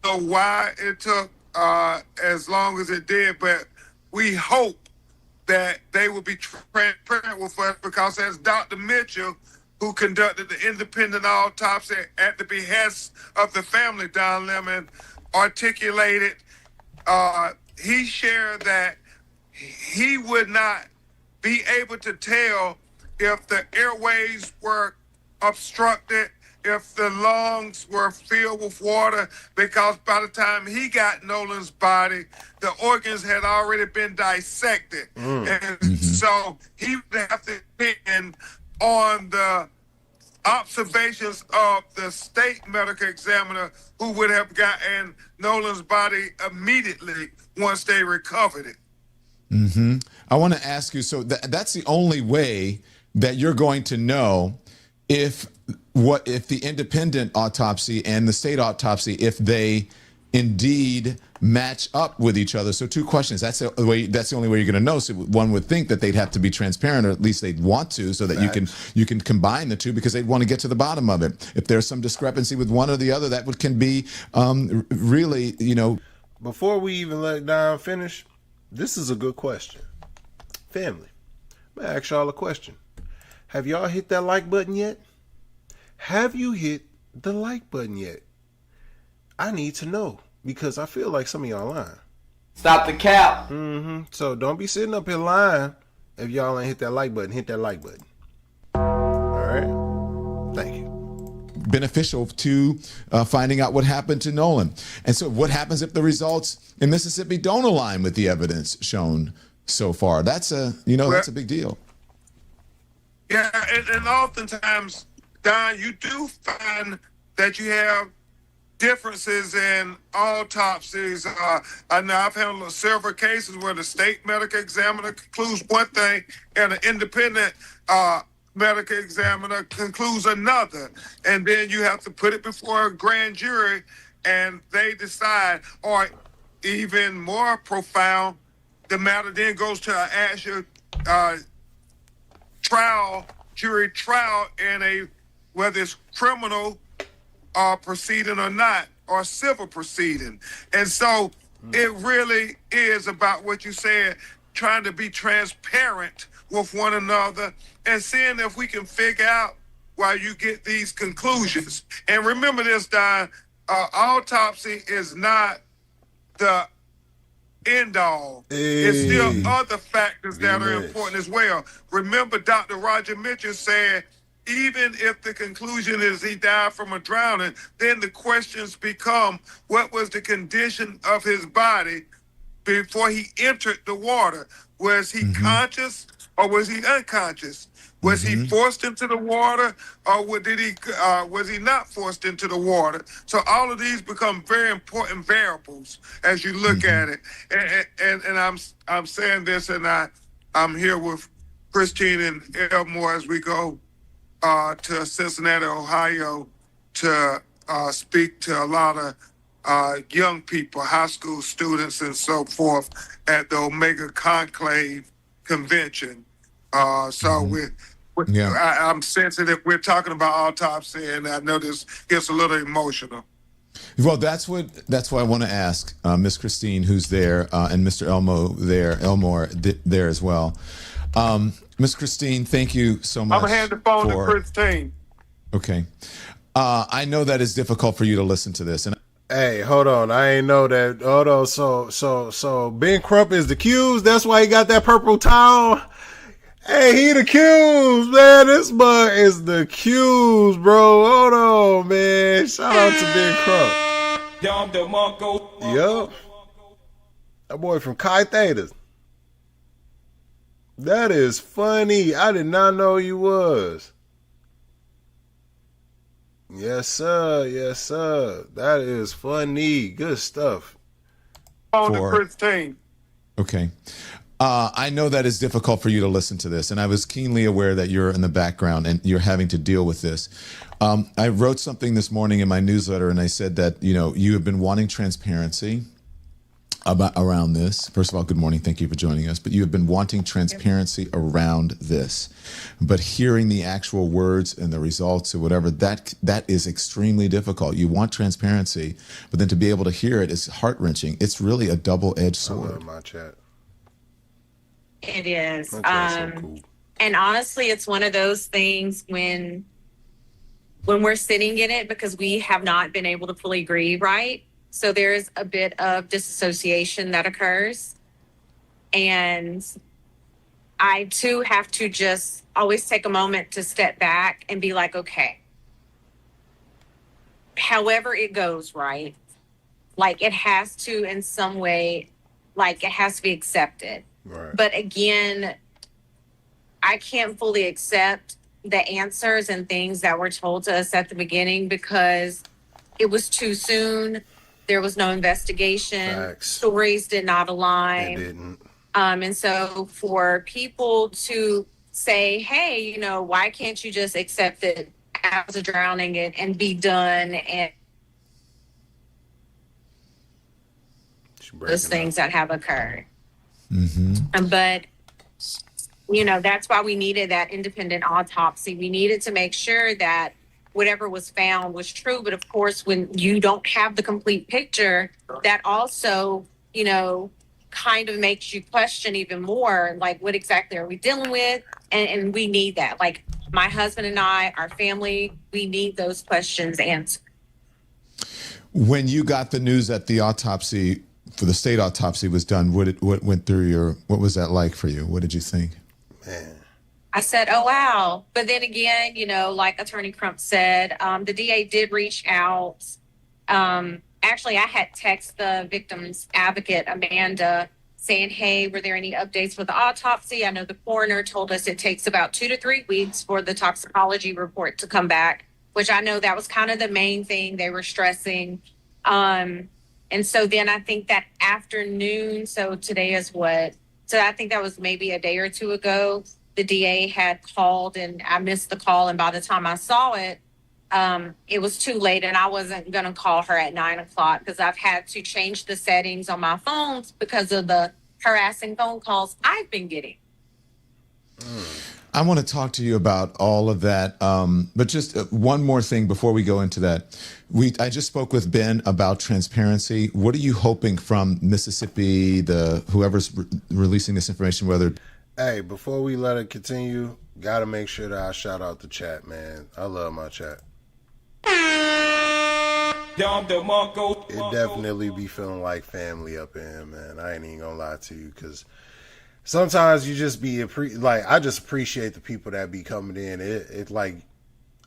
So why it took as long as it did, but we hope that they will be transparent with us, because as Dr. Mitchell, who conducted the independent autopsy at the behest of the family, Don Lemon, articulated, he shared that he would not be able to tell if the airways were obstructed, if the lungs were filled with water, because by the time he got Nolan's body, the organs had already been dissected. And so he would have to depend on the observations of the state medical examiner, who would have gotten Nolan's body immediately once they recovered it. I want to ask you, so that's the only way that you're going to know if the independent autopsy and the state autopsy, if they indeed match up with each other. So 2 questions. That's the only way you're going to know. So one would think that they'd have to be transparent, or at least they'd want to, so that you can combine the two, because they'd want to get to the bottom of it. If there's some discrepancy with one or the other, that can be really, Before we even let Don finish, this is a good question. Family, I'm gonna ask y'all a question. Have y'all hit that like button yet? Have you hit the like button yet? I need to know, because I feel like some of y'all lying. Stop the cap. So don't be sitting up here lying If y'all ain't hit that like button, hit that like button. All right. Thank you. Beneficial to finding out what happened to Nolan. And so what happens if the results in Mississippi don't align with the evidence shown so far? That's that's a big deal. Yeah, and oftentimes, Don, you do find that you have differences in autopsies. I know I've handled several cases where the state medical examiner concludes one thing and an independent medical examiner concludes another. And then you have to put it before a grand jury and they decide. Or even more profound, the matter then goes to an actual jury trial in whether it's criminal proceeding or not, or civil proceeding. And so it really is about what you said, trying to be transparent with one another and seeing if we can figure out why you get these conclusions. And remember this, Don, autopsy is not the end all. It's still other factors that are important as well. Remember, Dr. Roger Mitchell said, even if the conclusion is he died from a drowning, then the questions become, what was the condition of his body before he entered the water? Was he conscious or was he unconscious? Was he forced into the water or was he not forced into the water? So all of these become very important variables as you look at it. And I'm saying this, and I'm here with Christine and Elmore as we go to Cincinnati, Ohio, to speak to a lot of young people, high school students and so forth at the Omega Conclave Convention. I'm sensitive. We're talking about autopsy, and I know this gets a little emotional. Well, that's why I want to ask Miss Christine, who's there, and Mr. Elmore there as well. Miss Christine, thank you so much. I'm gonna hand the phone to Christine. Okay. I know that it's difficult for you to listen to this, and hey, hold on. I ain't know that. Hold on. So Ben Crump is the Q's. That's why he got that purple towel. Hey, he the Q's, man. This bug is the Q's, bro. Hold on, man. Shout out to Ben Crump. Yup. That boy from Chi Theta. That is funny. I did not know you was. Yes, sir. Yes, sir. That is funny. Good stuff. On to Christine. Okay. I know that it's difficult for you to listen to this, and I was keenly aware that you're in the background and you're having to deal with this. I wrote something this morning in my newsletter, and I said that, you have been wanting transparency around this. First of all, good morning. Thank you for joining us. But you have been wanting transparency around this. But hearing the actual words and the results or whatever, that is extremely difficult. You want transparency, but then to be able to hear it is heart-wrenching. It's really a double-edged sword. I love my chat. It is. So cool. And honestly, it's one of those things when we're sitting in it, because we have not been able to fully grieve, right? So there's a bit of disassociation that occurs. And I too have to just always take a moment to step back and be like, okay, however it goes, right? Like it has to in some way, like it has to be accepted. Right. But again, I can't fully accept the answers and things that were told to us at the beginning because it was too soon. There was no investigation. Facts. Stories did not align. They didn't. And so for people to say, hey, why can't you just accept it as a drowning and be done and those things that have occurred. But, that's why we needed that independent autopsy. We needed to make sure that whatever was found was true. But of course, when you don't have the complete picture, that also, kind of makes you question even more, like, what exactly are we dealing with? And we need that. Like my husband and I, our family, we need those questions answered. When you got the news that the autopsy for the state autopsy was done, what went through what was that like for you? What did you think? Man. I said, oh, wow. But then again, you know, like Attorney Crump said, the DA did reach out. Actually, I had texted the victim's advocate, Amanda, saying, hey, were there any updates for the autopsy? I know the coroner told us it takes about 2 to 3 weeks for the toxicology report to come back, which I know that was kind of the main thing they were stressing. And so then I think that afternoon, so today is what? So I think that was maybe a day or two ago, the DA had called and I missed the call. And by the time I saw it, it was too late and I wasn't going to call her at 9 o'clock because I've had to change the settings on my phones because of the harassing phone calls I've been getting. I want to talk to you about all of that, but just one more thing before we go into that. I just spoke with Ben about transparency. What are you hoping from Mississippi, whoever's releasing this information, whether... Hey, before we let it continue, got to make sure that I shout out the chat, man. I love my chat. It definitely be feeling like family up in here, man. I ain't even gonna lie to you, because sometimes you just be I just appreciate the people that be coming in. It like,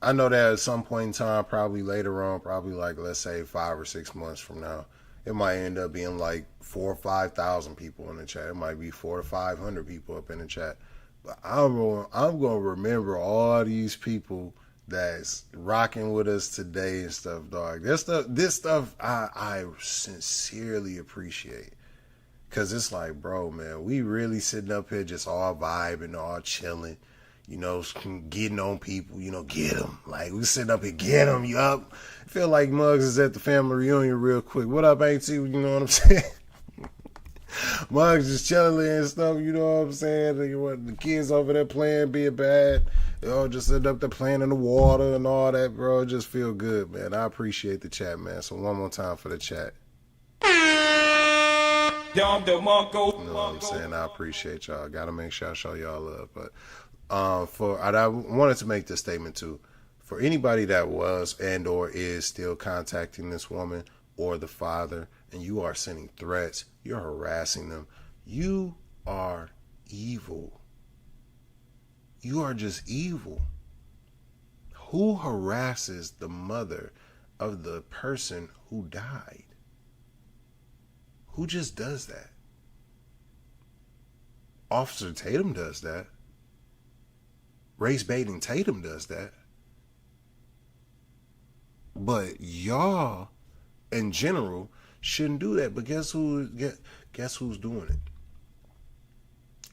I know that at some point in time, probably later on, probably like, let's say 5 or 6 months from now, it might end up being like 4,000 or 5,000 people in the chat. It might be 400 to 500 people up in the chat. But I'm gonna remember all these people that's rocking with us today and stuff, dog. This stuff I sincerely appreciate. Cause it's like, bro, man, we really sitting up here just all vibing, all chilling, you know, getting on people, you know, get them. Like, we sitting up here, get them, you up. I feel like Muggs is at the family reunion real quick. What up, AT? You know what I'm saying? Muggs just chilling and stuff, you know what I'm saying? The kids over there playing, being bad. They all just sitting up there playing in the water and all that, bro. It just feel good, man. I appreciate the chat, man. So one more time for the chat. You know what I'm saying? I appreciate y'all. Gotta make sure I show y'all love. But I wanted to make this statement too. For anybody that was and or is still contacting this woman or the father, and you are sending threats, you're harassing them, you are evil. You are just evil. Who harasses the mother of the person who died? Who just does that? Officer Tatum does that. Race baiting Tatum does that. But y'all, in general, shouldn't do that. But guess who's doing it?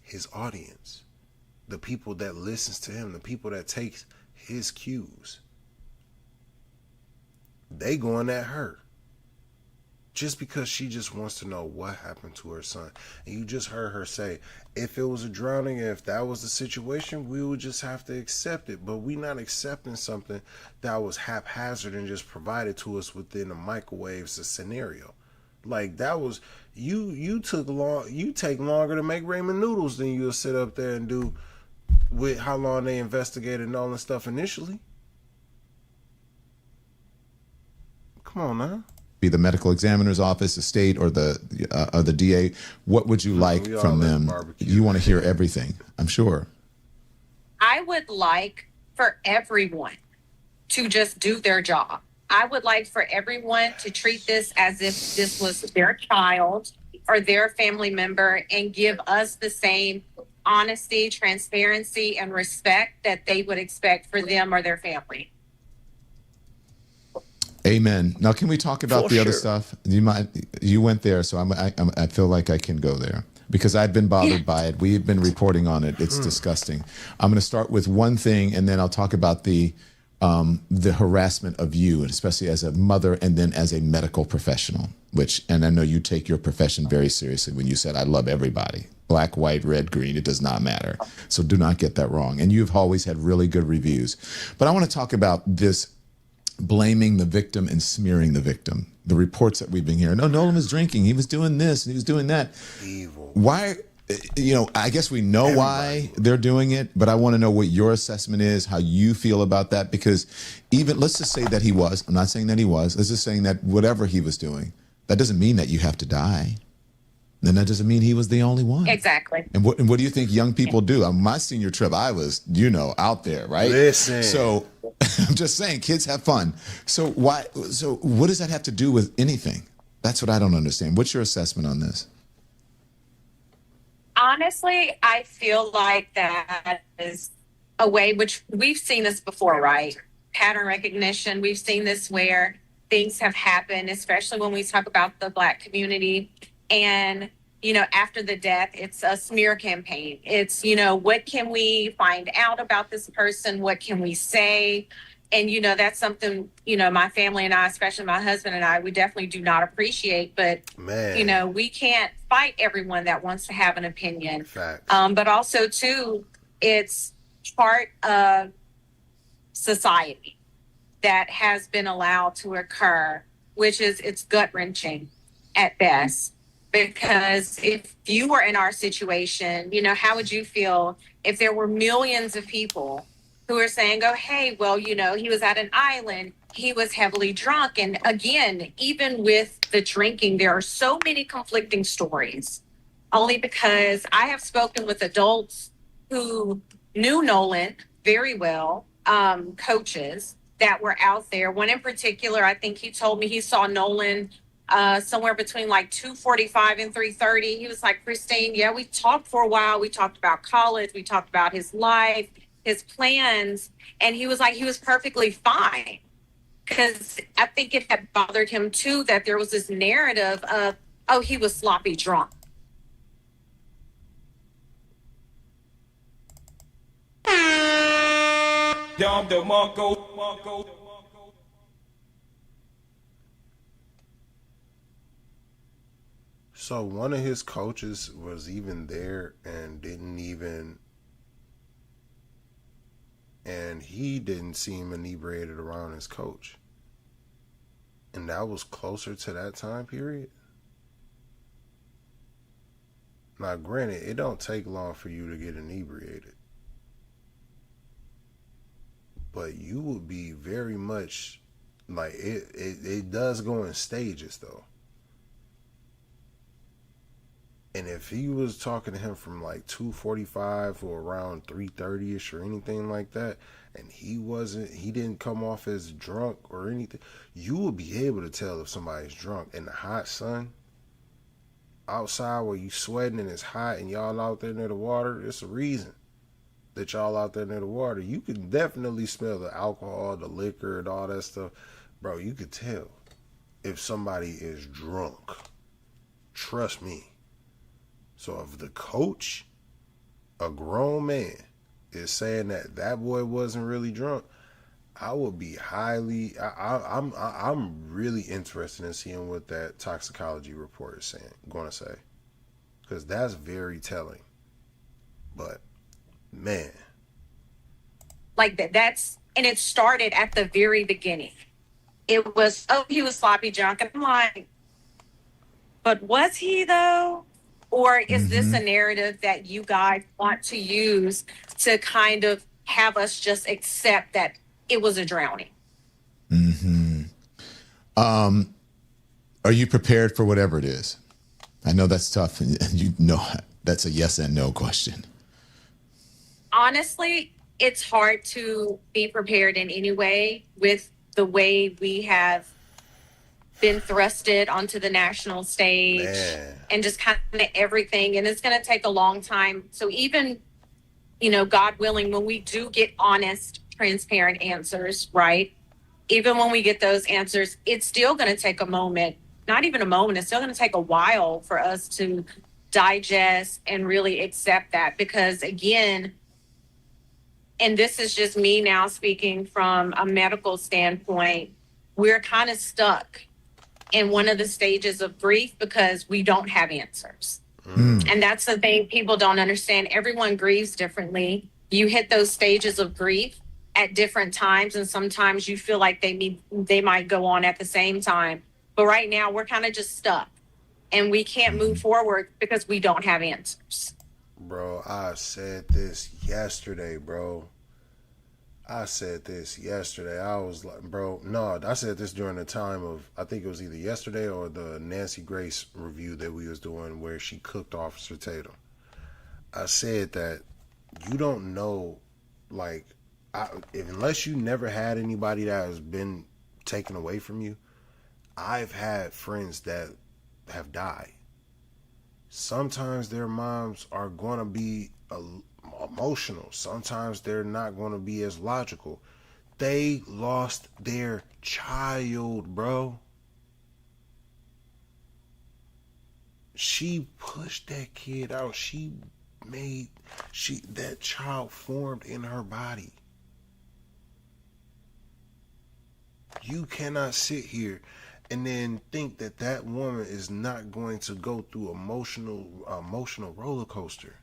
His audience. The people that listens to him. The people that takes his cues. They going at her. Just because she just wants to know what happened to her son. And you just heard her say, if it was a drowning, if that was the situation, we would just have to accept it. But we're not accepting something that was haphazard and just provided to us within the microwaves of scenario. Like, that was, you take longer to make ramen noodles than you'll sit up there and do with how long they investigated and all that stuff initially. Come on now. Be the medical examiner's office, the state, or the DA. What would you like from them? You want to hear everything, I'm sure. I would like for everyone to just do their job. I would like for everyone to treat this as if this was their child or their family member and give us the same honesty, transparency, and respect that they would expect for them or their family. Amen. Now, can we talk about the other stuff? You went there, so I feel like I can go there because I've been bothered by it. We've been reporting on it. It's disgusting. I'm going to start with one thing, and then I'll talk about the harassment of you, and especially as a mother, and then as a medical professional. And I know you take your profession very seriously when you said, "I love everybody, black, white, red, green. It does not matter." So do not get that wrong. And you've always had really good reviews. But I want to talk about this. Blaming the victim and smearing the victim. The reports that we've been hearing. No, Nolan was drinking. He was doing this and he was doing that. Evil. Why? I guess we know why they're doing it, but I want to know what your assessment is, how you feel about that, because even, let's just say that he was, I'm not saying that he was, let's just saying that whatever he was doing, that doesn't mean that you have to die. then that doesn't mean he was the only one. Exactly. And what do you think young people do? On my senior trip, I was, out there, right? Listen. So I'm just saying, kids have fun. So what does that have to do with anything? That's what I don't understand. What's your assessment on this? Honestly, I feel like that is a way, which we've seen this before, right? Pattern recognition. We've seen this where things have happened, especially when we talk about the Black community. And, after the death, it's a smear campaign. It's, what can we find out about this person? What can we say? And, that's something, my family and I, especially my husband and I, we definitely do not appreciate. But, Man. We can't fight everyone that wants to have an opinion. Facts. But also, too, it's part of society that has been allowed to occur, which is it's gut-wrenching at best. Because if you were in our situation, how would you feel if there were millions of people who are saying, oh, hey, well, he was at an island, he was heavily drunk. And again, even with the drinking, there are so many conflicting stories, only because I have spoken with adults who knew Nolan very well, coaches that were out there. One in particular, I think he told me he saw Nolan somewhere between like 2:45 and 3:30. He was like, Christine, yeah, we talked for a while. We talked about college. We talked about his life, his plans. And he was like, he was perfectly fine. Because I think it had bothered him too, that there was this narrative of, oh, he was sloppy drunk. So one of his coaches was even there and he didn't seem inebriated around his coach. And that was closer to that time period. Now, granted, it don't take long for you to get inebriated. But you would be very much like it does go in stages though. And if he was talking to him from like 2:45 or around 3:30ish or anything like that, and he didn't come off as drunk or anything, you would be able to tell if somebody's drunk. In the hot sun, outside where you sweating and it's hot and y'all out there near the water, it's a reason that y'all out there near the water. You can definitely smell the alcohol, the liquor, and all that stuff. Bro, you could tell if somebody is drunk. Trust me. So if the coach, a grown man, is saying that boy wasn't really drunk, I would be I'm really interested in seeing what that toxicology report is going to say, because that's very telling. But man, like and it started at the very beginning. It was, oh, he was sloppy drunk, and I'm like, but was he though? Or is this a narrative that you guys want to use to kind of have us just accept that it was a drowning? Are you prepared for whatever it is? I know that's tough, and that's a yes and no question. Honestly, it's hard to be prepared in any way with the way we have been thrusted onto the national stage. Man. And just kind of everything. And it's going to take a long time. So even, God willing, when we do get honest, transparent answers, right? Even when we get those answers, it's still going to take a moment, not even a moment. It's still going to take a while for us to digest and really accept that. Because again, and this is just me now speaking from a medical standpoint, we're kind of stuck in one of the stages of grief because we don't have answers. And that's the thing people don't understand. Everyone grieves differently. You hit those stages of grief at different times, and sometimes you feel like they might go on at the same time. But right now we're kind of just stuck and we can't move forward because we don't have answers. Bro, I said this yesterday, bro. I said this yesterday. I was like, bro, no, I said this during the time of, I think it was either yesterday or the Nancy Grace review that we was doing where she cooked Officer Tatum. I said that you don't know, like, unless you never had anybody that has been taken away from you. I've had friends that have died. Sometimes their moms are going to be emotional. Sometimes they're not going to be as logical. They lost their child, bro. She pushed that kid out. That child formed in her body. You cannot sit here and then think that that woman is not going to go through emotional roller coaster.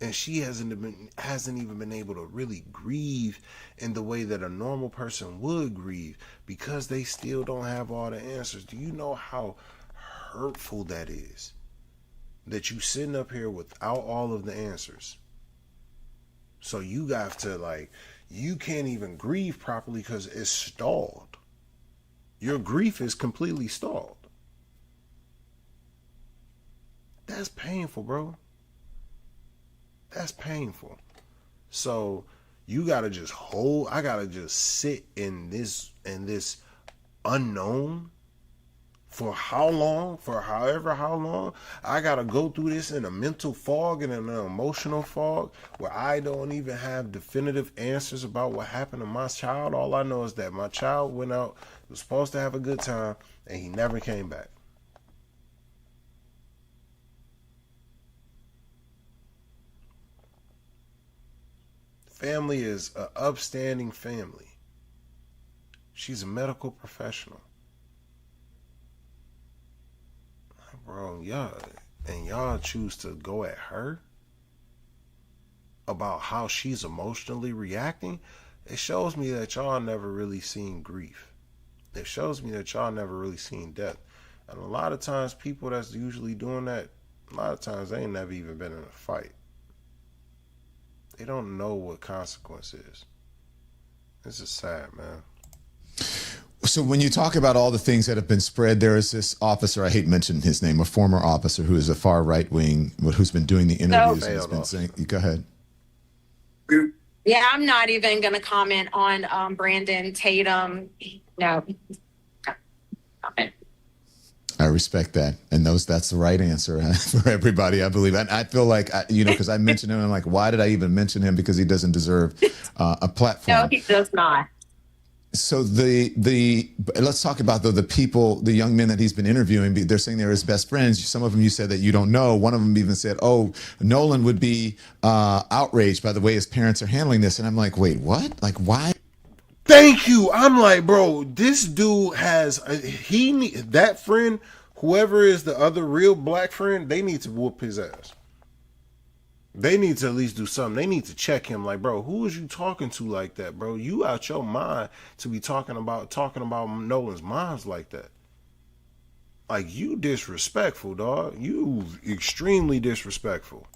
And she hasn't even been able to really grieve in the way that a normal person would grieve because they still don't have all the answers. Do you know how hurtful that is? That you sitting up here without all of the answers. So you got to, you can't even grieve properly because it's stalled. Your grief is completely stalled. That's painful, bro. That's painful. So you gotta just I gotta just sit in this unknown for how long? For how long? I gotta go through this in a mental fog and in an emotional fog where I don't even have definitive answers about what happened to my child. All I know is that my child went out, was supposed to have a good time, and he never came back. Family is an upstanding family. She's a medical professional. Bro, y'all choose to go at her about how she's emotionally reacting. It shows me that y'all never really seen grief. It shows me that y'all never really seen death. And a lot of times people that's usually doing that, a lot of times they ain't never even been in a fight. They don't know what consequence is. This is sad, man. So when you talk about all the things that have been spread, there is this officer, I hate mentioning his name, a former officer who is a far right wing, who's been doing the interviews. And has been saying, go ahead. Yeah, I'm not even going to comment on Brandon Tatum. No. I respect that. And that's the right answer for everybody, I believe. And I feel like, because I mentioned him, I'm like, why did I even mention him? Because he doesn't deserve a platform. No, he does not. So let's talk about the people, the young men that he's been interviewing. They're saying they're his best friends. Some of them you said that you don't know. One of them even said, "Oh, Nolan would be outraged by the way his parents are handling this." And I'm like, "Wait, what? Like, why?" Thank you. I'm like, bro, this dude has that friend. Whoever is the other real black friend, they need to whoop his ass. They need to at least do something. They need to check him. Like, bro, who is you talking to like that, bro? You out your mind to be talking about Nolan's moms like that. Like, you disrespectful, dog. You extremely disrespectful.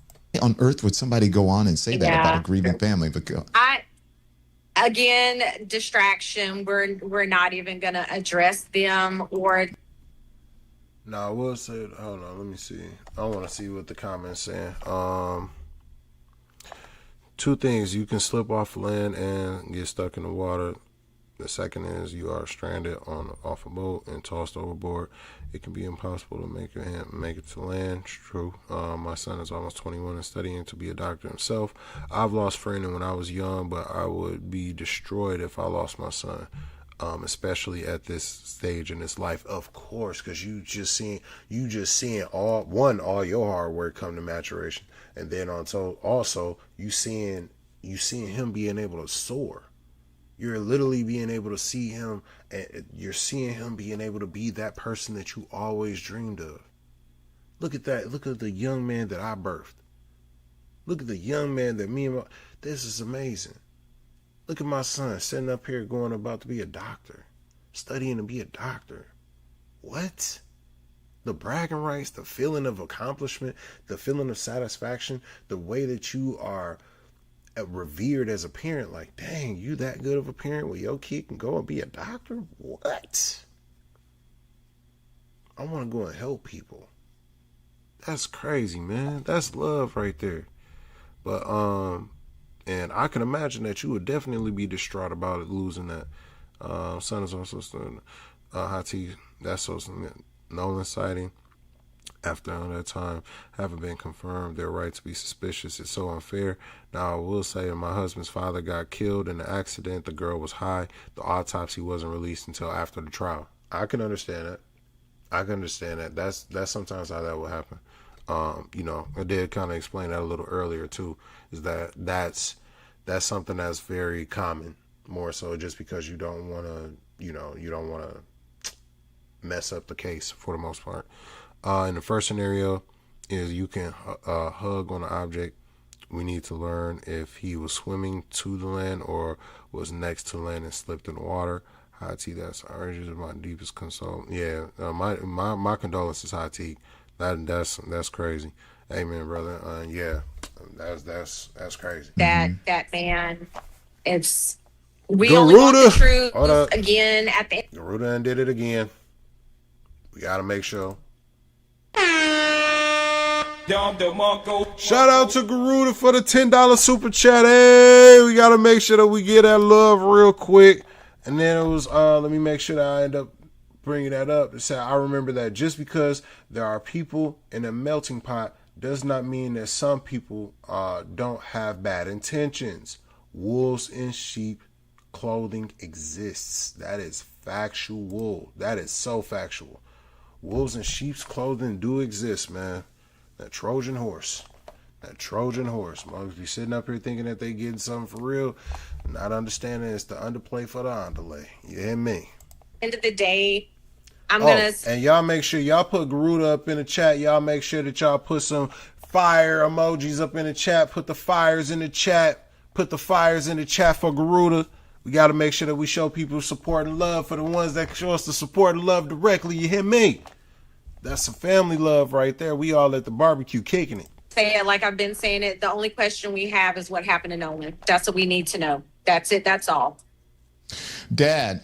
On earth would somebody go on and say that about a grieving family? But Again, distraction. We're not even gonna address them or. No, I will say. Hold on, let me see. I want to see what the comments saying. Two things: you can slip off land and get stuck in the water. The second is you are stranded off a boat and tossed overboard. It can be impossible to make it to land. It's true. My son is almost 21 and studying to be a doctor himself. I've lost friends when I was young, but I would be destroyed if I lost my son, especially at this stage in his life. Of course, because you just seeing all your hard work come to maturation, and then also you seeing him being able to soar. You're literally being able to see him, and you're seeing him being able to be that person that you always dreamed of. Look at that. Look at the young man that I birthed. Look at the young man that this is amazing. Look at my son sitting up here about to be a doctor, studying to be a doctor. What? The bragging rights, the feeling of accomplishment, the feeling of satisfaction, the way that you are revered as a parent. Like, dang, you that good of a parent where your kid can go and be a doctor? What? I want to go and help people. That's crazy, man. That's love right there. But and I can imagine that you would definitely be distraught about it, losing that. Son is also still high tea. That's so Nolan sighting. After all that time, haven't been confirmed. Their right to be suspicious is so unfair. Now, I will say my husband's father got killed in the accident. The girl was high. The autopsy wasn't released until after the trial. I can understand that. I can understand that. That's sometimes how that will happen. You know, I did kind of explain that a little earlier too. Is that's something that's very common. More so, just because you don't want to, you don't want to mess up the case for the most part. In the first scenario, is you can hug on an object. We need to learn if he was swimming to the land or was next to land and slipped in the water. High T, that's urges my deepest console. Yeah, my condolences, High T. That's crazy. Amen, brother. Yeah, that's crazy. That man, we only want the truth again at the. Garuda did it again. We gotta make sure. Shout out to Garuda for the $10 super chat. Hey, we gotta make sure that we get that love real quick. And then it was let me make sure that I end up bringing that up. It said, I remember that just because there are people in a melting pot does not mean that some people don't have bad intentions. Wolves in sheep clothing exists. That is factual. That is so factual. Wolves in sheep's clothing do exist, man. That Trojan horse. Mugs be sitting up here thinking that they getting something for real, not understanding it's the underplay for the underlay. You hear me? End of the day, I'm gonna. And y'all make sure y'all put Garuda up in the chat. Y'all make sure that y'all put some fire emojis up in the chat. Put the fires in the chat. Put the fires in the chat for Garuda. We got to make sure that we show people support and love for the ones that show us the support and love directly. You hear me? That's some family love right there. We all at the barbecue kicking it. Say it like I've been saying it. The only question we have is what happened to Nolan. That's what we need to know. That's it. That's all. Dad,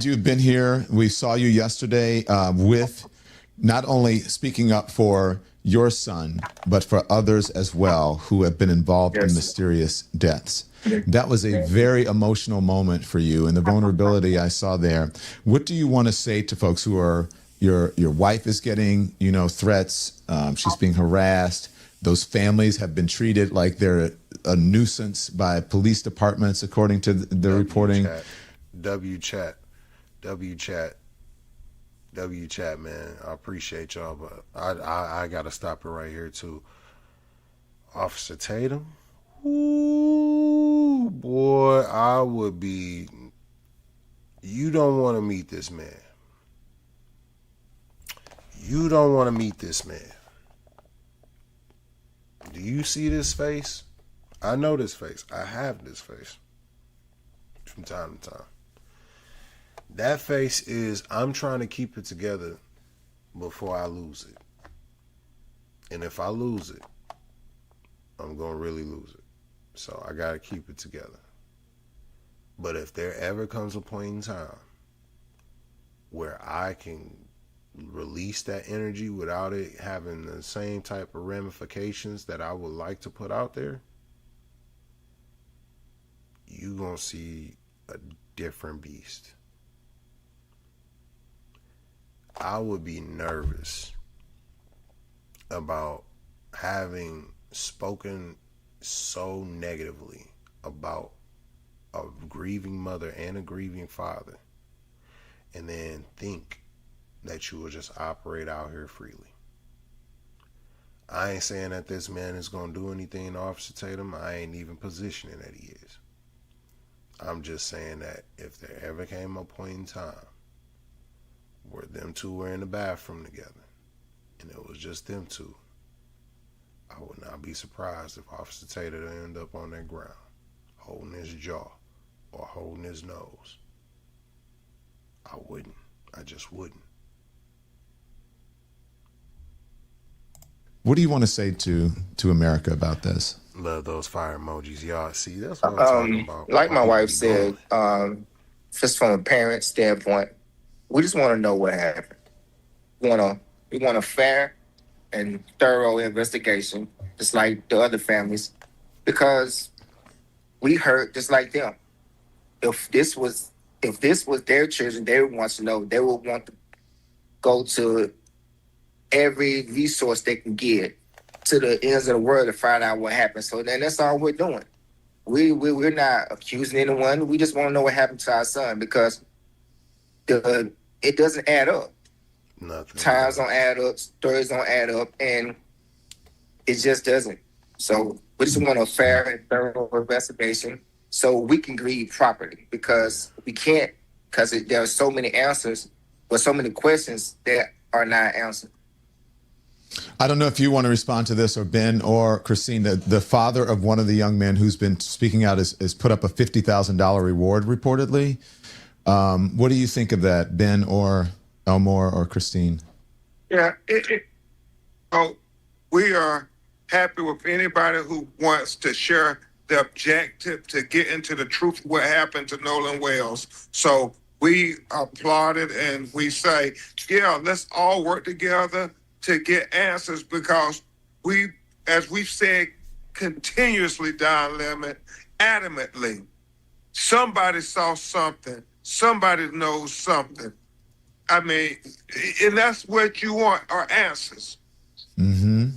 you've been here. We saw you yesterday with not only speaking up for your son, but for others as well who have been involved in mysterious deaths. That was a very emotional moment for you, and the vulnerability I saw there. What do you want to say to folks who are your wife is getting, threats, she's being harassed. Those families have been treated like they're a nuisance by police departments, according to the reporting. W chat, man. I appreciate y'all, but I gotta stop it right here too. Officer Tatum, ooh boy, I would be. You don't want to meet this man. You don't want to meet this man. Do you see this face? I know this face. I have this face from time to time. That face is, I'm trying to keep it together before I lose it. And if I lose it, I'm going to really lose it. So I got to keep it together. But if there ever comes a point in time where I can release that energy without it having the same type of ramifications that I would like to put out there, you're going to see a different beast. I would be nervous about having spoken so negatively about a grieving mother and a grieving father, and then think that you will just operate out here freely. I ain't saying that this man is going to do anything to Officer Tatum. I ain't even positioning that he is. I'm just saying that if there ever came a point in time where them two were in the bathroom together and it was just them two, I would not be surprised if Officer Tatum ended up on that ground holding his jaw or holding his nose. I wouldn't. I just wouldn't. What do you want to say to America about this? Love those fire emojis, y'all. See, that's what I'm talking about. Like my wife said, just from a parent standpoint, we just want to know what happened. We want a fair and thorough investigation, just like the other families, because we hurt just like them. If this was their children, they would want to know. They would want to go to every resource they can get to the ends of the world to find out what happened. So then that's all we're doing. We're not accusing anyone. We just want to know what happened to our son, because it doesn't add up. Nothing. Times don't add up, stories don't add up, and it just doesn't. So we just want a fair and thorough investigation so we can grieve properly, because we can't, because there are so many answers, but so many questions that are not answered. I don't know if you want to respond to this, or Ben or Christine. The father of one of the young men who's been speaking out is put up a $50,000 reward reportedly. What do you think of that, Ben or Elmore or Christine? Yeah, we are happy with anybody who wants to share the objective to get into the truth of what happened to Nolan Wells. So we applaud it, and we say, yeah, let's all work together to get answers, because we, as we've said continuously, Don Lemon, adamantly, somebody saw something, somebody knows something. I mean, and that's what you want, are answers. Mm-hmm.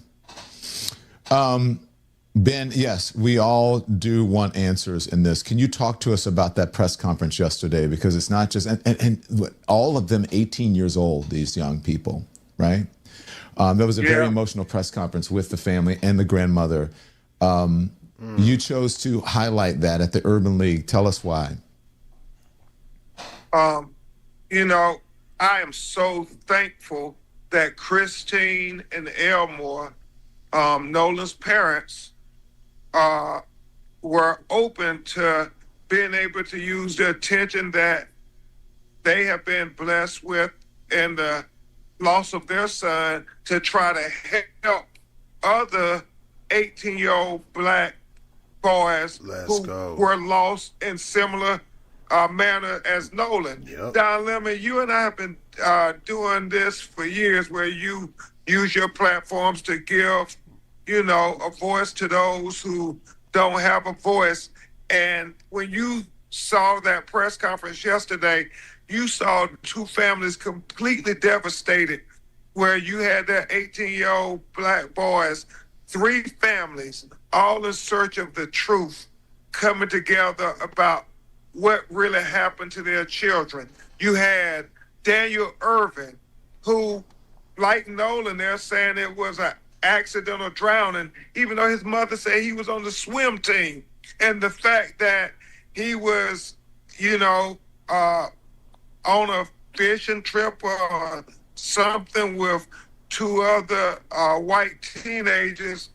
Ben, yes, we all do want answers in this. Can you talk to us about that press conference yesterday? Because it's not just, and all of them 18 years old, these young people, right? There was a very emotional press conference with the family and the grandmother. You chose to highlight that at the Urban League. Tell us why. You know, I am so thankful that Christine and Elmore, Nolan's parents, were open to being able to use the attention that they have been blessed with in the loss of their son to try to help other 18-year-old black boys who were lost in similar manner as Nolan. Yep. Don Lemon, you and I have been doing this for years, where you use your platforms to give, you know, a voice to those who don't have a voice. And when you saw that press conference yesterday, you saw two families completely devastated, where you had that 18-year-old black boys, three families, all in search of the truth, coming together about what really happened to their children. You had Daniel Irvin, who, like Nolan, they're saying it was an accidental drowning, even though his mother said he was on the swim team. And the fact that he was, you know, on a fishing trip or something with two other white teenagers,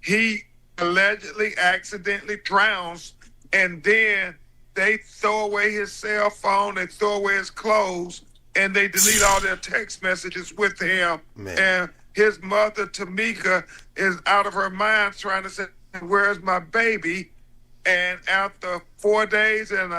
he allegedly accidentally drowns, and then they throw away his cell phone, they throw away his clothes, and they delete all their text messages with him. Man. And his mother, Tamika, is out of her mind trying to say, where's my baby? And after 4 days and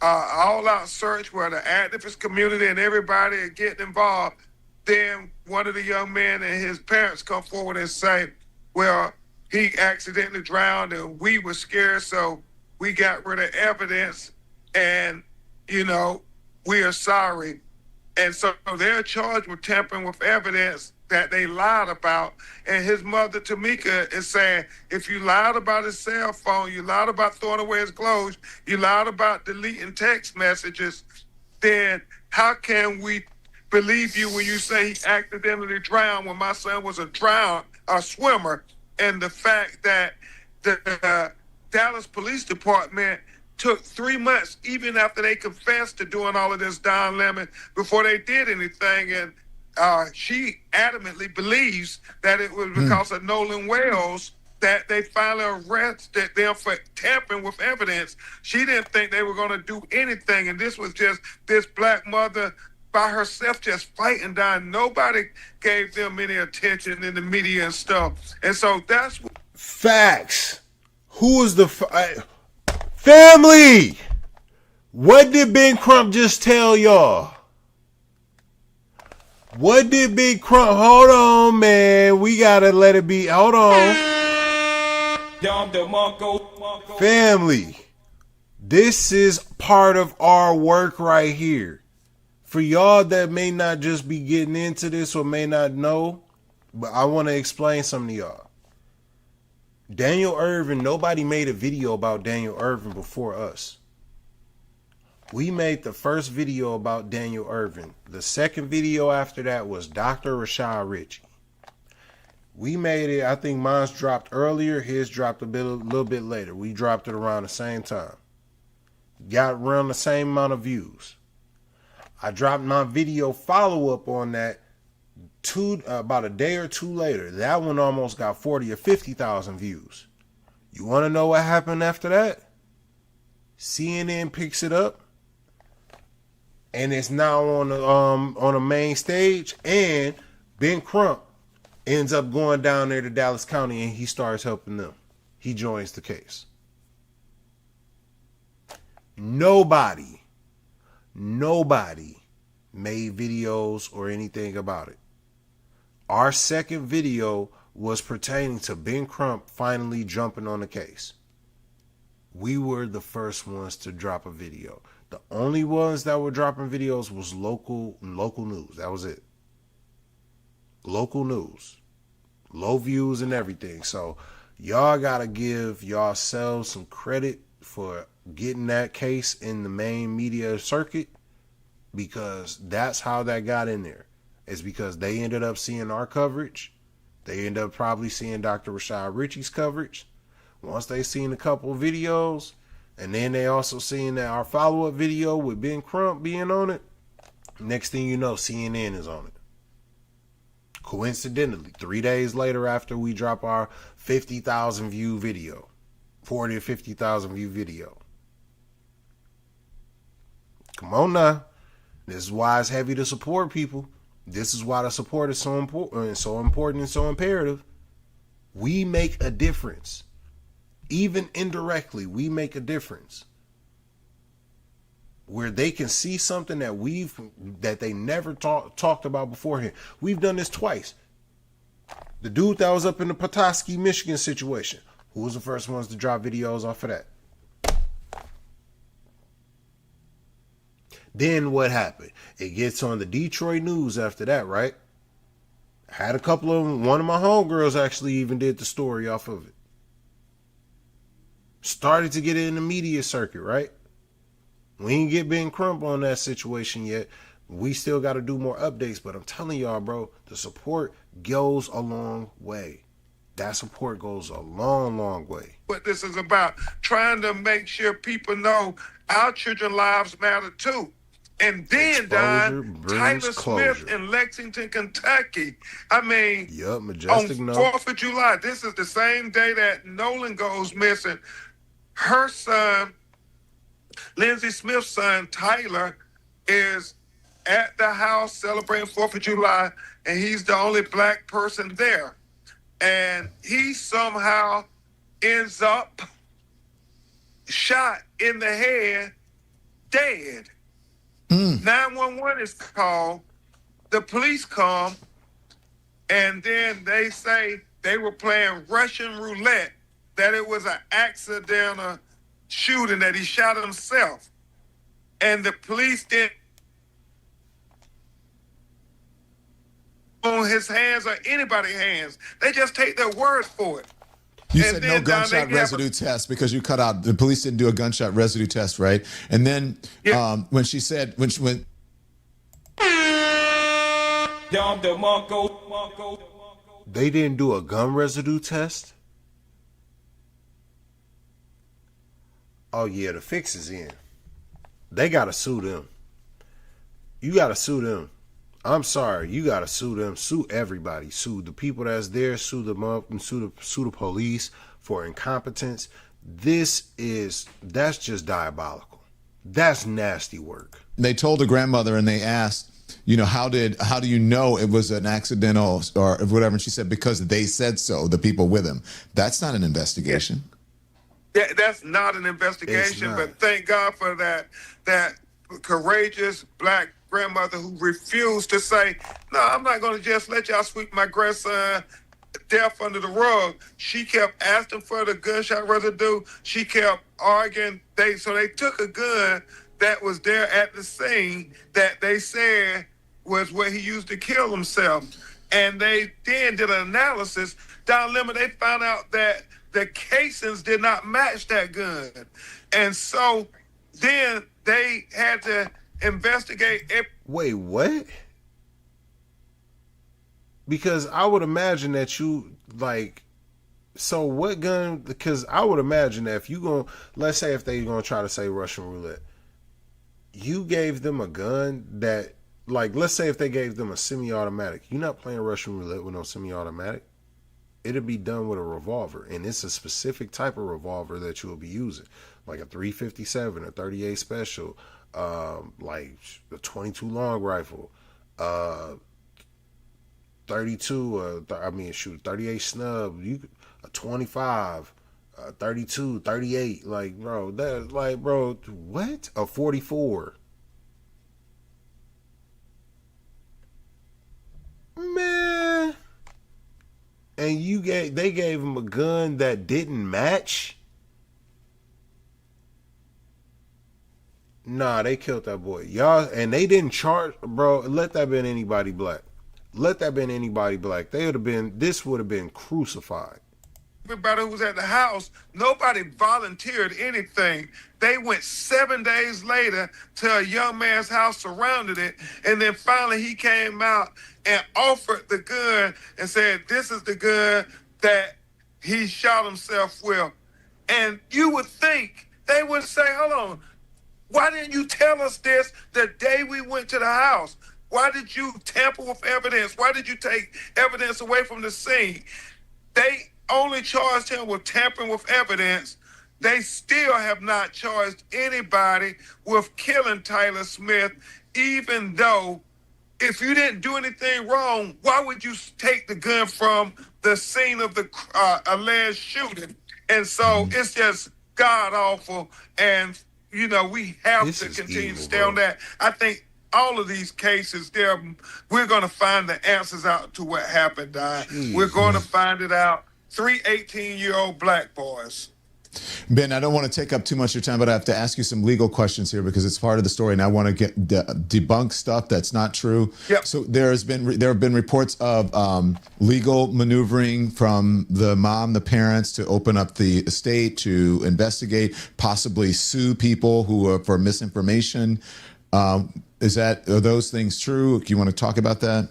all-out search where the activist community and everybody are getting involved, then one of the young men and his parents come forward and say, well, he accidentally drowned and we were scared, so we got rid of evidence, and, you know, we are sorry. And so they're charged with tampering with evidence that they lied about. And his mother, Tamika, is saying, if you lied about his cell phone, you lied about throwing away his clothes, you lied about deleting text messages, then how can we believe you when you say he accidentally drowned when my son was a swimmer? And the fact that the Dallas Police Department took 3 months, even after they confessed to doing all of this, Don Lemon, before they did anything. And she adamantly believes that it was because of Nolan Wells that they finally arrested them for tampering with evidence. She didn't think they were going to do anything. And this was just this black mother by herself just fighting down. Nobody gave them any attention in the media and stuff. And so that's what... Facts. Who is the family? What did Ben Crump just tell y'all? What did Big Crump? Hold on, man. We gotta let it be. Hold on. Family. This is part of our work right here. For y'all that may not just be getting into this or may not know, but I want to explain something to y'all. Daniel Irvin, nobody made a video about Daniel Irvin before us. We made the first video about Daniel Irvin. The second video after that was Dr. Rashad Ritchie. We made it, I think mine's dropped earlier, his dropped a little bit later. We dropped it around the same time. Got around the same amount of views. I dropped my video follow-up on that about a day or two later. That one almost got 40 or 50,000 views. You want to know what happened after that? CNN picks it up, and it's now on the main stage, and Ben Crump ends up going down there to Dallas County, and he starts helping them. He joins the case. Nobody made videos or anything about it. Our second video was pertaining to Ben Crump finally jumping on the case. We were the first ones to drop a video. The only ones that were dropping videos was local news. That was it. Local news. Low views and everything. So y'all gotta give yourselves some credit for getting that case in the main media circuit, because that's how that got in there. It's because they ended up seeing our coverage. They ended up probably seeing Dr. Rashad Ritchie's coverage. Once they seen a couple of videos, and then they also seen that our follow-up video with Ben Crump being on it, next thing you know, CNN is on it. Coincidentally, 3 days later after we drop our 50,000 view video, 40 or 50,000 view video. Come on now. This is why it's heavy to support people. This is why the support is so important and so imperative. We make a difference. Even indirectly, we make a difference. Where they can see something that they never talked about beforehand. We've done this twice. The dude that was up in the Petoskey, Michigan situation, who was the first ones to drop videos off of that? Then what happened? It gets on the Detroit news after that, right? Had a couple of them. One of my homegirls actually even did the story off of it. Started to get it in the media circuit, right? We ain't get Ben Crump on that situation yet. We still got to do more updates, but I'm telling y'all, bro, the support goes a long way. That support goes a long, long way. What this is about, trying to make sure people know our children's lives matter too. And then, Don, Tyler Smith in Lexington, Kentucky. I mean, Majestic on 4th of July, this is the same day that Nolan goes missing. Her son, Lindsay Smith's son, Tyler, is at the house celebrating 4th of July, and he's the only black person there. And he somehow ends up shot in the head, dead. 911 is called. The police come, and then they say they were playing Russian roulette, that it was an accidental shooting, that he shot himself. And the police didn't on his hands or anybody's hands. They just take their word for it. You said no gunshot residue test because you cut out. The police didn't do a gunshot residue test, right? And then when she said, when they didn't do a gun residue test? Oh yeah, the fix is in. They gotta sue them. You gotta sue them. I'm sorry, you gotta sue them. Sue everybody. Sue the people that's there. Sue them up and sue the police for incompetence. That's just diabolical. That's nasty work. They told the grandmother and they asked you know, how do you know it was an accidental or whatever? And she said, because they said so, the people with him. That's not an investigation. That's not an investigation, but thank God for that courageous black grandmother who refused to say, no, I'm not going to just let y'all sweep my grandson death under the rug. She kept asking for the gunshot residue. She kept arguing. So they took a gun that was there at the scene that they said was what he used to kill himself. And they then did an analysis. Down limit, they found out that the casings did not match that gun. And so then they had to investigate. Wait, what? Because I would imagine that you, like, so what gun? Because I would imagine that if you go, let's say if they're going to try to say Russian roulette, you gave them a gun that, like, let's say if they gave them a semi-automatic, you're not playing Russian roulette with no semi-automatic. It'll be done with a revolver, and it's a specific type of revolver that you will be using, like a 357, a 38 special, like a 22 long rifle, 32, 38 snub, a 25, 32, 38, like, bro, that, like, bro, what? A 44. Man. And they gave him a gun that didn't match? Nah, they killed that boy. Y'all, and they didn't charge, bro, let that been anybody black. Let that been anybody black. This would have been crucified. Everybody who was at the house, nobody volunteered anything. They went 7 days later to a young man's house, surrounded it, and then finally he came out and offered the gun and said, this is the gun that he shot himself with. And you would think they would say, hold on, why didn't you tell us this the day we went to the house? Why did you tamper with evidence? Why did you take evidence away from the scene? They only charged him with tampering with evidence. They still have not charged anybody with killing Tyler Smith, even though if you didn't do anything wrong, why would you take the gun from the scene of the alleged shooting? And so it's just god-awful. And, you know, we have to continue to stay on that. I think all of these cases, we're going to find the answers out to what happened, Don. We're going to find it out. 3 18-year-old black boys. Ben, I don't want to take up too much of your time, but I have to ask you some legal questions here because it's part of the story, and I want to debunk stuff that's not true. Yep. So there have been reports of legal maneuvering from the mom, the parents, to open up the estate, to investigate, possibly sue people who are for misinformation. Are those things true? Do you want to talk about that?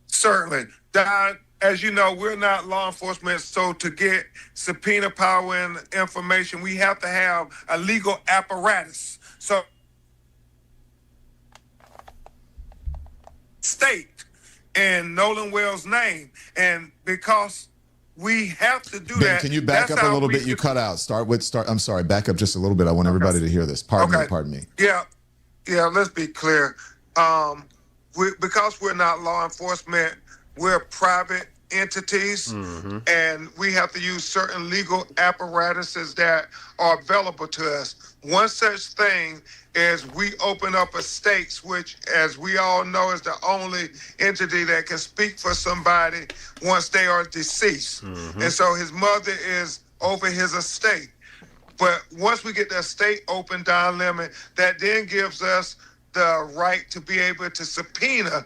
Certainly. Don, as you know, we're not law enforcement, so to get subpoena power and information, we have to have a legal apparatus. So, state in Nolan Wells' name, and because we have to do Ben, that. Can you back up a little bit? You cut out. I'm sorry. Back up just a little bit. I want everybody to hear this. Pardon me. Yeah. Let's be clear. Because we're not law enforcement, we're private entities, and we have to use certain legal apparatuses that are available to us. One such thing is we open up estates, which, as we all know, is the only entity that can speak for somebody once they are deceased. And so his mother is over his estate. But once we get the estate open, Don Lemon, that then gives us the right to be able to subpoena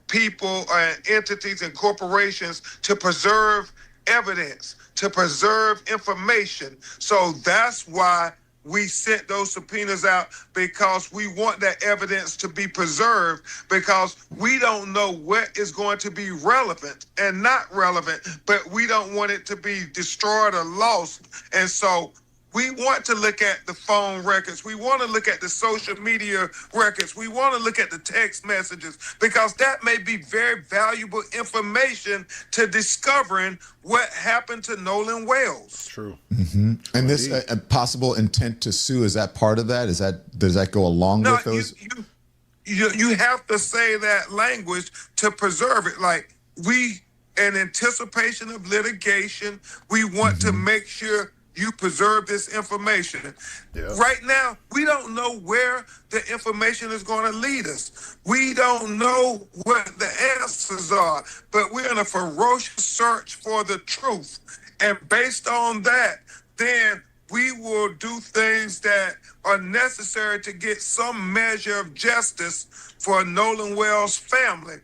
people and entities and corporations to preserve evidence, to preserve information. So that's why we sent those subpoenas out, because we want that evidence to be preserved, because we don't know what is going to be relevant and not relevant, but we don't want it to be destroyed or lost. And so we want to look at the phone records. We want to look at the social media records. We want to look at the text messages, because that may be very valuable information to discovering what happened to Nolan Wells. True. And this possible intent to sue, is that part of that? Does that go along with those? you have to say that language to preserve it. Like, we, in anticipation of litigation, we want to make sure you preserve this information. Right now, we don't know where the information is going to lead us. We don't know what the answers are, but we're in a ferocious search for the truth. And based on that, then we will do things that are necessary to get some measure of justice for Nolan Wells' family.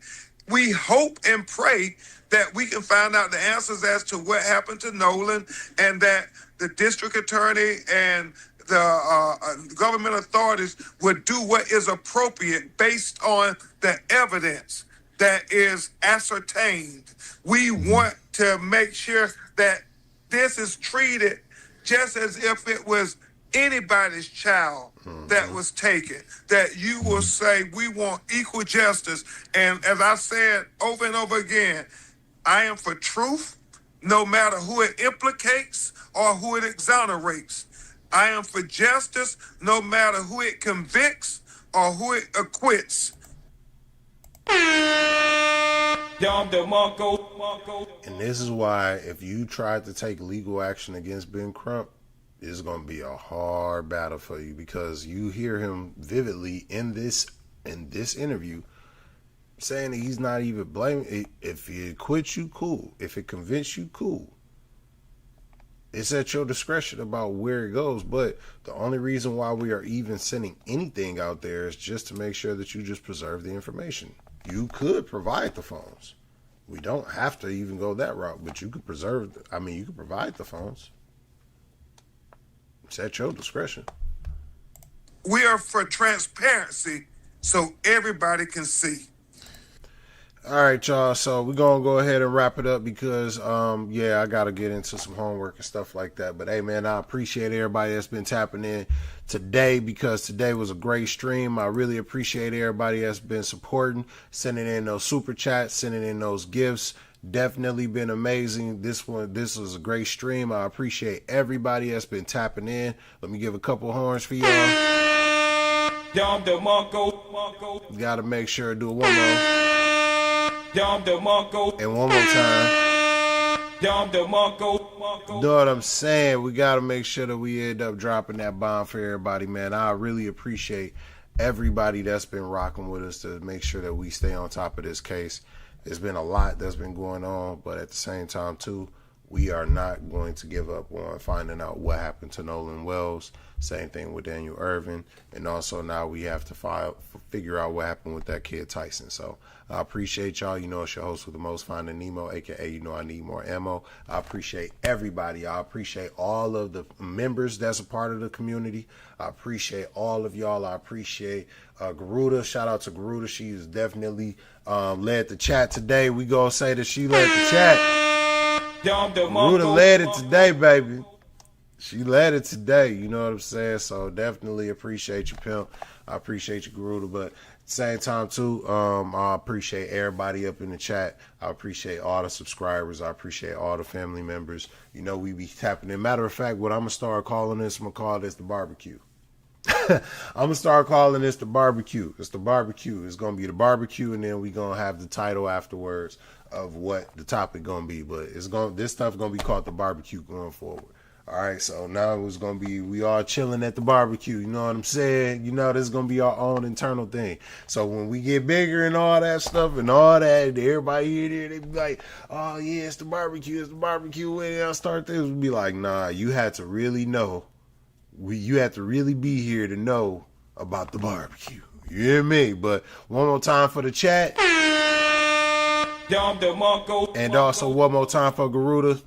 We hope and pray that we can find out the answers as to what happened to Nolan, and that the district attorney and the government authorities would do what is appropriate based on the evidence that is ascertained. We want to make sure that this is treated just as if it was anybody's child that was taken, that you will say we want equal justice. And as I said over and over again, I am for truth, no matter who it implicates or who it exonerates. I am for justice, no matter who it convicts or who it acquits. And this is why, if you tried to take legal action against Ben Crump, it's going to be a hard battle for you, because you hear him vividly in this interview saying that he's not even blaming. If he acquits you, cool. If it convinces you, cool. It's at your discretion about where it goes. But the only reason why we are even sending anything out there is just to make sure that you just preserve the information. You could provide the phones. We don't have to even go that route, but you could you could provide the phones. It's at your discretion. We are for transparency so everybody can see. All right, y'all. So we're going to go ahead and wrap it up because, I got to get into some homework and stuff like that. But, hey, man, I appreciate everybody that's been tapping in today, because today was a great stream. I really appreciate everybody that's been supporting, sending in those super chats, sending in those gifts. Definitely been amazing. This was a great stream. I appreciate everybody that's been tapping in. Let me give a couple horns for y'all. You got to make sure to do it one more. And one more time. You know what I'm saying? We got to make sure that we end up dropping that bomb for everybody, man. I really appreciate everybody that's been rocking with us to make sure that we stay on top of this case. There's been a lot that's been going on, but at the same time, too, we are not going to give up on finding out what happened to Nolan Wells. Same thing with Daniel Irvin. And also now we have to figure out what happened with that kid Tyson. So I appreciate y'all. You know, it's your host with the most, Finding Nemo, a.k.a. You Know I Need More Ammo. I appreciate everybody. I appreciate all of the members that's a part of the community. I appreciate all of y'all. I appreciate Garuda. Shout out to Garuda. She is definitely led the chat today. We gonna say that she led the chat. Garuda led it today, baby. She led it today. You know what I'm saying? So definitely appreciate you, pimp. I appreciate you, Garuda. But at the same time, too, I appreciate everybody up in the chat. I appreciate all the subscribers. I appreciate all the family members. You know, we be tapping in. Matter of fact, what I'm going to start calling this, I'm going to call this the barbecue. I'm going to start calling this the barbecue. It's the barbecue. It's going to be the barbecue, and then we're going to have the title afterwards of what the topic going to be. But this stuff going to be called the barbecue going forward. All right, so now it's going to be, we all chilling at the barbecue. You know what I'm saying? You know, this is going to be our own internal thing. So when we get bigger and all that stuff and all that, everybody here, there, they be like, oh, yeah, it's the barbecue. It's the barbecue. When I start this, we'll be like, nah, you had to really know. You have to really be here to know about the barbecue. You hear me? But one more time for the chat. And also one more time for Garuda.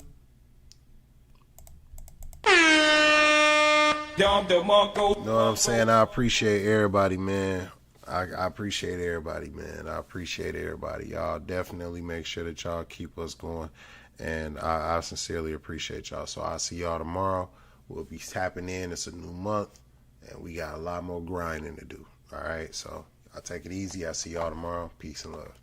You know what I'm saying? I appreciate everybody, man. I appreciate everybody, man. I appreciate everybody. Y'all definitely make sure that y'all keep us going. And I sincerely appreciate y'all. So I'll see y'all tomorrow. We'll be tapping in. It's a new month. And we got a lot more grinding to do. All right? So I'll take it easy. I'll see y'all tomorrow. Peace and love.